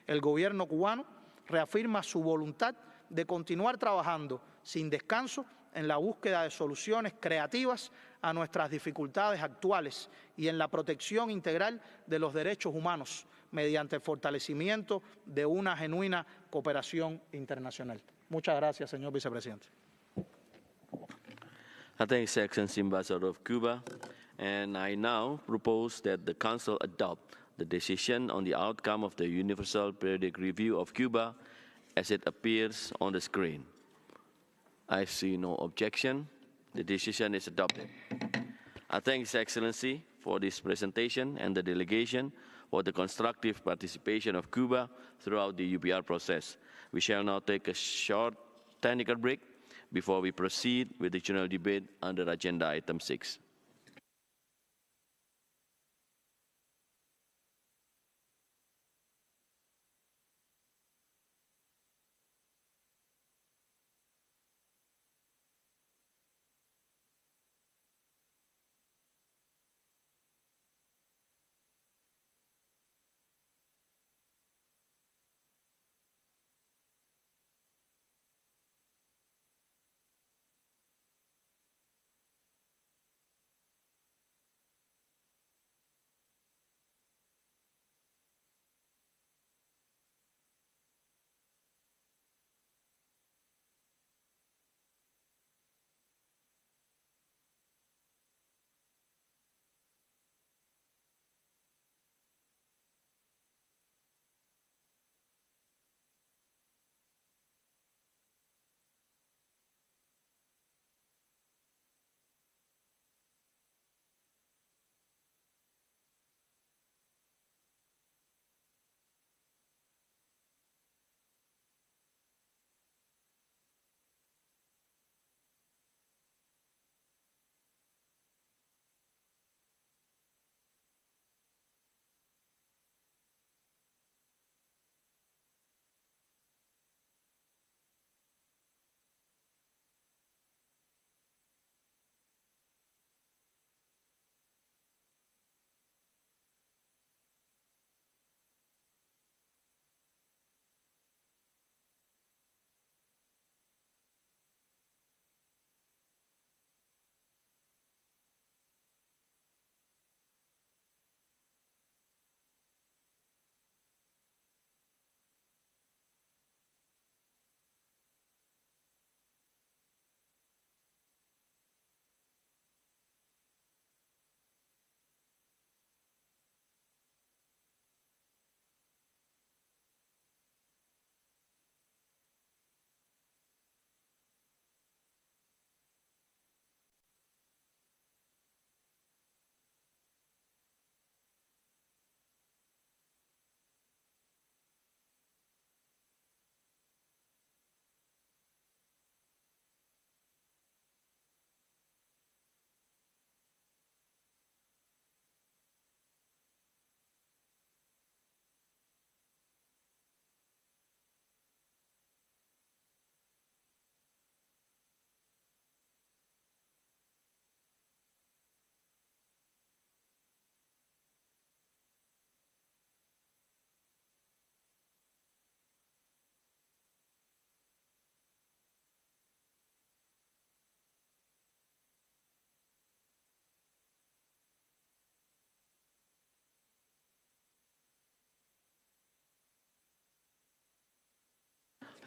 Speaker 3: El gobierno cubano reafirma su voluntad de continuar trabajando sin descanso en la búsqueda de soluciones creativas a nuestras dificultades actuales y en la protección integral de los derechos humanos mediante el fortalecimiento de una genuina cooperación internacional. Muchas gracias, señor vicepresidente.
Speaker 1: I thank His Excellency Ambassador of Cuba, and I now propose that the Council adopt the decision on the outcome of the Universal Periodic Review of Cuba as it appears on the screen. I see no objection. The decision is adopted. I thank His Excellency for this presentation and the delegation for the constructive participation of Cuba throughout the UPR process. We shall now take a short technical break before we proceed with the general debate under Agenda Item 6.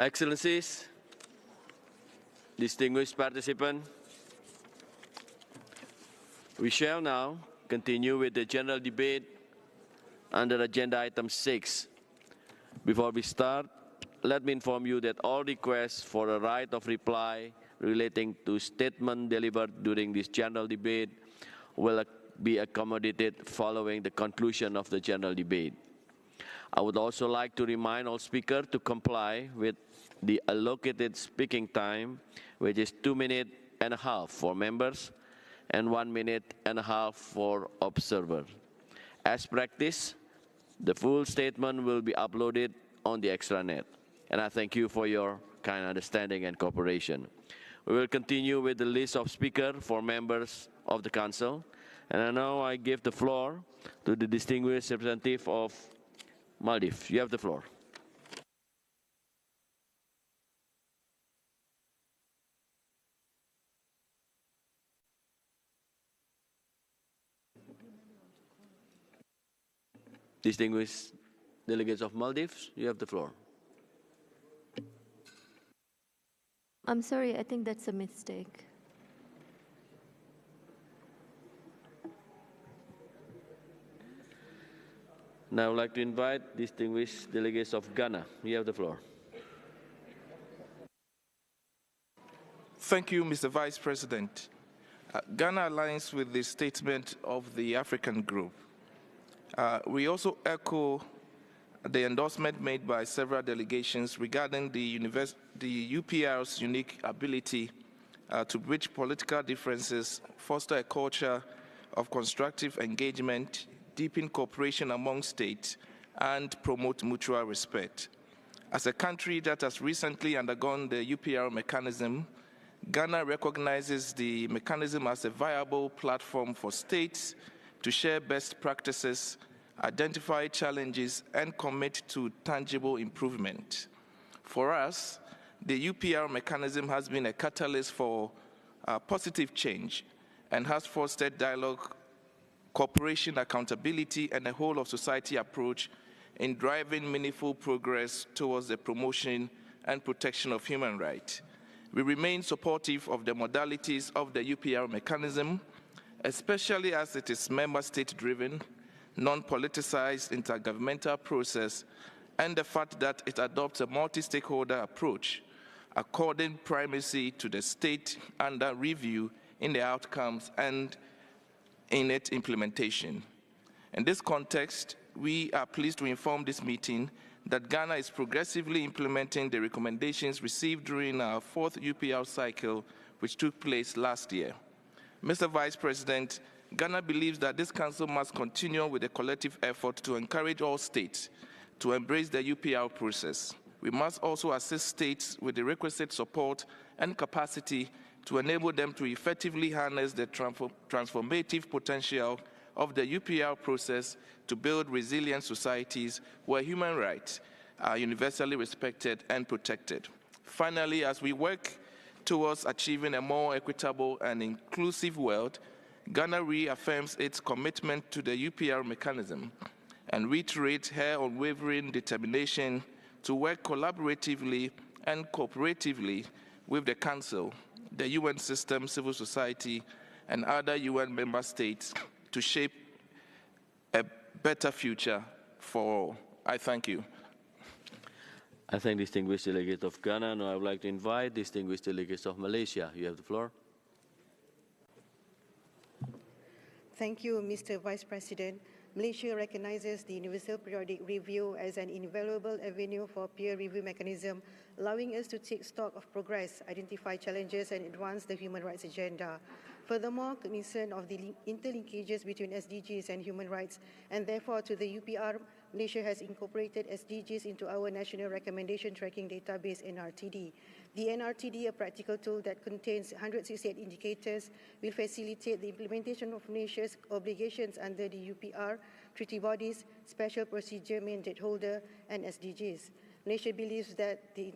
Speaker 1: Excellencies, distinguished participants, we shall now continue with the general debate under Agenda Item 6. Before we start, let me inform you that all requests for a right of reply relating to statements delivered during this general debate will be accommodated following the conclusion of the general debate. I would also like to remind all speakers to comply with the allocated speaking time, which is 2.5 minutes for members and 1.5 minutes for observers. As practice, the full statement will be uploaded on the extranet. and I thank you for your kind understanding and cooperation. We will continue with the list of speakers for members of the Council, and now I give the floor to the distinguished representative of Maldives. You have the floor. Distinguished delegates of Maldives, you have the floor.
Speaker 15: I'm sorry, I think that's a mistake.
Speaker 1: Now I would like to invite distinguished delegates of Ghana. You have the floor.
Speaker 5: Thank you, Mr. Vice President. Ghana aligns with the statement of the African Group. We also echo the endorsement made by several delegations regarding the UPR's unique ability to bridge political differences, foster a culture of constructive engagement, deepen cooperation among states, and promote mutual respect. As a country that has recently undergone the UPR mechanism, Ghana recognizes the mechanism as a viable platform for states to share best practices, identify challenges, and commit to tangible improvement. For us, the UPR mechanism has been a catalyst for positive change and has fostered dialogue, cooperation, accountability, and a whole of society approach in driving meaningful progress towards the promotion and protection of human rights. We remain supportive of the modalities of the UPR mechanism, especially as it is member state-driven, non-politicized intergovernmental process, and the fact that it adopts a multi-stakeholder approach, according primacy to the state under review in the outcomes and in its implementation. In this context, we are pleased to inform this meeting that Ghana is progressively implementing the recommendations received during our fourth UPR cycle, which took place last year. Mr. Vice President, Ghana believes that this Council must continue with a collective effort to encourage all states to embrace the UPR process. We must also assist states with the requisite support and capacity to enable them to effectively harness the transformative potential of the UPR process to build resilient societies where human rights are universally respected and protected. Finally, as we work towards achieving a more equitable and inclusive world, Ghana reaffirms its commitment to the UPR mechanism and reiterates her unwavering determination to work collaboratively and cooperatively with the Council, the UN system, civil society, and other UN member states to shape a better future for all. I thank you.
Speaker 1: I thank distinguished delegates of Ghana. Now I would like to invite distinguished delegates of Malaysia. You have the floor.
Speaker 9: Thank you, Mr. Vice President. Malaysia recognizes the Universal Periodic Review as an invaluable avenue for peer review mechanism, allowing us to take stock of progress, identify challenges, and advance the human rights agenda. Furthermore, cognizant of the interlinkages between SDGs and human rights, and therefore to the UPR, Malaysia has incorporated SDGs into our National Recommendation Tracking Database, NRTD. The NRTD, a practical tool that contains 168 indicators, will facilitate the implementation of Malaysia's obligations under the UPR, treaty bodies, special procedure mandate holder, and SDGs. Malaysia believes that the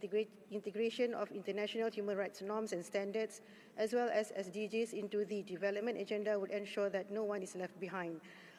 Speaker 9: integration of international human rights norms and standards, as well as SDGs into the development agenda would ensure that no one is left behind.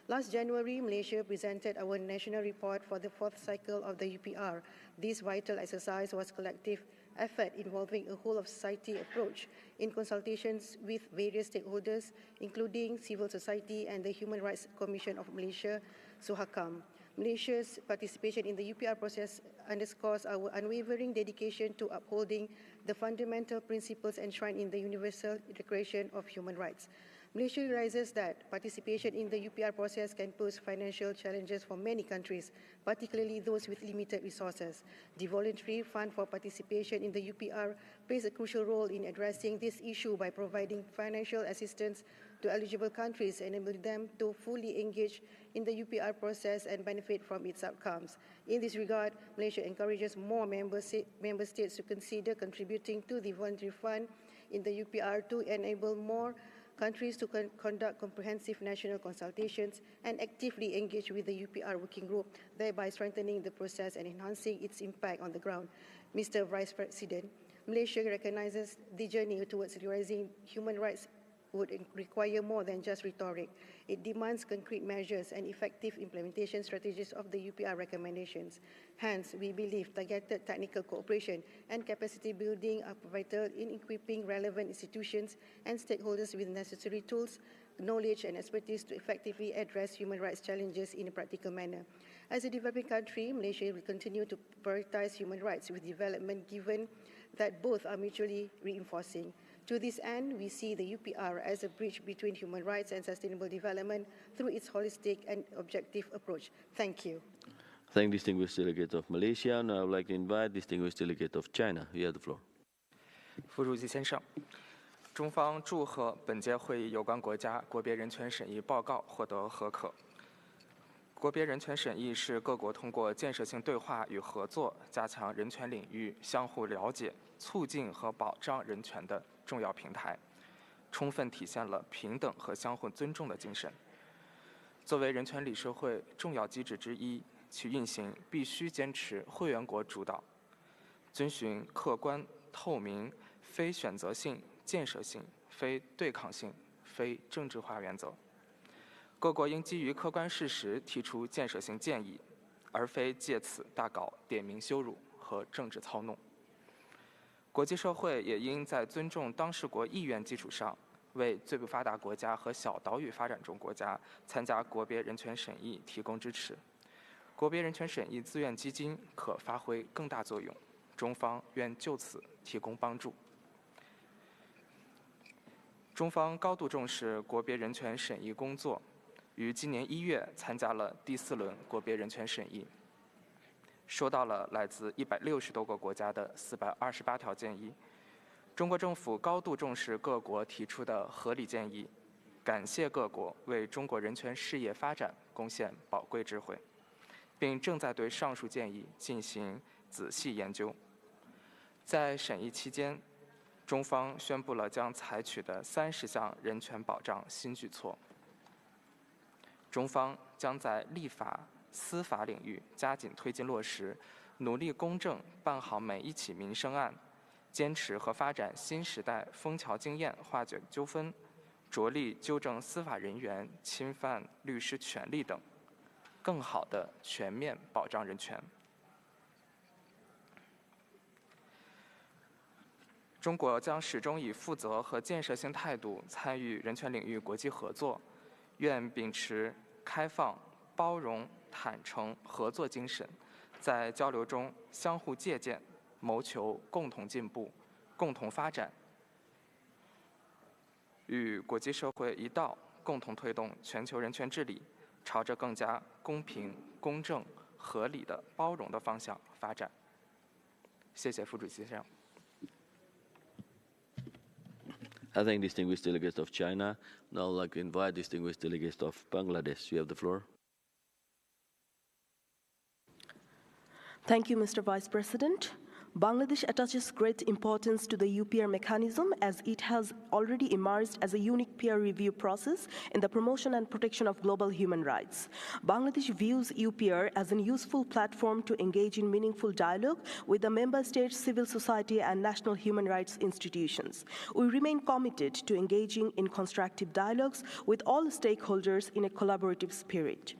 Speaker 9: Last January, Malaysia presented our national report for the fourth cycle of the UPR. This vital exercise was collective effort involving a whole of society approach in consultations with various stakeholders, including civil society and the Human Rights Commission of Malaysia, SUHAKAM. Malaysia's participation in the UPR process underscores our unwavering dedication to upholding the fundamental principles enshrined in the Universal Declaration of Human Rights. Malaysia realizes that participation in the UPR process can pose financial challenges for many countries, particularly those with limited resources. The voluntary fund for participation in the UPR plays a crucial role in addressing this issue by providing financial assistance to eligible countries, enabling them to fully engage in the UPR process and benefit from its outcomes. In this regard, Malaysia encourages more member states to consider contributing to the voluntary fund in the UPR to enable more countries to conduct comprehensive national consultations and actively engage with the UPR working group, thereby strengthening the process and enhancing its impact on the ground. Mr. Vice President, Malaysia recognizes the journey towards realizing human rights would require more than just rhetoric. It demands concrete measures and effective implementation strategies of the UPR recommendations. Hence, we believe targeted technical cooperation and capacity building are vital in equipping relevant institutions and stakeholders with necessary tools, knowledge and expertise to effectively address human rights challenges in a practical manner. As a developing country, Malaysia will continue to prioritize human rights with development given that both are mutually reinforcing. To this end, we see the UPR as a bridge between human rights and sustainable development through its holistic and objective approach. Thank you.
Speaker 1: Thank distinguished delegate of Malaysia. Now I would like to invite distinguished delegate of China. You have the floor.
Speaker 10: 副主席先生，中方祝贺本届会议有关国家国别人权审议报告获得核可。国别人权审议是各国通过建设性对话与合作，加强人权领域相互了解、促进和保障人权的重要平台，充分体现了平等和相互尊重的精神。作为人权理事会重要机制之一，其运行必须坚持会员国主导，遵循客观、透明、非选择性、建设性、非对抗性、非政治化原则。各国应基于客观事实提出建设性建议，而非借此大搞点名羞辱和政治操弄。国际社会也应在尊重当事国意愿基础上，为最不发达国家和小岛屿发展中国家参加国别人权审议提供支持。国别人权审议自愿基金可发挥更大作用，中方愿就此提供帮助。中方高度重视国别人权审议工作，于今年1月参加了第4轮国别人权审议。收到了来自160多个国家的428条建议。中国政府高度重视各国提出的合理建议，感谢各国为中国人权事业发展贡献宝贵智慧，并正在对上述建议进行仔细研究。在审议期间，中方宣布了将采取的30项人权保障新举措。中方将在立法、司法领域加紧推进落实，努力公正办好每一起民生案，坚持和发展新时代枫桥经验化解纠纷，着力纠正司法人员侵犯律师权利等，更好地全面保障人权。中国将始终以负责和建设性态度参与人权领域国际合作，愿秉持开放、包容、坦诚、合作精神，在交流中相互借鉴，谋求共同进步、共同发展，与国际社会一道，共同推动全球人权治理朝着更加公平、公正、合理的包容的方向发展。谢谢副主席先生。
Speaker 1: I thank distinguished delegates of China. Now I'd like to invite distinguished delegates of Bangladesh. You have the floor.
Speaker 11: Thank you, Mr. Vice President. Bangladesh attaches great importance to the UPR mechanism as it has already emerged as a unique peer review process in the promotion and protection of global human rights. Bangladesh views UPR as a useful platform to engage in meaningful dialogue with the member states, civil society, and national human rights institutions. We remain committed to engaging in constructive dialogues with all stakeholders in a collaborative spirit.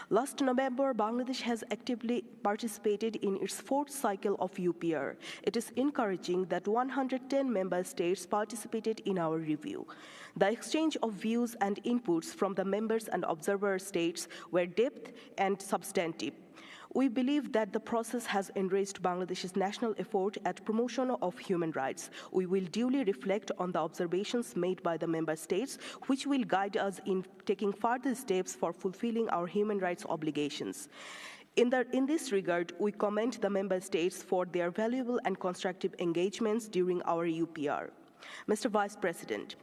Speaker 11: Last November, Bangladesh has actively participated in its 4th cycle of UPR. It is encouraging that 110 member states participated in our review. The exchange of views and inputs from the members and observer states were depth and substantive. We believe that the process has enriched Bangladesh's national effort at promotion of human rights. We will duly reflect on the observations made by the member states, which will guide us in taking further steps for fulfilling our human rights obligations. In this regard, we commend the member states for their valuable and constructive engagements during our UPR. Mr. Vice President,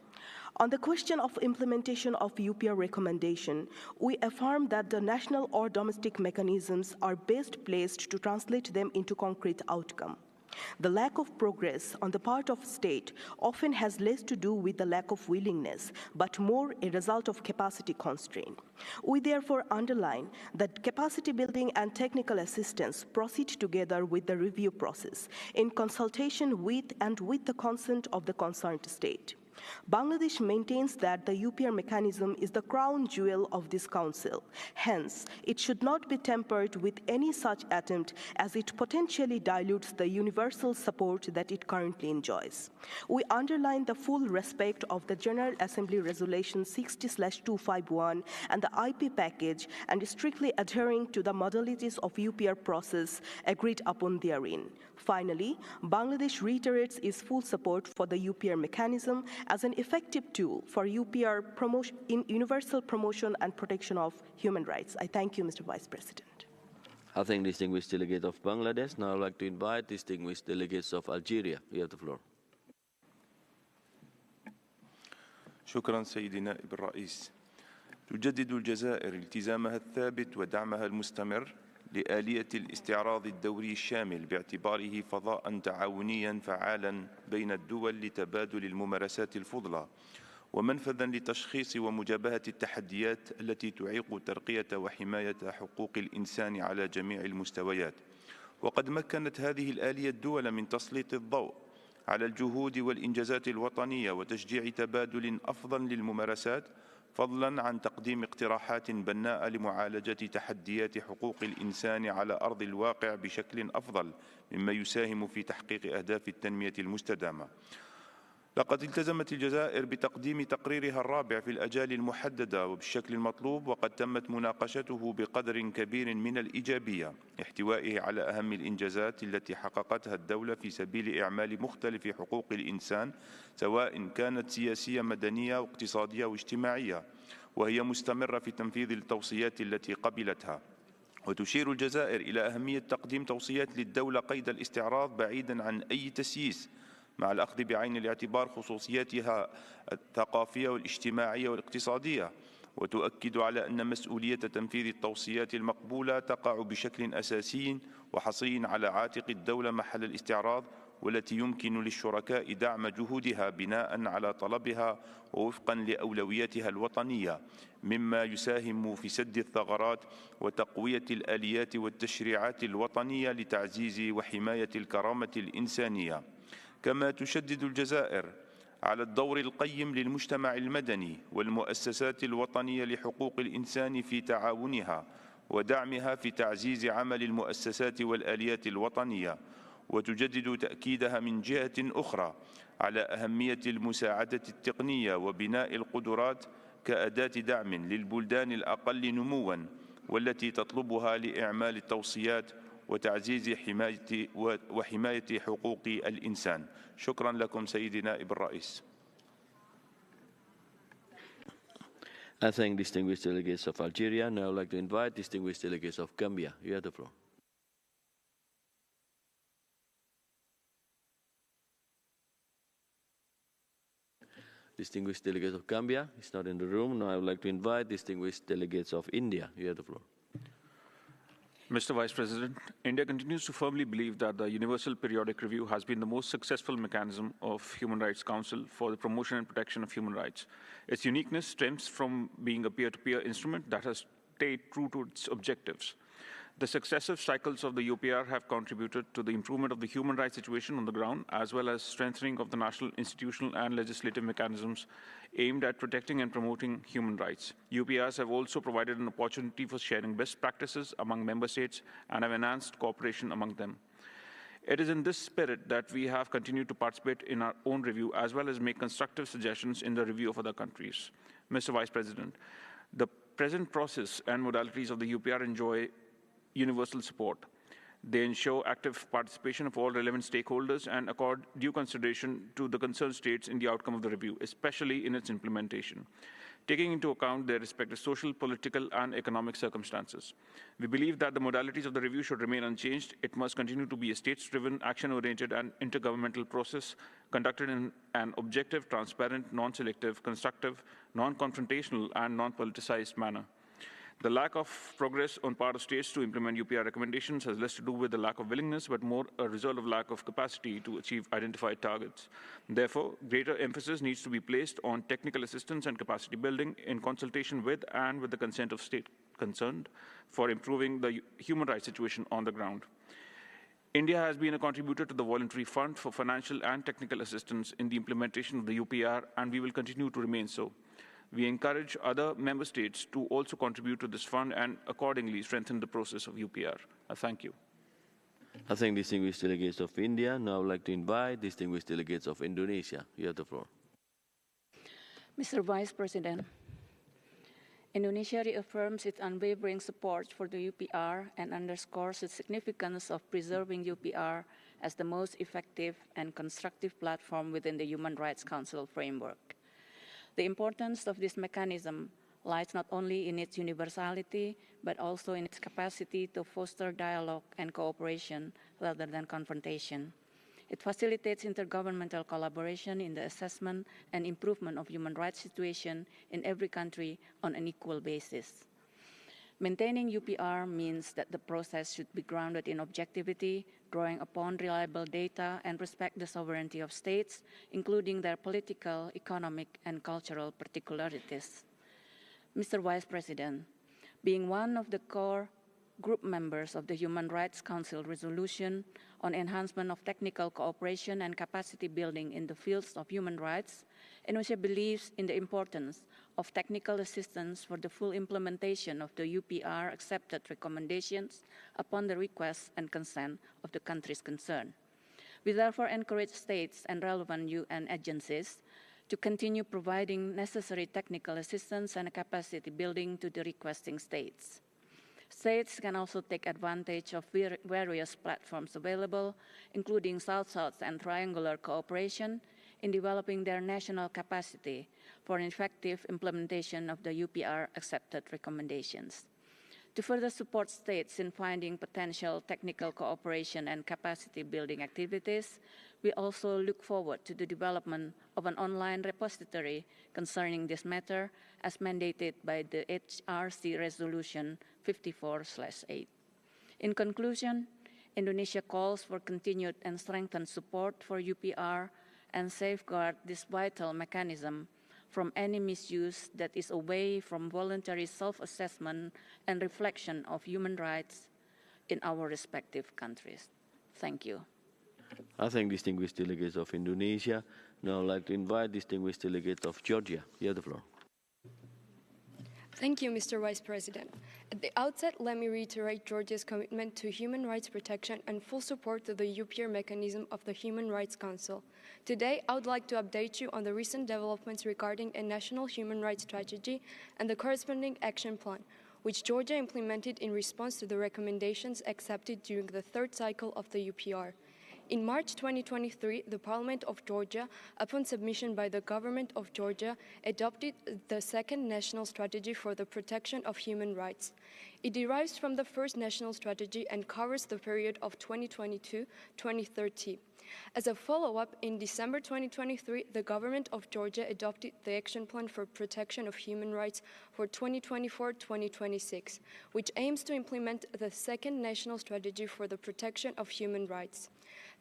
Speaker 11: on the question of implementation of UPR recommendation, we affirm that the national or domestic mechanisms are best placed to translate them into concrete outcome. The lack of progress on the part of state often has less to do with the lack of willingness, but more a result of capacity constraint. We therefore underline that capacity building and technical assistance proceed together with the review process in consultation with and with the consent of the concerned state. Bangladesh maintains that the UPR mechanism is the crown jewel of this Council. Hence, it should not be tempered with any such attempt as it potentially dilutes the universal support that it currently enjoys. We underline the full respect of the General Assembly Resolution 60/251 and the IP package and strictly adhering to the modalities of UPR process agreed upon therein. Finally, Bangladesh reiterates its full support for the UPR mechanism as an effective tool for UPR promotion, in universal promotion and protection of human rights. I thank you, Mr. Vice President.
Speaker 1: I thank distinguished delegate of Bangladesh. Now I'd like to invite distinguished delegates of Algeria. You have the floor.
Speaker 12: شكرا سيدي نائب الرئيس. تجدد الجزائر التزامها الثابت ودعمها المستمر لآلية الاستعراض الدوري الشامل باعتباره فضاء تعاونيا فعالا بين الدول لتبادل الممارسات الفضلى ومنفذا لتشخيص ومجابهة التحديات التي تعيق ترقية وحماية حقوق الإنسان على جميع المستويات. وقد مكنت هذه الآلية الدول من تسليط الضوء على الجهود والإنجازات الوطنية وتشجيع تبادل أفضل للممارسات، فضلا عن تقديم اقتراحات بناءة لمعالجة تحديات حقوق الإنسان على أرض الواقع بشكل أفضل مما يساهم في تحقيق أهداف التنمية المستدامة. لقد التزمت الجزائر بتقديم تقريرها الرابع في الأجال المحددة وبالشكل المطلوب، وقد تمت مناقشته بقدر كبير من الإيجابية، احتوائه على أهم الإنجازات التي حققتها الدولة في سبيل إعمال مختلف حقوق الإنسان، سواء كانت سياسية مدنية واقتصادية واجتماعية، وهي مستمرة في تنفيذ التوصيات التي قبلتها. وتشير الجزائر إلى أهمية تقديم توصيات للدولة قيد الاستعراض بعيدا عن أي تسييس، مع الأخذ بعين الاعتبار خصوصياتها الثقافية والاجتماعية والاقتصادية، وتؤكد على أن مسؤولية تنفيذ التوصيات المقبولة تقع بشكل أساسي وحصري على عاتق الدولة محل الاستعراض، والتي يمكن للشركاء دعم جهودها بناء على طلبها ووفقا لأولوياتها الوطنية، مما يساهم في سد الثغرات وتقوية الآليات والتشريعات الوطنية لتعزيز وحماية الكرامة الإنسانية. كما تشدد الجزائر على الدور القيم للمجتمع المدني والمؤسسات الوطنية لحقوق الإنسان في تعاونها ودعمها في تعزيز عمل المؤسسات والآليات الوطنية، وتجدد تأكيدها من جهة أخرى على أهمية المساعدة التقنية وبناء القدرات كأداة دعم للبلدان الأقل نمواً، والتي تطلبها لإعمال التوصيات وتعزيز وحماية حقوق الإنسان. شكرا لكم سيدي نائب الرئيس.
Speaker 1: I thank distinguished delegates of Algeria. Now I would like to invite distinguished delegates of Gambia. You have the floor. Distinguished delegates of Gambia is not in the room. Now I would like to invite distinguished delegates of India. You have the floor.
Speaker 13: Mr. Vice President, India continues to firmly believe that the Universal Periodic Review has been the most successful mechanism of Human Rights Council for the promotion and protection of human rights. Its uniqueness stems from being a peer-to-peer instrument that has stayed true to its objectives. The successive cycles of the UPR have contributed to the improvement of the human rights situation on the ground, as well as strengthening of the national institutional and legislative mechanisms aimed at protecting and promoting human rights. UPRs have also provided an opportunity for sharing best practices among member states and have enhanced cooperation among them. It is in this spirit that we have continued to participate in our own review, as well as make constructive suggestions in the review of other countries. Mr. Vice President, the present process and modalities of the UPR enjoy universal support. They ensure active participation of all relevant stakeholders and accord due consideration to the concerned states in the outcome of the review, especially in its implementation, taking into account their respective social, political, and economic circumstances. We believe that the modalities of the review should remain unchanged. It must continue to be a states-driven, action-oriented, and intergovernmental process conducted in an objective, transparent, non-selective, constructive, non-confrontational, and non-politicized manner. The lack of progress on part of states to implement UPR recommendations has less to do with the lack of willingness, but more a result of lack of capacity to achieve identified targets. Therefore, greater emphasis needs to be placed on technical assistance and capacity building in consultation with and with the consent of states concerned for improving the human rights situation on the ground. India has been a contributor to the Voluntary Fund for financial and technical assistance in the implementation of the UPR, and we will continue to remain so. We encourage other member states to also contribute to this fund and accordingly strengthen the process of UPR. Thank you.
Speaker 1: I thank distinguished delegates of India. Now I would like to invite distinguished delegates of Indonesia. You have the floor.
Speaker 14: Mr. Vice President, Indonesia reaffirms its unwavering support for the UPR and underscores the significance of preserving UPR as the most effective and constructive platform within the Human Rights Council framework. The importance of this mechanism lies not only in its universality, but also in its capacity to foster dialogue and cooperation rather than confrontation. It facilitates intergovernmental collaboration in the assessment and improvement of human rights situation in every country on an equal basis. Maintaining UPR means that the process should be grounded in objectivity, drawing upon reliable data and respect the sovereignty of states, including their political, economic, and cultural particularities. Mr. Vice President, being one of the core group members of the Human Rights Council resolution on enhancement of technical cooperation and capacity building in the fields of human rights, Indonesia believes in the importance of technical assistance for the full implementation of the UPR accepted recommendations upon the request and consent of the countries concerned. We therefore encourage states and relevant UN agencies to continue providing necessary technical assistance and capacity building to the requesting states. States can also take advantage of various platforms available, including South-South and triangular cooperation, in developing their national capacity for an effective implementation of the UPR accepted recommendations. To further support states in finding potential technical cooperation and capacity building activities, we also look forward to the development of an online repository concerning this matter as mandated by the HRC Resolution 54/8. In conclusion, Indonesia calls for continued and strengthened support for UPR and safeguard this vital mechanism from any misuse that is away from voluntary self-assessment and reflection of human rights in our respective countries. Thank you.
Speaker 1: I thank distinguished delegates of Indonesia. Now I'd like to invite distinguished delegates of Georgia. You have the floor.
Speaker 16: Thank you, Mr. Vice President. At the outset, let me reiterate Georgia's commitment to human rights protection and full support to the UPR mechanism of the Human Rights Council. Today, I would like to update you on the recent developments regarding a national human rights strategy and the corresponding action plan, which Georgia implemented in response to the recommendations accepted during the third cycle of the UPR. In March 2023, the Parliament of Georgia, upon submission by the Government of Georgia, adopted the second national strategy for the protection of human rights. It derives from the first national strategy and covers the period of 2022-2030. As a follow-up, in December 2023, the Government of Georgia adopted the Action Plan for Protection of Human Rights for 2024-2026, which aims to implement the second national strategy for the protection of human rights.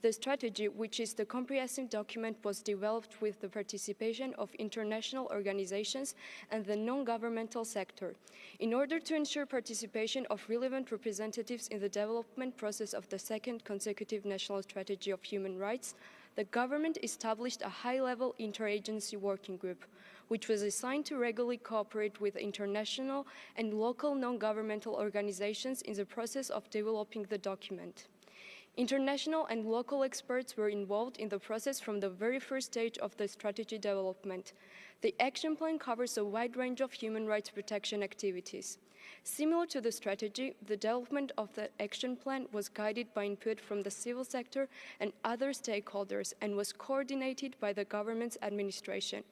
Speaker 16: The strategy, which is the comprehensive document, was developed with the participation of international organizations and the non-governmental sector. In order to ensure participation of relevant representatives in the development process of the second consecutive national strategy of human rights, the government established a high-level interagency working group, which was assigned to regularly cooperate with international and local non-governmental organizations in the process of developing the document. International and local experts were involved in the process from the very first stage of the strategy development. The action plan covers a wide range of human rights protection activities. Similar to the strategy, the development of the action plan was guided by input from the civil sector and other stakeholders and was coordinated by the government's administration.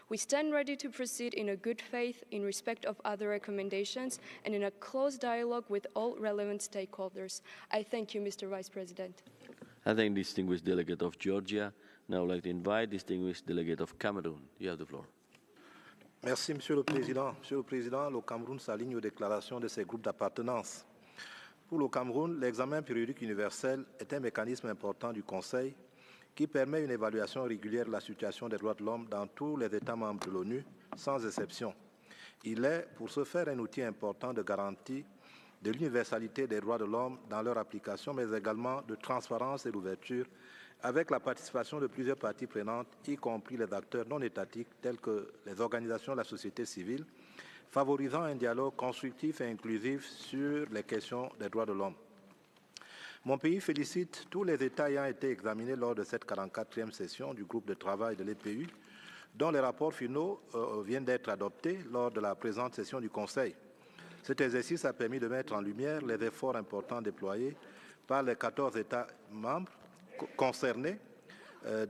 Speaker 16: We stand ready to proceed in a good faith in respect of other recommendations and in a close dialogue with all relevant stakeholders. I thank you, Mr. Vice President.
Speaker 1: I thank the distinguished delegate of Georgia. Now I would like to invite distinguished delegate of Cameroon. You have the floor.
Speaker 17: Merci, Monsieur le Président. Monsieur le Président, le Cameroun s'aligne aux déclarations de ses groupes d'appartenance. Pour le Cameroun, l'examen périodique universel est un mécanisme important du Conseil qui permet une évaluation régulière de la situation des droits de l'homme dans tous les États membres de l'ONU, sans exception. Il est, pour ce faire, un outil important de garantie de l'universalité des droits de l'homme dans leur application, mais également de transparence et d'ouverture, avec la participation de plusieurs parties prenantes, y compris les acteurs non étatiques tels que les organisations de la société civile, favorisant un dialogue constructif et inclusif sur les questions des droits de l'homme. Mon pays félicite tous les États ayant été examinés lors de cette 44e session du groupe de travail de l'EPU, dont les rapports finaux viennent d'être adoptés lors de la présente session du Conseil. Cet exercice a permis de mettre en lumière les efforts importants déployés par les 14 États membres concernés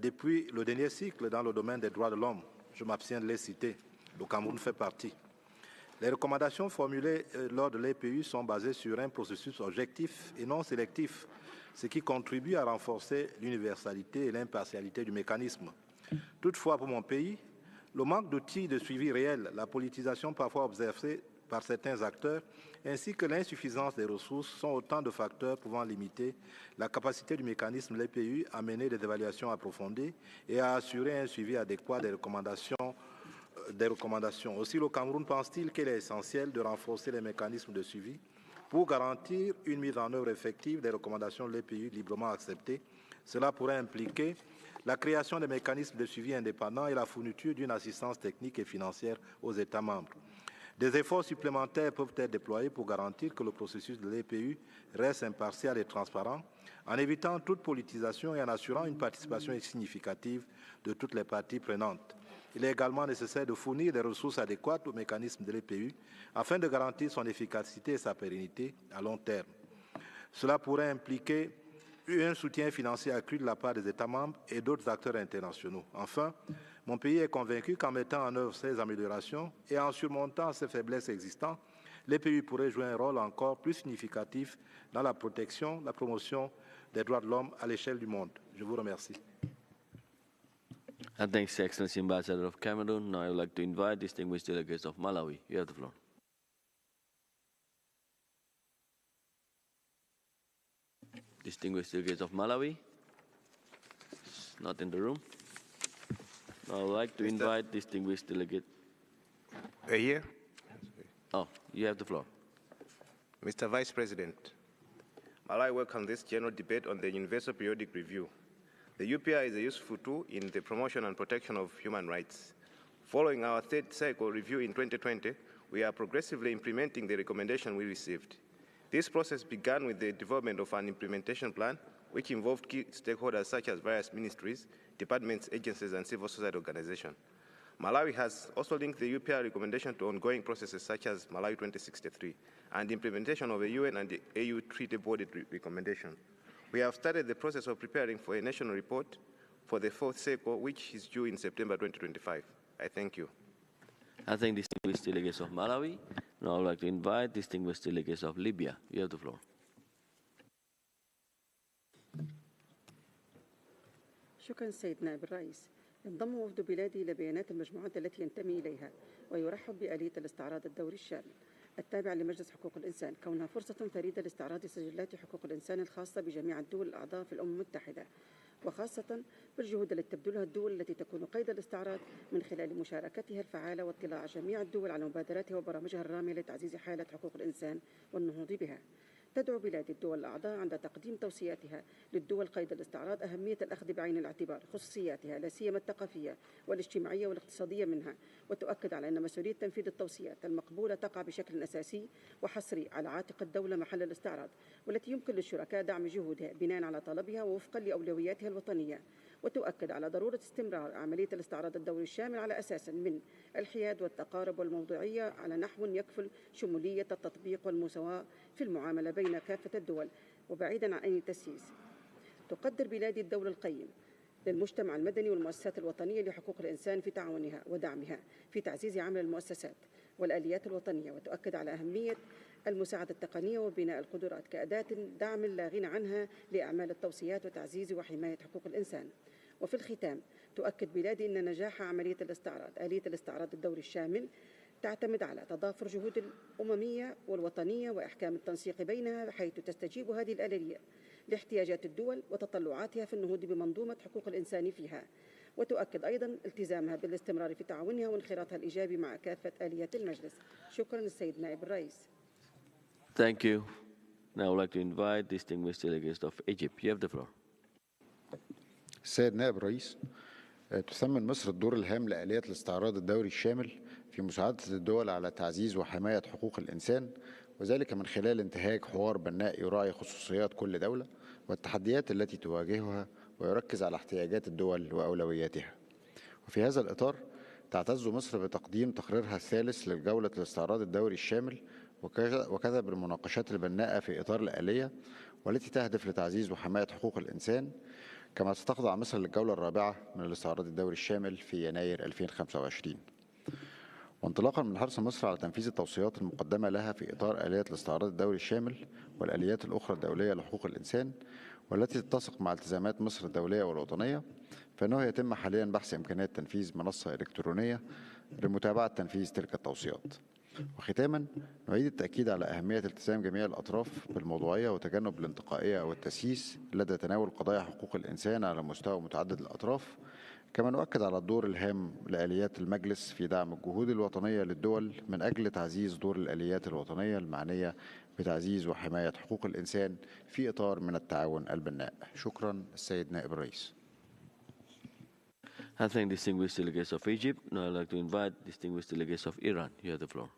Speaker 17: depuis le dernier cycle dans le domaine des droits de l'homme. Je m'abstiens de les citer. Le Cameroun fait partie. Les recommandations formulées lors de l'EPU sont basées sur un processus objectif et non sélectif, ce qui contribue à renforcer l'universalité et l'impartialité du mécanisme. Toutefois, pour mon pays, le manque d'outils de suivi réel, la politisation parfois observée par certains acteurs, ainsi que l'insuffisance des ressources sont autant de facteurs pouvant limiter la capacité du mécanisme de l'EPU à mener des évaluations approfondies et à assurer un suivi adéquat des recommandations. Aussi, le Cameroun pense-t-il qu'il est essentiel de renforcer les mécanismes de suivi pour garantir une mise en œuvre effective des recommandations de l'EPU librement acceptées. Cela pourrait impliquer la création de mécanismes de suivi indépendants et la fourniture d'une assistance technique et financière aux États membres. Des efforts supplémentaires peuvent être déployés pour garantir que le processus de l'EPU reste impartial et transparent, en évitant toute politisation et en assurant une participation significative de toutes les parties prenantes. Il est également nécessaire de fournir des ressources adéquates au mécanisme de l'EPU afin de garantir son efficacité et sa pérennité à long terme. Cela pourrait impliquer un soutien financier accru de la part des États membres et d'autres acteurs internationaux. Enfin, mon pays est convaincu qu'en mettant en œuvre ces améliorations et en surmontant ces faiblesses existantes, l'EPU pourrait jouer un rôle encore plus significatif dans la protection, la promotion des droits de l'homme à l'échelle du monde. Je vous remercie.
Speaker 1: I thank His Excellency Ambassador of Cameroon. Now I would like to invite distinguished delegates of Malawi. You have the floor. Distinguished delegates of Malawi, not in the room. Now I would like to invite distinguished delegate.
Speaker 18: Here.
Speaker 1: Oh, you have the floor.
Speaker 18: Mr. Vice President, Malawi welcomes this general debate on the Universal Periodic Review. The UPR is a useful tool in the promotion and protection of human rights. Following our third cycle review in 2020, we are progressively implementing the recommendation we received. This process began with the development of an implementation plan, which involved key stakeholders such as various ministries, departments, agencies, and civil society organizations. Malawi has also linked the UPR recommendation to ongoing processes such as Malawi 2063 and implementation of a UN and the AU treaty body recommendation. We have started the process of preparing for a national report for the fourth cycle, which is due in September 2025. I thank you.
Speaker 1: I thank distinguished delegates of Malawi. Now I would like to invite distinguished delegates of Libya. You have the floor.
Speaker 19: شكرا سيد نائب الرئيس. انضم وفد بلادي إلى بيانات المجموعات التي ينتمي إليها ويرحب بآلية الاستعراض الدوري الشامل التابع لمجلس حقوق الإنسان كونها فرصة فريدة لاستعراض سجلات حقوق الإنسان الخاصة بجميع الدول الأعضاء في الأمم المتحدة وخاصة بالجهود التي تبذلها الدول التي تكون قيد الاستعراض من خلال مشاركتها الفعالة واطلاع جميع الدول على مبادراتها وبرامجها الرامية لتعزيز حالة حقوق الإنسان والنهوض بها. تدعو بلاد الدول الأعضاء عند تقديم توصياتها للدول قيد الاستعراض أهمية الأخذ بعين الاعتبار خصوصياتها لا سيما الثقافية والاجتماعية والاقتصادية منها، وتؤكد على أن مسؤولية تنفيذ التوصيات المقبولة تقع بشكل أساسي وحصري على عاتق الدولة محل الاستعراض، والتي يمكن للشركاء دعم جهودها بناء على طلبها ووفقا لأولوياتها الوطنية. وتؤكد على ضرورة استمرار عملية الاستعراض الدولي الشامل على أساس من الحياد والتقارب والموضوعية على نحو يكفل شمولية التطبيق والمساواة في المعاملة بين كافة الدول وبعيدا عن أي تسييس. تقدر بلادي الدور القيم للمجتمع المدني والمؤسسات الوطنية لحقوق الإنسان في تعاونها ودعمها في تعزيز عمل المؤسسات والآليات الوطنية، وتؤكد على أهمية المساعدة التقنية وبناء القدرات كأداة دعم لا غنى عنها لأعمال التوصيات وتعزيز وحماية حقوق الإنسان. وفي الختام تؤكد بلادي أن نجاح عملية الاستعراض آلية الاستعراض الدوري الشامل تعتمد على تضافر جهود الأممية والوطنية وإحكام التنسيق بينها، حيث تستجيب هذه الآلية لاحتياجات الدول وتطلعاتها في النهوض بمنظومة حقوق الإنسان فيها، وتؤكد أيضا التزامها بالاستمرار في تعاونها وانخراطها الإيجابي مع كافة آليات المجلس. شكرا للسيد نائب الرئيس.
Speaker 1: Thank you. Now I would like to invite distinguished delegates of Egypt. You have the floor.
Speaker 2: السيد نائب الرئيس، تثمن مصر الدور الهام لآلية الاستعراض الدوري الشامل في مساعدة الدول على تعزيز وحماية حقوق الإنسان، وذلك من خلال انتهاج حوار بناء يراعي خصوصيات كل دولة والتحديات التي تواجهها ويركز على احتياجات الدول وأولوياتها. وفي هذا الإطار تعتز مصر بتقديم تقريرها الثالث للجولة الاستعراض الدوري الشامل، وكذا بالمناقشات البناءة في إطار الآلية والتي تهدف لتعزيز وحماية حقوق الإنسان، كما ستخضع مصر للجولة الرابعة من الاستعراض الدوري الشامل في يناير 2025. وانطلاقا من حرص مصر على تنفيذ التوصيات المقدمة لها في إطار آلية الاستعراض الدوري الشامل والآليات الأخرى الدولية لحقوق الإنسان والتي تتسق مع التزامات مصر الدولية والوطنية، فإنه يتم حاليا بحث إمكانية تنفيذ منصة إلكترونية لمتابعة تنفيذ تلك التوصيات. وختاما نعيد التأكيد على أهمية التزام جميع الأطراف بالموضوعية وتجنب الانتقائية أو التسييس لدى تناول قضايا حقوق الإنسان على مستوى متعدد الأطراف، كما نؤكد على الدور الهام لآليات المجلس في دعم الجهود الوطنية للدول من أجل تعزيز دور الآليات الوطنية المعنية بتعزيز وحماية حقوق الإنسان في إطار من التعاون البناء. شكرا السيد نائب الرئيس.
Speaker 1: I thank distinguished delegates of Egypt. Now I'd like to invite distinguished delegates of Iran. You have the floor.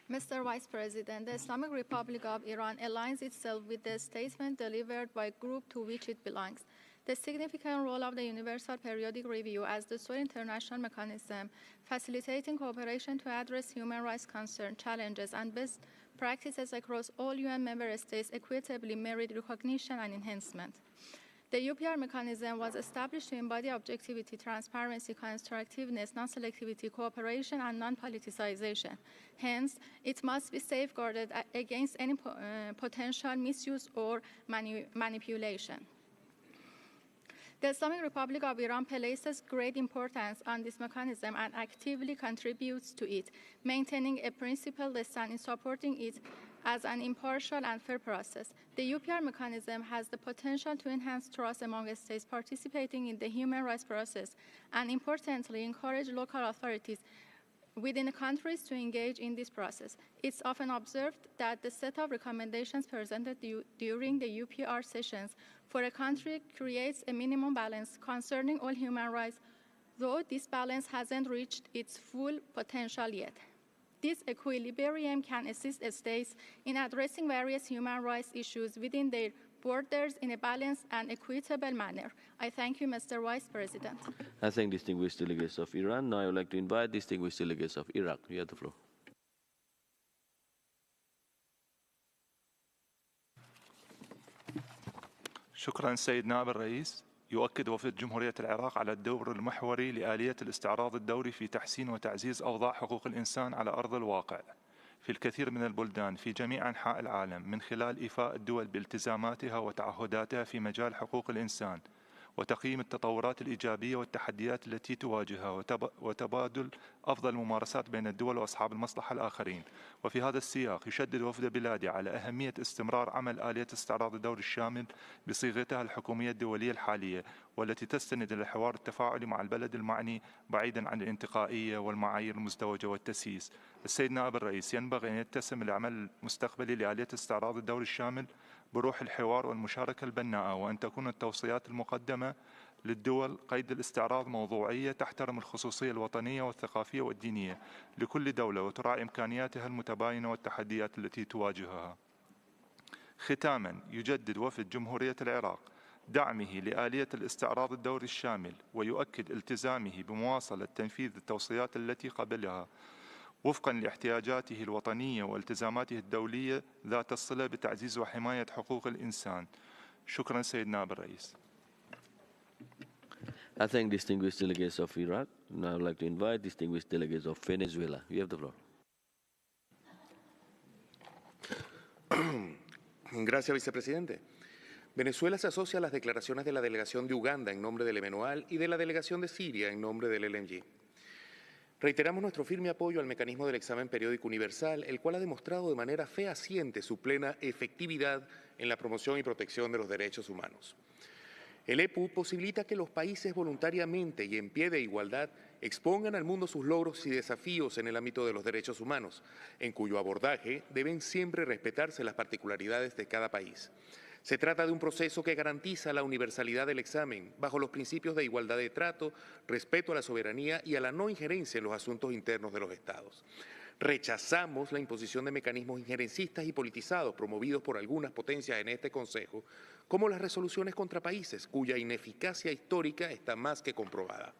Speaker 20: Mr. Vice President, the Islamic Republic of Iran aligns itself with the statement delivered by the group to which it belongs. The significant role of the Universal Periodic Review as the sole international mechanism facilitating cooperation to address human rights concerns, challenges, and best practices across all UN member states equitably merit recognition and enhancement. The UPR mechanism was established to embody objectivity, transparency, constructiveness, non-selectivity, cooperation, and non-politicization. Hence, it must be safeguarded against any potential misuse or manipulation. The Islamic Republic of Iran places great importance on this mechanism and actively contributes to it, maintaining a principled stand in supporting it as an impartial and fair process. The UPR mechanism has the potential to enhance trust among states participating in the human rights process and, importantly, encourage local authorities within the countries to engage in this process. It's often observed that the set of recommendations presented during the UPR sessions for a country creates a minimum balance concerning all human rights, though this balance hasn't reached its full potential yet. This equilibrium can assist states in addressing various human rights issues within their borders in a balanced and equitable manner. I thank you, Mr. Vice President.
Speaker 1: I thank distinguished delegates of Iran. Now I would like to invite distinguished delegates of Iraq. You have the floor.
Speaker 23: شكرا سيد نائب الرئيس. يؤكد وفد جمهورية العراق على الدور المحوري لآلية الاستعراض الدوري في تحسين وتعزيز أوضاع حقوق الإنسان على أرض الواقع في الكثير من البلدان في جميع أنحاء العالم من خلال إيفاء الدول بالتزاماتها وتعهداتها في مجال حقوق الإنسان وتقييم التطورات الإيجابية والتحديات التي تواجهها وتبادل أفضل الممارسات بين الدول وأصحاب المصلحة الآخرين. وفي هذا السياق يشدد وفد بلادي على أهمية استمرار عمل آلية الاستعراض الدوري الشامل بصيغتها الحكومية الدولية الحالية، والتي تستند إلى الحوار التفاعلي مع البلد المعني بعيدا عن الانتقائية والمعايير المزدوجة والتسييس. السيد نائب الرئيس، ينبغي أن يتسم العمل المستقبلي لآلية الاستعراض الدوري الشامل بروح الحوار والمشاركة البناءة، وأن تكون التوصيات المقدمة للدول قيد الاستعراض موضوعية تحترم الخصوصية الوطنية والثقافية والدينية لكل دولة وتراعي إمكانياتها المتباينة والتحديات التي تواجهها. ختاما، يجدد وفد جمهورية العراق دعمه لآلية الاستعراض الدوري الشامل، ويؤكد التزامه بمواصلة تنفيذ التوصيات التي قبلها وفقا لاحتياجاته الوطنية والتزاماته الدولية ذات الصلة بتعزيز وحماية حقوق الإنسان. شكرا سيد نائب الرئيس.
Speaker 1: I thank distinguished delegates of Iraq. Now I'd like to invite distinguished delegates of Venezuela. You have the floor.
Speaker 4: Gracias, vicepresidente. Venezuela se asocia a las declaraciones de la delegación de Uganda en nombre del MNUAL y de la delegación de Siria en nombre del LNG. Reiteramos nuestro firme apoyo al mecanismo del examen periódico universal, el cual ha demostrado de manera fehaciente su plena efectividad en la promoción y protección de los derechos humanos. El EPU posibilita que los países voluntariamente y en pie de igualdad expongan al mundo sus logros y desafíos en el ámbito de los derechos humanos, en cuyo abordaje deben siempre respetarse las particularidades de cada país. Se trata de un proceso que garantiza la universalidad del examen bajo los principios de igualdad de trato, respeto a la soberanía y a la no injerencia en los asuntos internos de los Estados. Rechazamos la imposición de mecanismos injerencistas y politizados promovidos por algunas potencias en este Consejo, como las resoluciones contra países, cuya ineficacia histórica está más que comprobada.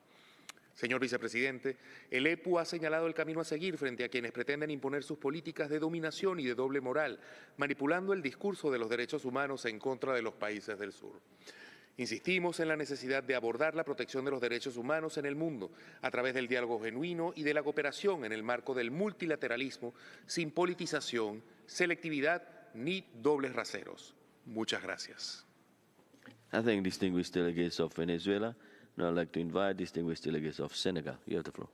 Speaker 4: Señor vicepresidente, el EPU ha señalado el camino a seguir frente a quienes pretenden imponer sus políticas de dominación y de doble moral, manipulando el discurso de los derechos humanos en contra de los países del sur. Insistimos en la necesidad de abordar la protección de los derechos humanos en el mundo a través del diálogo genuino y de la cooperación en el marco del multilateralismo, sin politización, selectividad ni dobles raseros. Muchas gracias.
Speaker 1: I thank distinguished delegates of Venezuela. Now I'd like to invite distinguished delegates of Senegal. You have the floor.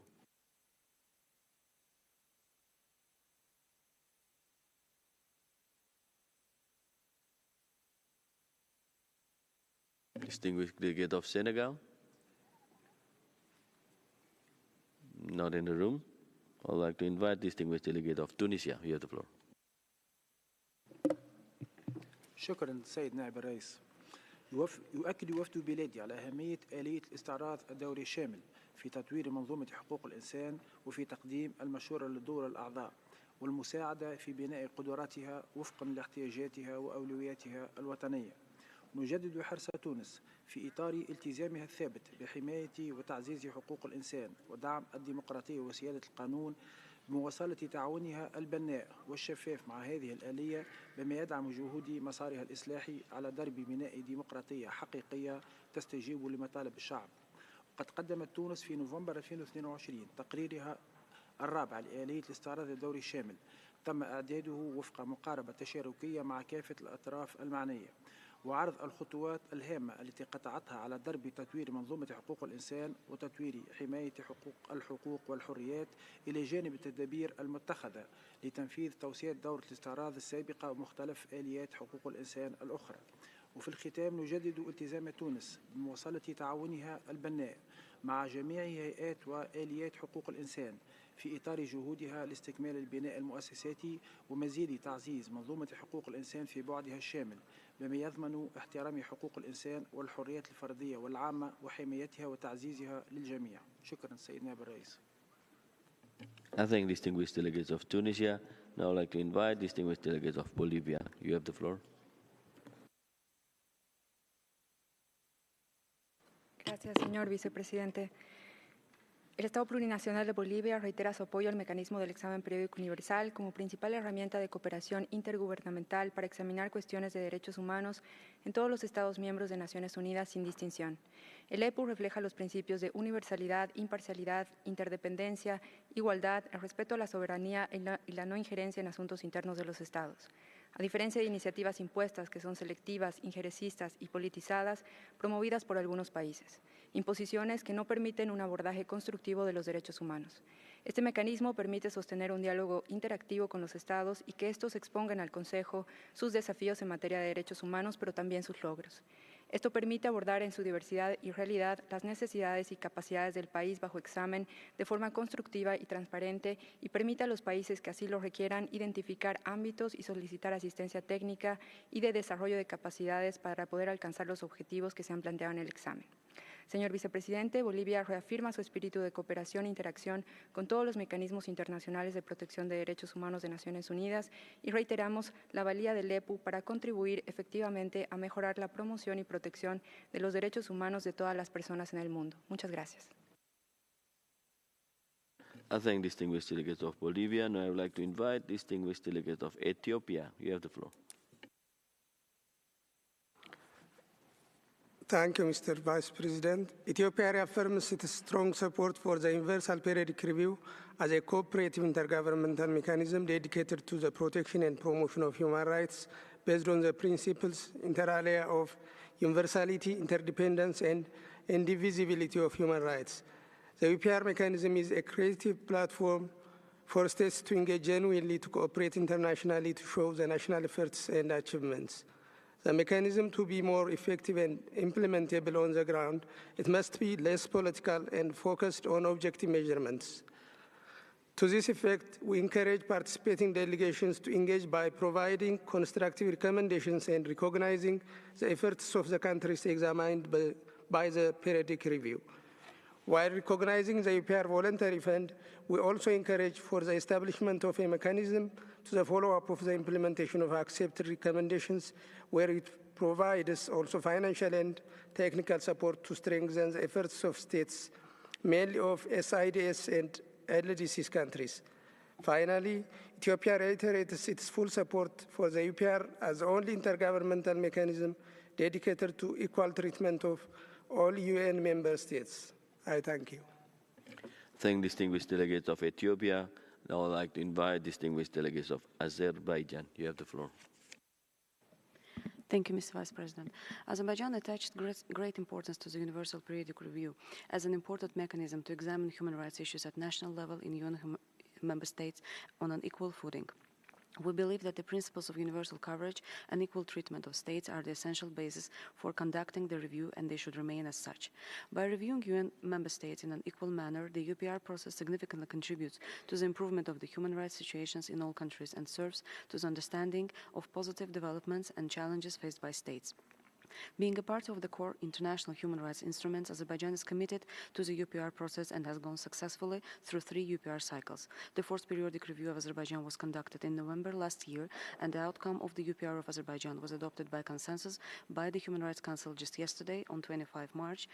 Speaker 1: Distinguished delegate of Senegal? Not in the room. I'd like to invite distinguished delegate of Tunisia. You have the floor.
Speaker 6: شكرا سيد نائب الرئيس. يؤكد وفد بلادي على أهمية آلية الاستعراض الدوري الشامل في تطوير منظومة حقوق الإنسان وفي تقديم المشورة للدول الأعضاء والمساعدة في بناء قدراتها وفقا لاحتياجاتها وأولوياتها الوطنية. نجدد حرص تونس في إطار التزامها الثابت بحماية وتعزيز حقوق الإنسان ودعم الديمقراطية وسيادة القانون بمواصلة تعاونها البناء والشفاف مع هذه الآلية بما يدعم جهود مسارها الإصلاحي على درب بناء ديمقراطية حقيقية تستجيب لمطالب الشعب. وقد قدمت تونس في نوفمبر 2022 تقريرها الرابع لآلية الاستعراض الدوري الشامل، تم إعداده وفق مقاربة تشاركية مع كافة الأطراف المعنية، وعرض الخطوات الهامة التي قطعتها على درب تطوير منظومة حقوق الإنسان وتطوير حماية الحقوق والحريات إلى جانب التدابير المتخذة لتنفيذ توصيات دورة الاستعراض السابقة ومختلف آليات حقوق الإنسان الأخرى. وفي الختام نجدد التزام تونس بمواصلة تعاونها البناء مع جميع هيئات وآليات حقوق الإنسان في إطار جهودها لاستكمال البناء المؤسساتي ومزيد تعزيز منظومة حقوق الإنسان في بعدها الشامل بما يضمن احترام حقوق الإنسان والحريات الفردية والعامة وحمايتها وتعزيزها للجميع. شكرا سيد نائب الرئيس.
Speaker 1: I thank distinguished delegates of Tunisia. Now I'd like to invite distinguished delegates of Bolivia. You have the floor.
Speaker 7: Gracias, señor vicepresidente. El Estado Plurinacional de Bolivia reitera su apoyo al mecanismo del examen periódico universal como principal herramienta de cooperación intergubernamental para examinar cuestiones de derechos humanos en todos los Estados miembros de Naciones Unidas sin distinción. El EPU refleja los principios de universalidad, imparcialidad, interdependencia, igualdad, el respeto a la soberanía y la no injerencia en asuntos internos de los Estados. a diferencia de iniciativas impuestas que son selectivas, injerencistas y politizadas, promovidas por algunos países, imposiciones que no permiten un abordaje constructivo de los derechos humanos. Este mecanismo permite sostener un diálogo interactivo con los Estados y que estos expongan al Consejo sus desafíos en materia de derechos humanos, pero también sus logros. Esto permite abordar en su diversidad y realidad las necesidades y capacidades del país bajo examen de forma constructiva y transparente y permite a los países que así lo requieran identificar ámbitos y solicitar asistencia técnica y de desarrollo de capacidades para poder alcanzar los objetivos que se han planteado en el examen. Señor Vicepresidente, Bolivia reafirma su espíritu de cooperación e interacción con todos los mecanismos internacionales de protección de derechos humanos de Naciones Unidas y reiteramos la valía del EPU para contribuir efectivamente a mejorar la promoción y protección de los derechos humanos de todas las personas en el mundo. Muchas gracias.
Speaker 1: I thank distinguished delegates of Bolivia. Now I would like to invite distinguished delegates of Ethiopia. You have the floor.
Speaker 8: Thank you, Mr. Vice President. Ethiopia reaffirms its strong support for the Universal Periodic Review as a cooperative intergovernmental mechanism dedicated to the protection and promotion of human rights based on the principles inter alia of universality, interdependence, and indivisibility of human rights. The UPR mechanism is a creative platform for states to engage genuinely to cooperate internationally to show the national efforts and achievements. The mechanism to be more effective and implementable on the ground, it must be less political and focused on objective measurements. To this effect, we encourage participating delegations to engage by providing constructive recommendations and recognizing the efforts of the countries examined by the periodic review. While recognizing the UPR voluntary fund, we also encourage for the establishment of a mechanism to the follow-up of the implementation of accepted recommendations, where it provides also financial and technical support to strengthen the efforts of states, mainly of SIDS and LDCs countries. Finally, Ethiopia reiterates its full support for the UPR as the only intergovernmental mechanism dedicated to equal treatment of all UN member states. I thank you.
Speaker 1: Thank distinguished delegates of Ethiopia. Now I'd like to invite distinguished delegates of Azerbaijan. You have the floor.
Speaker 21: Thank you, Mr. Vice President. Azerbaijan attached great importance to the Universal Periodic Review as an important mechanism to examine human rights issues at national level in UN member states on an equal footing. We believe that the principles of universal coverage and equal treatment of states are the essential basis for conducting the review, and they should remain as such. By reviewing UN member states in an equal manner, the UPR process significantly contributes to the improvement of the human rights situations in all countries and serves to the understanding of positive developments and challenges faced by states. Being a part of the core international human rights instruments, Azerbaijan is committed to the UPR process and has gone successfully through 3 UPR cycles. The fourth periodic review of Azerbaijan was conducted in November last year, and the outcome of the UPR of Azerbaijan was adopted by consensus by the Human Rights Council just yesterday on 25 March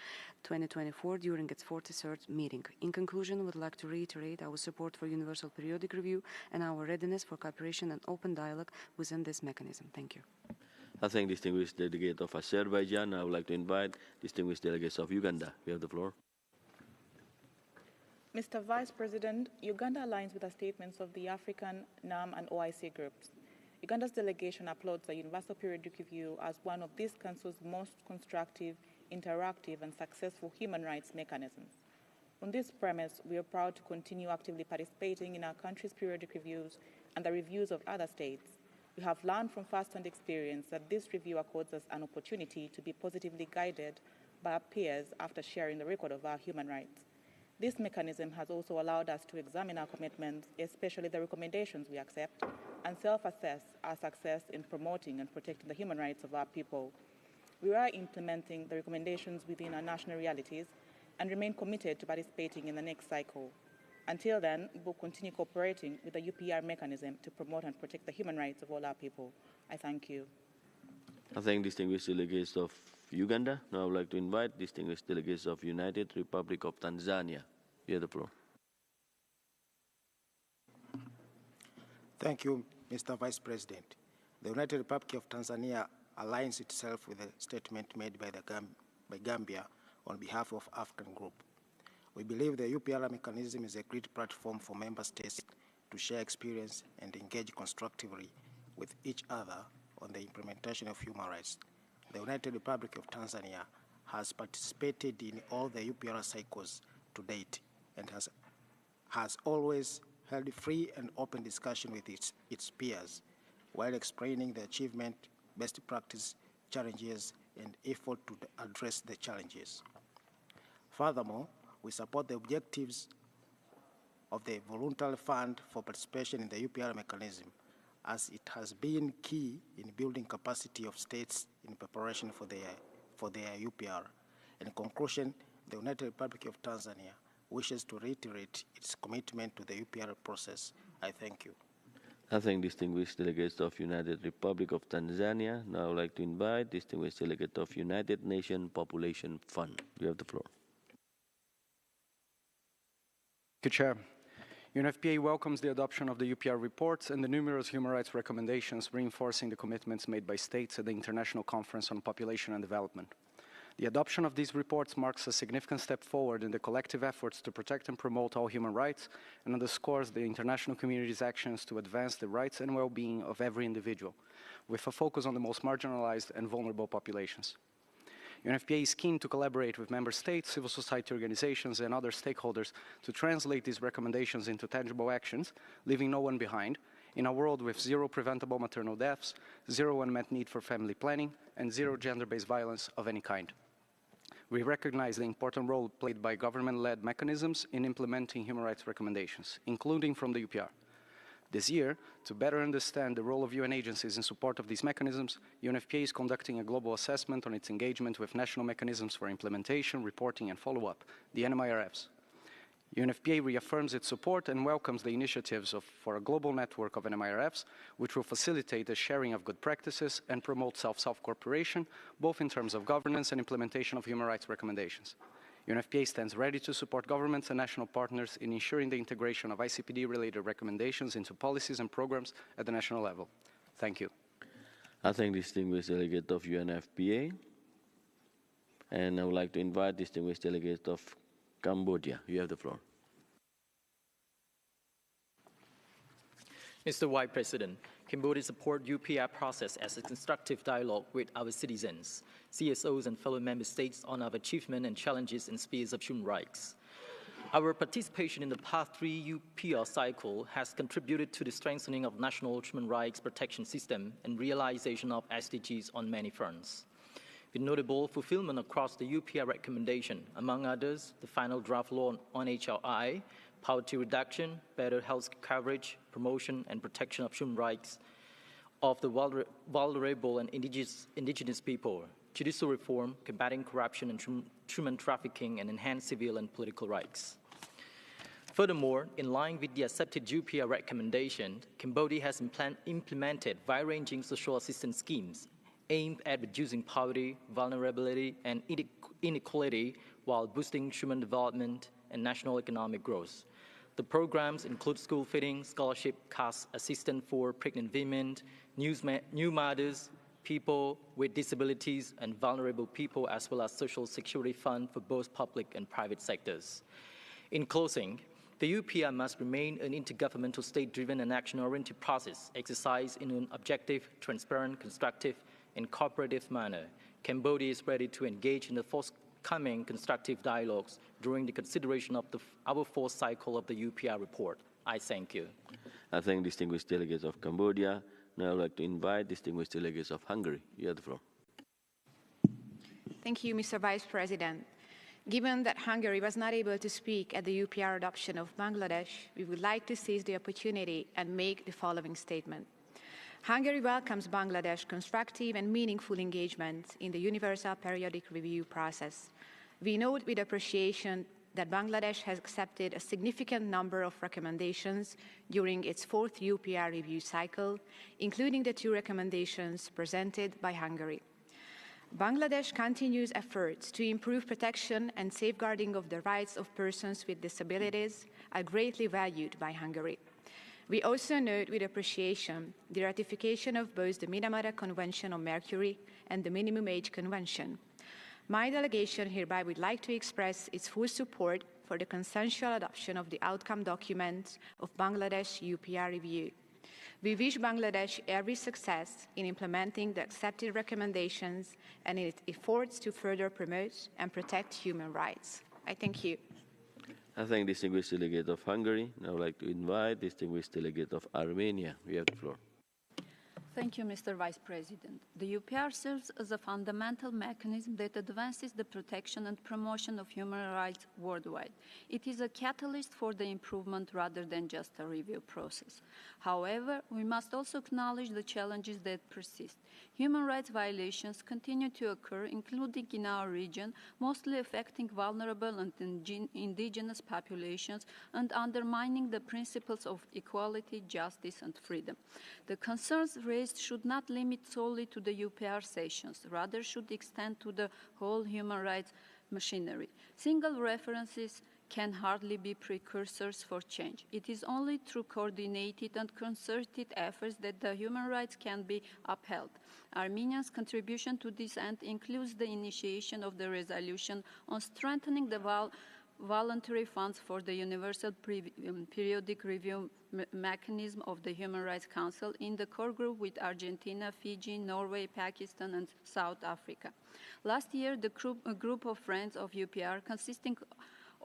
Speaker 21: 2024 during its 43rd meeting. In conclusion, we would like to reiterate our support for Universal Periodic Review and our readiness for cooperation and open dialogue within this mechanism. Thank you.
Speaker 1: I thank distinguished delegate of Azerbaijan. I would like to invite distinguished delegates of Uganda. You have the floor.
Speaker 22: Mr. Vice President, Uganda aligns with the statements of the African, NAM, and OIC groups. Uganda's delegation applauds the Universal Periodic Review as one of this Council's most constructive, interactive, and successful human rights mechanisms. On this premise, we are proud to continue actively participating in our country's periodic reviews and the reviews of other states. We have learned from first-hand experience that this review accords us an opportunity to be positively guided by our peers after sharing the record of our human rights. This mechanism has also allowed us to examine our commitments, especially the recommendations we accept, and self-assess our success in promoting and protecting the human rights of our people. We are implementing the recommendations within our national realities and remain committed to participating in the next cycle. Until then, we will continue cooperating with the UPR mechanism to promote and protect the human rights of all our people. I thank you.
Speaker 1: I thank distinguished delegates of Uganda. Now I would like to invite distinguished delegates of United Republic of Tanzania. You have the floor.
Speaker 24: Thank you, Mr. Vice President. The United Republic of Tanzania aligns itself with the statement made by Gambia on behalf of African Group. We believe the UPR mechanism is a great platform for member states to share experience and engage constructively with each other on the implementation of human rights. The United Republic of Tanzania has participated in all the UPR cycles to date and has always held free and open discussion with its peers while explaining the achievement, best practice, challenges, and effort to address the challenges. Furthermore, we support the objectives of the Voluntary Fund for Participation in the UPR mechanism, as it has been key in building capacity of states in preparation for their UPR. In conclusion, the United Republic of Tanzania wishes to reiterate its commitment to the UPR process. I thank you.
Speaker 1: I thank distinguished delegates of United Republic of Tanzania. Now I would like to invite distinguished delegate of United Nations Population Fund. You have the floor.
Speaker 3: Thank you, Chair. UNFPA welcomes the adoption of the UPR reports and the numerous human rights recommendations reinforcing the commitments made by states at the International Conference on Population and Development. The adoption of these reports marks a significant step forward in the collective efforts to protect and promote all human rights and underscores the international community's actions to advance the rights and well-being of every individual, with a focus on the most marginalized and vulnerable populations. UNFPA is keen to collaborate with member states, civil society organizations, and other stakeholders to translate these recommendations into tangible actions, leaving no one behind, in a world with zero preventable maternal deaths, zero unmet need for family planning, and zero gender-based violence of any kind. We recognize the important role played by government-led mechanisms in implementing human rights recommendations, including from the UPR. This year, to better understand the role of UN agencies in support of these mechanisms, UNFPA is conducting a global assessment on its engagement with national mechanisms for implementation, reporting, and follow-up, the NMIRFs. UNFPA reaffirms its support and welcomes the initiatives for a global network of NMIRFs, which will facilitate the sharing of good practices and promote self-cooperation, both in terms of governance and implementation of human rights recommendations. UNFPA stands ready to support governments and national partners in ensuring the integration of ICPD-related recommendations into policies and programs at the national level. Thank you.
Speaker 1: I thank distinguished delegate of UNFPA, and I would like to invite distinguished delegate of Cambodia. You have the floor.
Speaker 5: Mr. Vice President, Cambodia supports UPR process as a constructive dialogue with our citizens, CSOs, and fellow member states on our achievements and challenges in spheres of human rights. Our participation in the past 3 UPR cycle has contributed to the strengthening of national human rights protection system and realization of SDGs on many fronts. With notable fulfillment across the UPR recommendation, among others, the final draft law on HLI, poverty reduction, better health coverage, promotion and protection of human rights of the vulnerable and indigenous people, judicial reform, combating corruption and human trafficking, and enhanced civil and political rights. Furthermore, in line with the accepted UPR recommendation, Cambodia has implemented wide-ranging social assistance schemes aimed at reducing poverty, vulnerability, and inequality while boosting human development and national economic growth. The programs include school feeding, scholarship, cash assistance for pregnant women, new mothers, people with disabilities, and vulnerable people, as well as social security fund for both public and private sectors. In closing, the UPR must remain an intergovernmental, state-driven, and action-oriented process exercised in an objective, transparent, constructive, and cooperative manner. Cambodia is ready to engage in the forthcoming constructive dialogues during the consideration of our 4th cycle of the UPR report. I thank you.
Speaker 1: I thank distinguished delegates of Cambodia. Now I would like to invite distinguished delegates of Hungary. You have the floor.
Speaker 9: Thank you, Mr. Vice President. Given that Hungary was not able to speak at the UPR adoption of Bangladesh, we would like to seize the opportunity and make the following statement. Hungary welcomes Bangladesh's constructive and meaningful engagement in the Universal Periodic Review process. We note with appreciation that Bangladesh has accepted a significant number of recommendations during its 4th UPR review cycle, including the 2 recommendations presented by Hungary. Bangladesh continues efforts to improve protection and safeguarding of the rights of persons with disabilities are greatly valued by Hungary. We also note with appreciation the ratification of both the Minamata Convention on Mercury and the Minimum Age Convention. My delegation hereby would like to express its full support for the consensual adoption of the outcome document of Bangladesh UPR review. We wish Bangladesh every success in implementing the accepted recommendations and in its efforts to further promote and protect human rights. I thank you.
Speaker 1: I thank distinguished delegate of Hungary. Now I would like to invite distinguished delegate of Armenia. You have the floor.
Speaker 10: Thank you, Mr. Vice President. The UPR serves as a fundamental mechanism that advances the protection and promotion of human rights worldwide. It is a catalyst for the improvement rather than just a review process. However, we must also acknowledge the challenges that persist. Human rights violations continue to occur, including in our region, mostly affecting vulnerable and indigenous populations and undermining the principles of equality, justice, and freedom. The concerns raised should not limit solely to the UPR sessions, rather should extend to the whole human rights machinery. Single references can hardly be precursors for change. It is only through coordinated and concerted efforts that the human rights can be upheld. Armenia's contribution to this end includes the initiation of the resolution on strengthening the voluntary funds for the Universal Periodic Review mechanism of the Human Rights Council in the core group with Argentina, Fiji, Norway, Pakistan, and South Africa. Last year, a group of friends of UPR consisting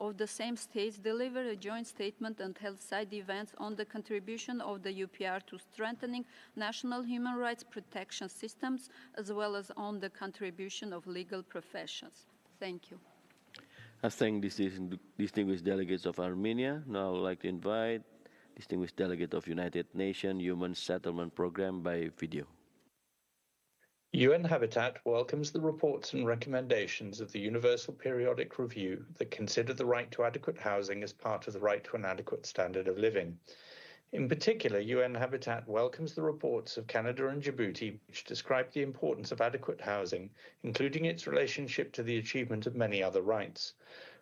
Speaker 10: of the same states delivered a joint statement and held side events on the contribution of the UPR to strengthening national human rights protection systems, as well as on the contribution of legal professions. Thank you.
Speaker 1: I thank distinguished delegates of Armenia. Now I would like to invite distinguished delegate of United Nations Human Settlement Program by video.
Speaker 11: UN Habitat welcomes the reports and recommendations of the Universal Periodic Review that consider the right to adequate housing as part of the right to an adequate standard of living. In particular, UN Habitat welcomes the reports of Canada and Djibouti, which describe the importance of adequate housing, including its relationship to the achievement of many other rights.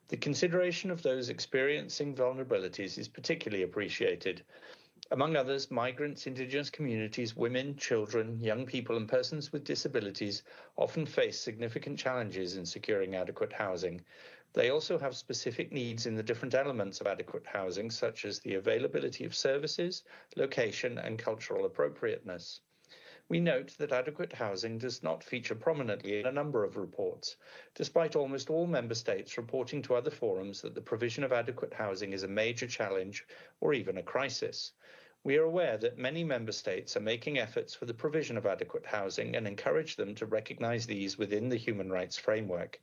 Speaker 11: The consideration of those experiencing vulnerabilities is particularly appreciated. Among others, migrants, indigenous communities, women, children, young people, and persons with disabilities often face significant challenges in securing adequate housing. They also have specific needs in the different elements of adequate housing, such as the availability of services, location, and cultural appropriateness. We note that adequate housing does not feature prominently in a number of reports, despite almost all member states reporting to other forums that the provision of adequate housing is a major challenge or even a crisis. We are aware that many member states are making efforts for the provision of adequate housing and encourage them to recognize these within the human rights framework.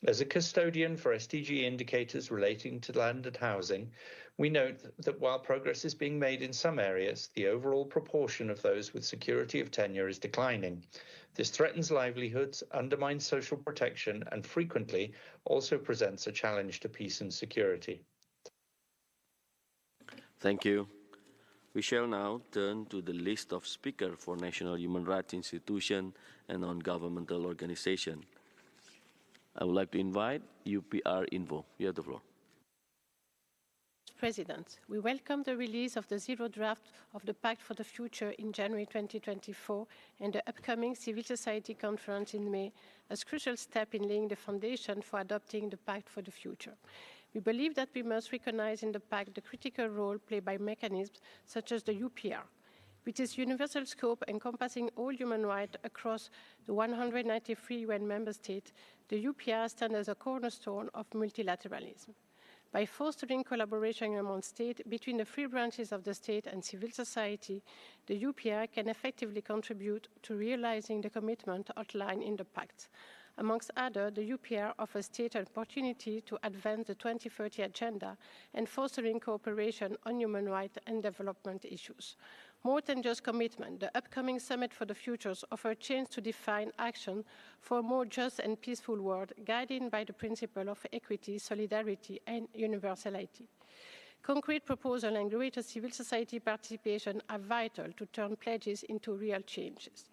Speaker 11: As a custodian for SDG indicators relating to land and housing, we note that while progress is being made in some areas, the overall proportion of those with security of tenure is declining. This threatens livelihoods, undermines social protection, and frequently also presents a challenge to peace and security.
Speaker 1: Thank you. We shall now turn to the list of speakers for national human rights institutions and non-governmental organizations. I would like to invite UPR Info. You have the floor.
Speaker 12: President, we welcome the release of the Zero Draft of the Pact for the Future in January 2024 and the upcoming Civil Society Conference in May as a crucial step in laying the foundation for adopting the Pact for the Future. We believe that we must recognize in the Pact the critical role played by mechanisms such as the UPR. With its universal scope encompassing all human rights across the 193 UN member states, the UPR stands as a cornerstone of multilateralism. By fostering collaboration among states between the three branches of the state and civil society, the UPR can effectively contribute to realizing the commitment outlined in the Pact. Amongst others, the UPR offers states an opportunity to advance the 2030 agenda and fostering cooperation on human rights and development issues. More than just commitment, the upcoming Summit for the Futures offers a chance to define action for a more just and peaceful world, guided by the principle of equity, solidarity, and universality. Concrete proposals and greater civil society participation are vital to turn pledges into real changes.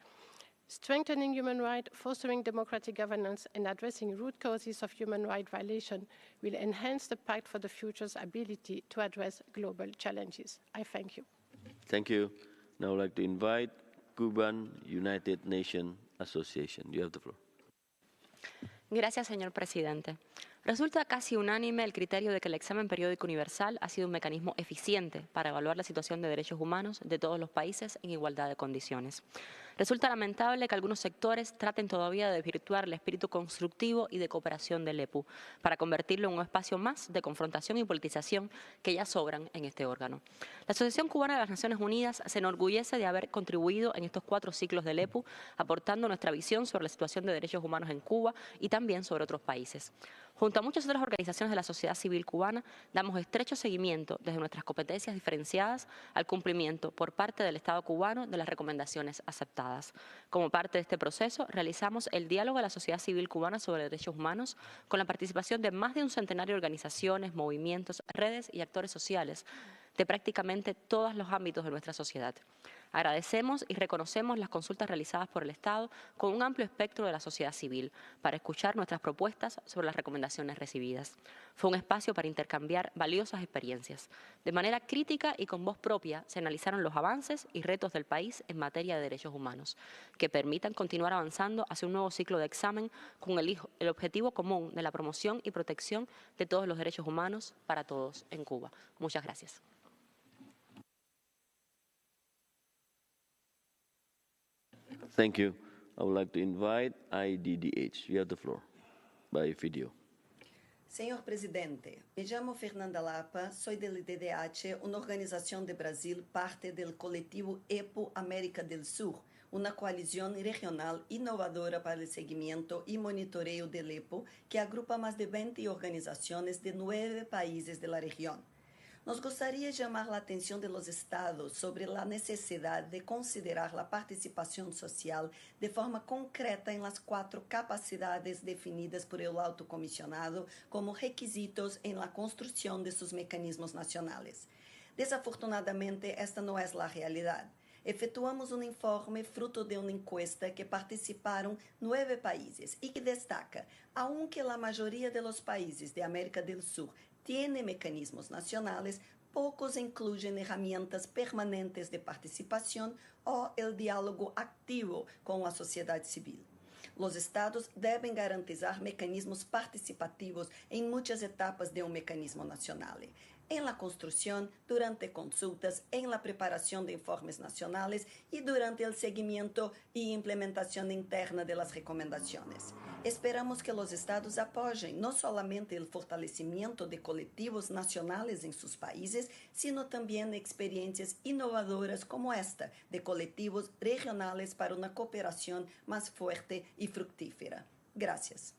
Speaker 12: Strengthening human rights, fostering democratic governance, and addressing root causes of human rights violation will enhance the Pact for the Future's ability to address global challenges. I thank you.
Speaker 1: Thank you. Now I would like to invite Cuban United Nations Association. You have the floor.
Speaker 15: Gracias, señor presidente.
Speaker 13: Resulta casi unánime el criterio de que el examen periódico universal ha sido un mecanismo eficiente para evaluar la situación de derechos humanos de todos los países en igualdad de condiciones. Resulta lamentable que algunos sectores traten todavía de desvirtuar el espíritu constructivo y de cooperación del EPU para convertirlo en un espacio más de confrontación y politización que ya sobran en este órgano. La Asociación Cubana de las Naciones Unidas se enorgullece de haber contribuido en estos 4 ciclos del EPU, aportando nuestra visión sobre la situación de derechos humanos en Cuba y también sobre otros países. Junto a muchas otras organizaciones de la sociedad civil cubana, damos estrecho seguimiento desde nuestras competencias diferenciadas al cumplimiento por parte del Estado cubano de las recomendaciones aceptadas. Como parte de este proceso, realizamos el diálogo de la sociedad civil cubana sobre derechos humanos con la participación de más de un centenario de organizaciones, movimientos, redes y actores sociales de prácticamente todos los ámbitos de nuestra sociedad. Agradecemos y reconocemos las consultas realizadas por el Estado con un amplio espectro de la sociedad civil para escuchar nuestras propuestas sobre las recomendaciones recibidas. Fue un espacio para intercambiar valiosas experiencias. De manera crítica y con voz propia se analizaron los avances y retos del país en materia de derechos humanos, que permitan continuar avanzando hacia un nuevo ciclo de examen con el objetivo común de la promoción y protección de todos los derechos humanos para todos en Cuba. Muchas gracias.
Speaker 1: Thank you. I would like to invite IDDH. You have the floor by video.
Speaker 14: Senhor presidente, me llamo Fernanda Lapa, soy del IDDH, una organización de Brasil, parte del colectivo EPU América del Sur, una coalición regional innovadora para el seguimiento y monitoreo del EPU que agrupa más de 20 organizaciones de 9 países de la región. Nos gustaría llamar la atención de los estados sobre la necesidad de considerar la participación social de forma concreta en las 4 capacidades definidas por el alto comisionado como requisitos en la construcción de sus mecanismos nacionales. Desafortunadamente, esta no es la realidad. Efetuamos un informe fruto de una encuesta que participaron 9 países y que destaca, aunque la mayoría de los países de América del Sur tiene mecanismos nacionales, pocos incluyen herramientas permanentes de participación o el diálogo activo con la sociedad civil. Los estados deben garantizar mecanismos participativos en muchas etapas de un mecanismo nacional. En la construcción, durante consultas, en la preparación de informes nacionales y durante el seguimiento y implementación interna de las recomendaciones. Esperamos que los estados apoyen no solamente el fortalecimiento de colectivos nacionales en sus países, sino también experiencias innovadoras como esta de colectivos regionales para una cooperación más fuerte y fructífera. Gracias.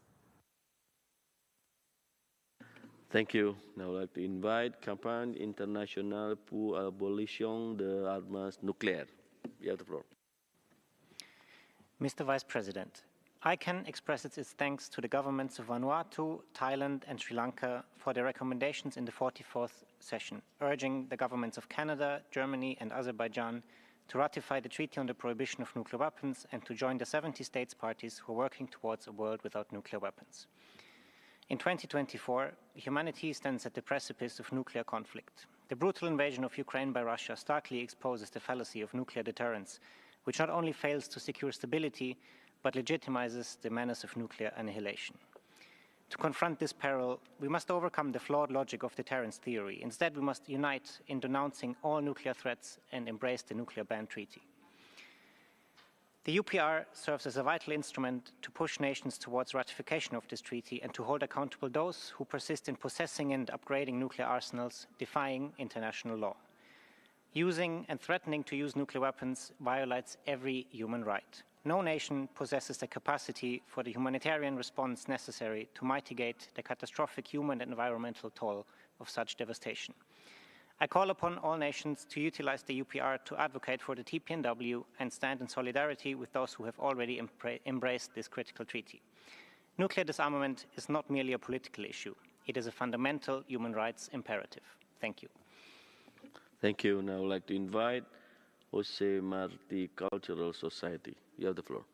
Speaker 1: Thank you. Now I would like to invite Campagne Internationale pour l'Abolition de Armas Nucléaires. You have the floor.
Speaker 15: Mr. Vice President, ICANN expresses its thanks to the governments of Vanuatu, Thailand and Sri Lanka for their recommendations in the 44th session, urging the governments of Canada, Germany and Azerbaijan to ratify the Treaty on the Prohibition of Nuclear Weapons and to join the 70 states parties who are working towards a world without nuclear weapons. In 2024, humanity stands at the precipice of nuclear conflict. The brutal invasion of Ukraine by Russia starkly exposes the fallacy of nuclear deterrence, which not only fails to secure stability, but legitimizes the menace of nuclear annihilation. To confront this peril, we must overcome the flawed logic of deterrence theory. Instead, we must unite in denouncing all nuclear threats and embrace the nuclear ban treaty. The UPR serves as a vital instrument to push nations towards ratification of this treaty and to hold accountable those who persist in possessing and upgrading nuclear arsenals, defying international law. Using and threatening to use nuclear weapons violates every human right. No nation possesses the capacity for the humanitarian response necessary to mitigate the catastrophic human and environmental toll of such devastation. I call upon all nations to utilize the UPR to advocate for the TPNW and stand in solidarity with those who have already embraced this critical treaty. Nuclear disarmament is not merely a political issue. It is a fundamental human rights imperative. Thank you.
Speaker 1: Thank you. Now I would like to invite Jose Marti Cultural Society. You have the floor.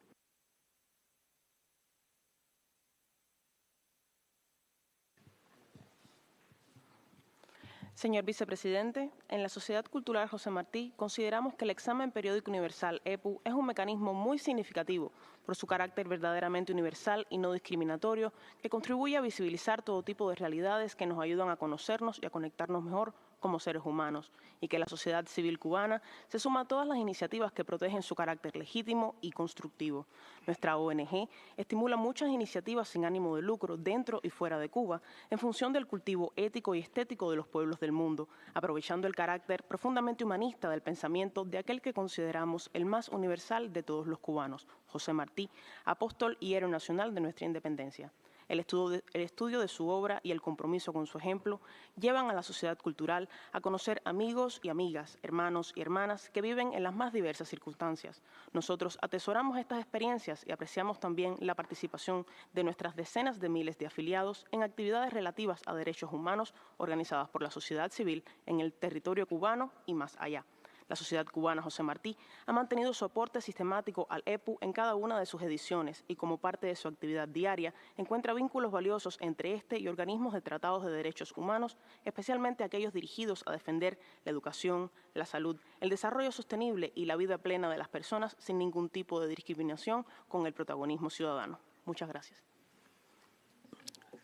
Speaker 16: Señor Vicepresidente, en la Sociedad Cultural José Martí consideramos que el examen periódico universal EPU es un mecanismo muy significativo por su carácter verdaderamente universal y no discriminatorio que contribuye a visibilizar todo tipo de realidades que nos ayudan a conocernos y a conectarnos mejor como seres humanos, y que la sociedad civil cubana se suma a todas las iniciativas que protegen su carácter legítimo y constructivo. Nuestra ONG estimula muchas iniciativas sin ánimo de lucro dentro y fuera de Cuba en función del cultivo ético y estético de los pueblos del mundo, aprovechando el carácter profundamente humanista del pensamiento de aquel que consideramos el más universal de todos los cubanos, José Martí, apóstol y héroe nacional de nuestra independencia. El estudio de su obra y el compromiso con su ejemplo llevan a la sociedad cultural a conocer amigos y amigas, hermanos y hermanas que viven en las más diversas circunstancias. Nosotros atesoramos estas experiencias y apreciamos también la participación de nuestras decenas de miles de afiliados en actividades relativas a derechos humanos organizadas por la sociedad civil en el territorio cubano y más allá. La sociedad cubana José Martí ha mantenido su aporte sistemático al EPU en cada una de sus ediciones y como parte de su actividad diaria encuentra vínculos valiosos entre este y organismos de tratados de derechos humanos, especialmente aquellos dirigidos a defender la educación, la salud, el desarrollo sostenible y la vida plena de las personas sin ningún tipo de discriminación con el protagonismo ciudadano. Muchas gracias.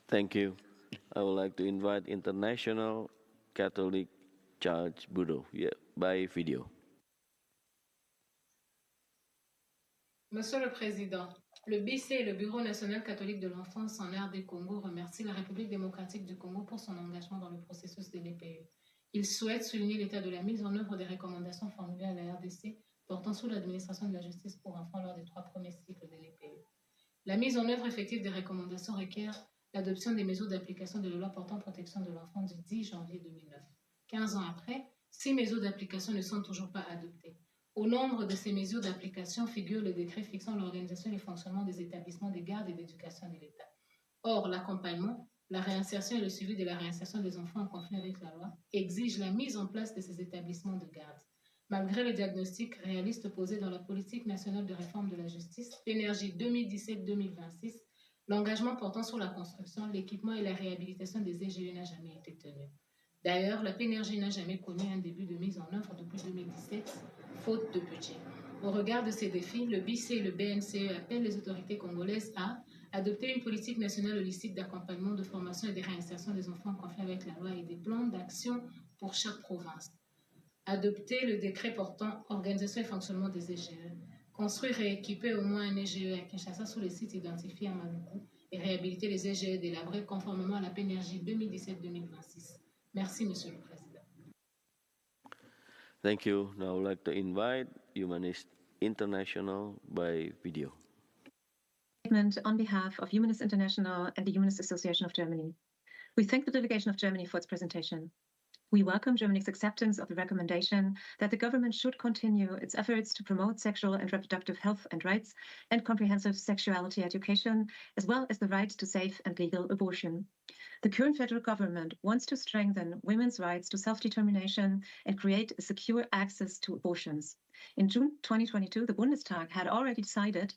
Speaker 1: Thank you. I would like to invite International Catholic Church Bureau by video.
Speaker 17: Monsieur le Président, le BC et le Bureau national catholique de l'enfance en RD Congo remercient la République démocratique du Congo pour son engagement dans le processus de l'EPE. Ils souhaitent souligner l'état de la mise en œuvre des recommandations formulées à la RDC portant sur l'administration de la justice pour enfants lors des 3 premiers cycles de l'EPE. La mise en œuvre effective des recommandations requiert l'adoption des mesures d'application de la loi portant protection de l'enfant du 10 janvier 2009. 15 ans après, 6 mesures d'application ne sont toujours pas adoptées. Au nombre de ces mesures d'application figure le décret fixant l'organisation et le fonctionnement des établissements de garde et d'éducation de l'État. Or, l'accompagnement, la réinsertion et le suivi de la réinsertion des enfants en conflit avec la loi exigent la mise en place de ces établissements de garde. Malgré le diagnostic réaliste posé dans la politique nationale de réforme de la justice, PNRJ 2017-2026, l'engagement portant sur la construction, l'équipement et la réhabilitation des EGE n'a jamais été tenu. D'ailleurs, la PNRJ n'a jamais connu un début de mise en œuvre depuis 2017, faute de budget. Au regard de ces défis, le BC et le BNCE appellent les autorités congolaises à adopter une politique nationale holistique d'accompagnement, de formation et de réinsertion des enfants en conflit avec la loi et des plans d'action pour chaque province. Adopter le décret portant organisation et fonctionnement des EGE. Construire et équiper au moins un EGE à Kinshasa sur les sites identifiés à Maluku et réhabiliter les EGE délabrés conformément à la PNRJ 2017-2026. Merci, Monsieur le Président.
Speaker 1: Thank you. Now I would like to invite Humanist International by video.
Speaker 18: On behalf of Humanist International and the Humanist Association of Germany. We thank the delegation of Germany for its presentation. We welcome Germany's acceptance of the recommendation that the government should continue its efforts to promote sexual and reproductive health and rights and comprehensive sexuality education, as well as the right to safe and legal abortion. The current federal government wants to strengthen women's rights to self-determination and create a secure access to abortions. In June 2022, the Bundestag had already decided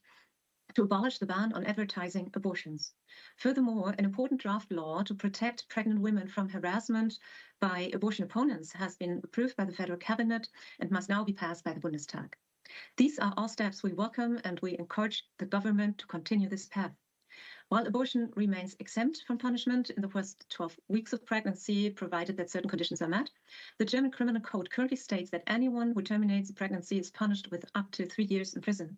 Speaker 18: to abolish the ban on advertising abortions. Furthermore, an important draft law to protect pregnant women from harassment by abortion opponents has been approved by the federal cabinet and must now be passed by the Bundestag. These are all steps we welcome, and we encourage the government to continue this path. While abortion remains exempt from punishment in the first 12 weeks of pregnancy, provided that certain conditions are met, the German Criminal Code currently states that anyone who terminates a pregnancy is punished with up to 3 years in prison.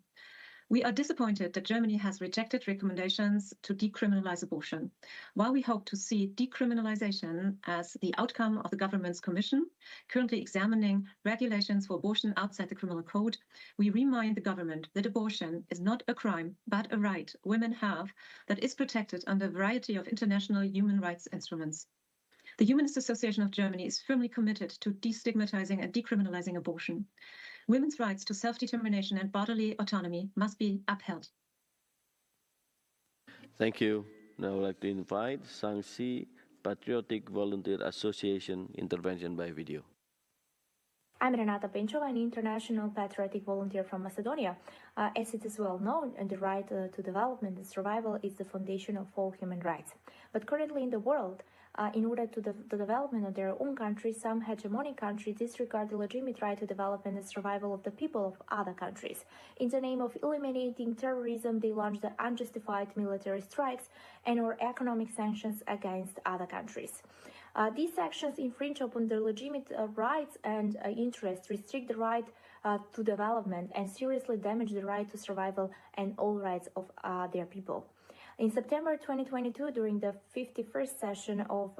Speaker 18: We are disappointed that Germany has rejected recommendations to decriminalize abortion. While we hope to see decriminalization as the outcome of the government's commission, currently examining regulations for abortion outside the criminal code, we remind the government that abortion is not a crime, but a right women have that is protected under a variety of international human rights instruments. The Humanist Association of Germany is firmly committed to destigmatizing and decriminalizing abortion. Women's rights to self-determination and bodily autonomy must be upheld.
Speaker 1: Thank you. Now I would like to invite Sangsi Patriotic Volunteer Association intervention by video.
Speaker 19: I'm Renata Penchova, an international patriotic volunteer from Macedonia. As it is well known, the right to development and survival is the foundation of all human rights. But currently in the world, in order to the development of their own country, some hegemonic countries disregard the legitimate right to development and survival of the people of other countries. In the name of eliminating terrorism, they launch the unjustified military strikes and or economic sanctions against other countries. These actions infringe upon their legitimate rights and interests, restrict the right to development, and seriously damage the right to survival and all rights of their people. In September 2022, during the 51st session of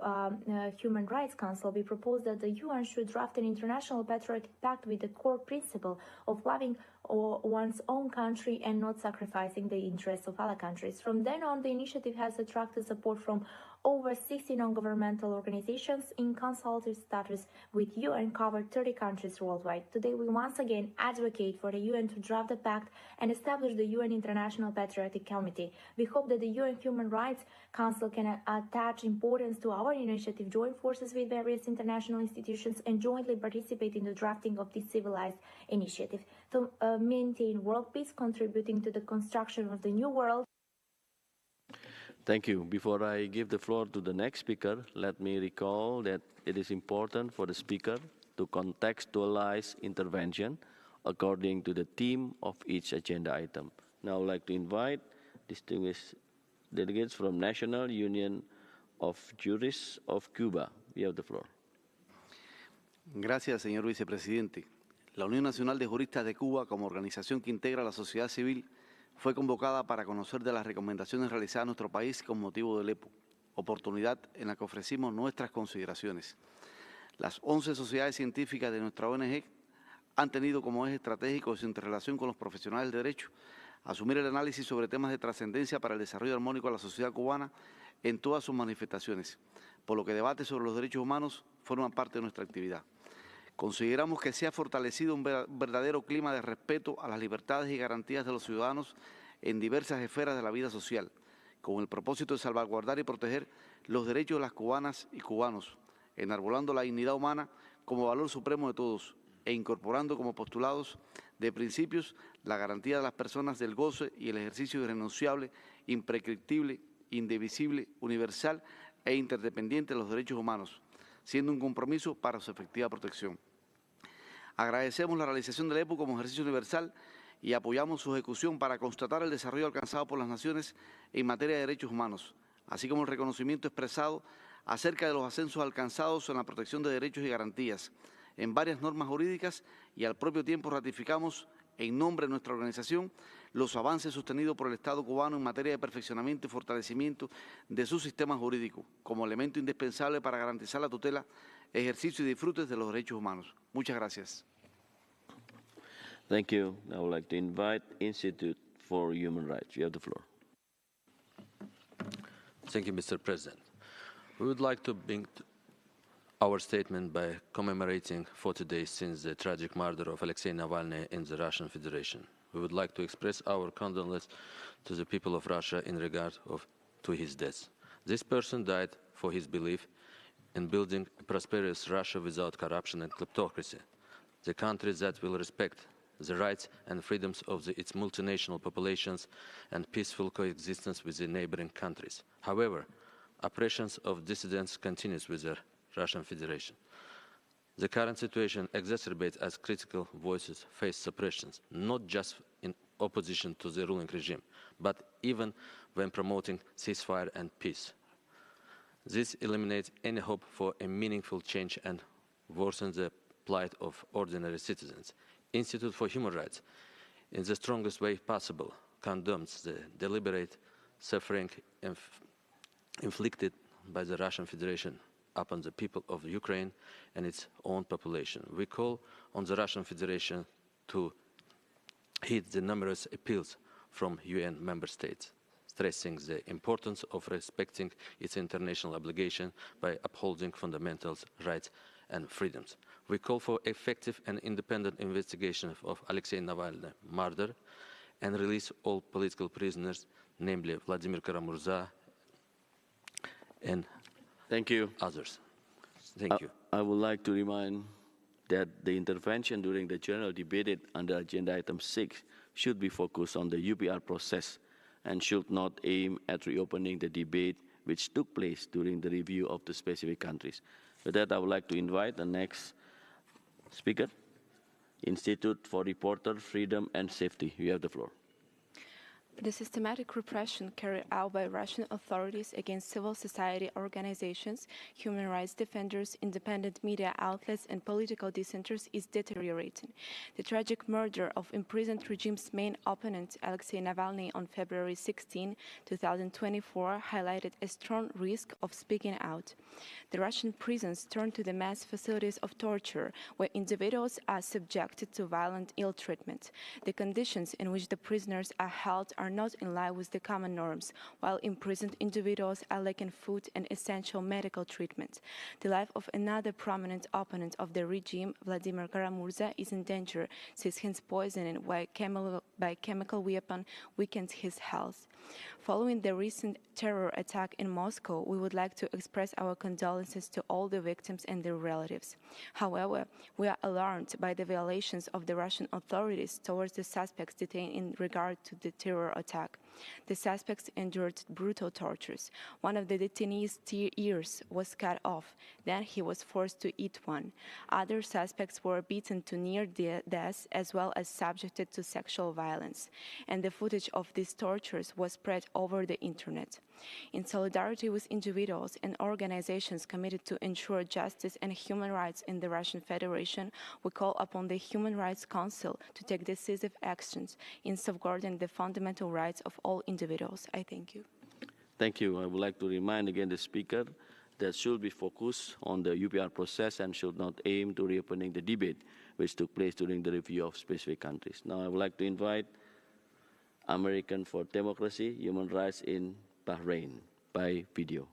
Speaker 19: Human Rights Council, we proposed that the UN should draft an international patriotic pact with the core principle of loving one's own country and not sacrificing the interests of other countries. From then on, the initiative has attracted support from over 60 non-governmental organizations in consultative status with UN covered 30 countries worldwide. Today, we once again advocate for the UN to draft the pact and establish the UN International Patriotic Committee. We hope that the UN Human Rights Council can attach importance to our initiative, join forces with various international institutions, and jointly participate in the drafting of this civilized initiative to maintain world peace, contributing to the construction of the new world.
Speaker 1: Thank you. Before I give the floor to the next speaker, let me recall that it is important for the speaker to contextualize intervention according to the theme of each agenda item. Now I'd like to invite distinguished delegates from National Union of Jurists of Cuba. You have the floor.
Speaker 2: Gracias, señor vicepresidente. La Unión Nacional de Juristas de Cuba, como organización que integra a la sociedad civil, fue convocada para conocer de las recomendaciones realizadas a nuestro país con motivo del EPU, oportunidad en la que ofrecimos nuestras consideraciones. Las 11 sociedades científicas de nuestra ONG han tenido como eje estratégico de su interrelación con los profesionales del derecho asumir el análisis sobre temas de trascendencia para el desarrollo armónico de la sociedad cubana en todas sus manifestaciones, por lo que debates sobre los derechos humanos forman parte de nuestra actividad. Consideramos que se ha fortalecido un verdadero clima de respeto a las libertades y garantías de los ciudadanos en diversas esferas de la vida social, con el propósito de salvaguardar y proteger los derechos de las cubanas y cubanos, enarbolando la dignidad humana como valor supremo de todos e incorporando como postulados de principios la garantía de las personas del goce y el ejercicio irrenunciable, imprescriptible, indivisible, universal e interdependiente de los derechos humanos, siendo un compromiso para su efectiva protección. Agradecemos la realización del EPU como ejercicio universal y apoyamos su ejecución para constatar el desarrollo alcanzado por las naciones en materia de derechos humanos, así como el reconocimiento expresado acerca de los ascensos alcanzados en la protección de derechos y garantías en varias normas jurídicas, y al propio tiempo ratificamos en nombre de nuestra organización los avances sostenidos por el Estado cubano en materia de perfeccionamiento y fortalecimiento de su sistema jurídico como elemento indispensable para garantizar la tutela, ejercicio y disfrutes de los derechos humanos. Muchas gracias.
Speaker 1: Thank you. I would like to invite Institute for Human Rights. You have the floor.
Speaker 4: Thank you, Mr. President. We would like to begin our statement by commemorating 40 days since the tragic murder of Alexei Navalny in the Russian Federation. We would like to express our condolences to the people of Russia in regard to his death. This person died for his belief in building a prosperous Russia without corruption and kleptocracy, the country that will respect the rights and freedoms of its multinational populations and peaceful coexistence with the neighboring countries. However, oppressions of dissidents continues with the Russian Federation. The current situation exacerbates as critical voices face suppressions, not just in opposition to the ruling regime, but even when promoting ceasefire and peace. This eliminates any hope for a meaningful change and worsens the plight of ordinary citizens. Institute for Human Rights, in the strongest way possible, condemns the deliberate suffering inflicted by the Russian Federation upon the people of Ukraine and its own population. We call on the Russian Federation to heed the numerous appeals from UN member states, stressing the importance of respecting its international obligation by upholding fundamental rights and freedoms. We call for effective and independent investigation of Alexei Navalny murder and release all political prisoners, namely Vladimir Kara-Murza and
Speaker 1: Thank you.
Speaker 4: Others. Thank you.
Speaker 1: I would like to remind that the intervention during the general debate under agenda item 6 should be focused on the UPR process and should not aim at reopening the debate which took place during the review of the specific countries. With that, I would like to invite the next speaker, Institute for Reporter Freedom and Safety. You have the floor.
Speaker 6: The systematic repression carried out by Russian authorities against civil society organizations, human rights defenders, independent media outlets, and political dissenters is deteriorating. The tragic murder of imprisoned regime's main opponent, Alexei Navalny, on February 16, 2024, highlighted a strong risk of speaking out. The Russian prisons turn to the mass facilities of torture, where individuals are subjected to violent ill treatment. The conditions in which the prisoners are held are not in line with the common norms, while imprisoned individuals are lacking food and essential medical treatment. The life of another prominent opponent of the regime, Vladimir Karamurza, is in danger, since his poisoning by chemical weapon weakens his health. Following the recent terror attack in Moscow, we would like to express our condolences to all the victims and their relatives. However, we are alarmed by the violations of the Russian authorities towards the suspects detained in regard to the terror attack. The suspects endured brutal tortures. One of the detainees' ears was cut off. Then he was forced to eat one. Other suspects were beaten to near death, as well as subjected to sexual violence. And the footage of these tortures was spread over the internet. In solidarity with individuals and organizations committed to ensure justice and human rights in the Russian Federation, we call upon the Human Rights Council to take decisive actions in safeguarding the fundamental rights of all individuals. I thank you.
Speaker 1: Thank you. I would like to remind again the speaker that should be focused on the UPR process and should not aim to reopening the debate which took place during the review of specific countries. Now I would like to invite American for Democracy, Human Rights in Bahrain by video.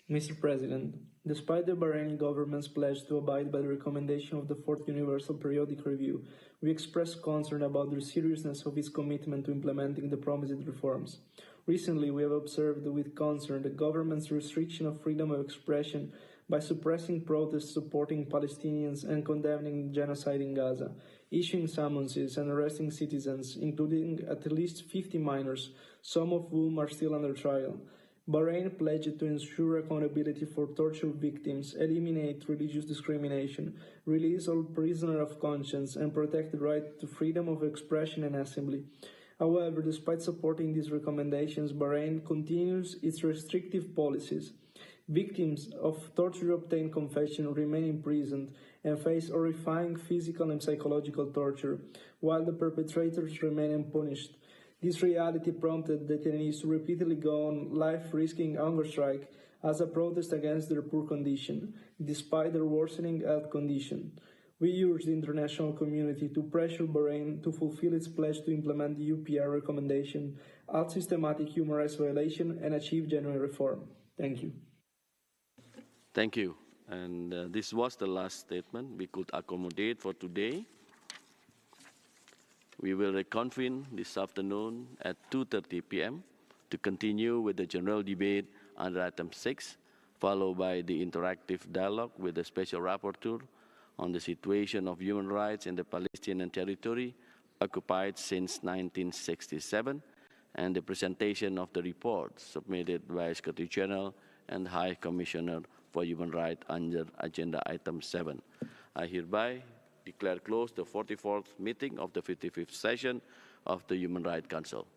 Speaker 7: Mr. President, despite the Bahraini government's pledge to abide by the recommendation of the Fourth Universal Periodic Review, we express concern about the seriousness of its commitment to implementing the promised reforms. Recently, we have observed with concern the government's restriction of freedom of expression by suppressing protests supporting Palestinians and condemning genocide in Gaza, issuing summonses and arresting citizens, including at least 50 minors, some of whom are still under trial. Bahrain pledged to ensure accountability for torture victims, eliminate religious discrimination, release all prisoners of conscience, and protect the right to freedom of expression and assembly. However, despite supporting these recommendations, Bahrain continues its restrictive policies. Victims of torture-obtained confession remain imprisoned and face horrifying physical and psychological torture, while the perpetrators remain unpunished. This reality prompted detainees to repeatedly go on life-risking hunger strike as a protest against their poor condition, despite their worsening health condition. We urge the international community to pressure Bahrain to fulfill its pledge to implement the UPR recommendation, halt systematic human rights violation, and achieve genuine reform. Thank you.
Speaker 1: Thank you. And this was the last statement we could accommodate for today. We will reconvene this afternoon at 2:30 p.m. to continue with the general debate under item 6, followed by the interactive dialogue with the Special Rapporteur on the situation of human rights in the Palestinian territory occupied since 1967, and the presentation of the report submitted by Secretary General and High Commissioner for Human Rights under Agenda Item 7. I hereby declare closed the 44th meeting of the 55th session of the Human Rights Council.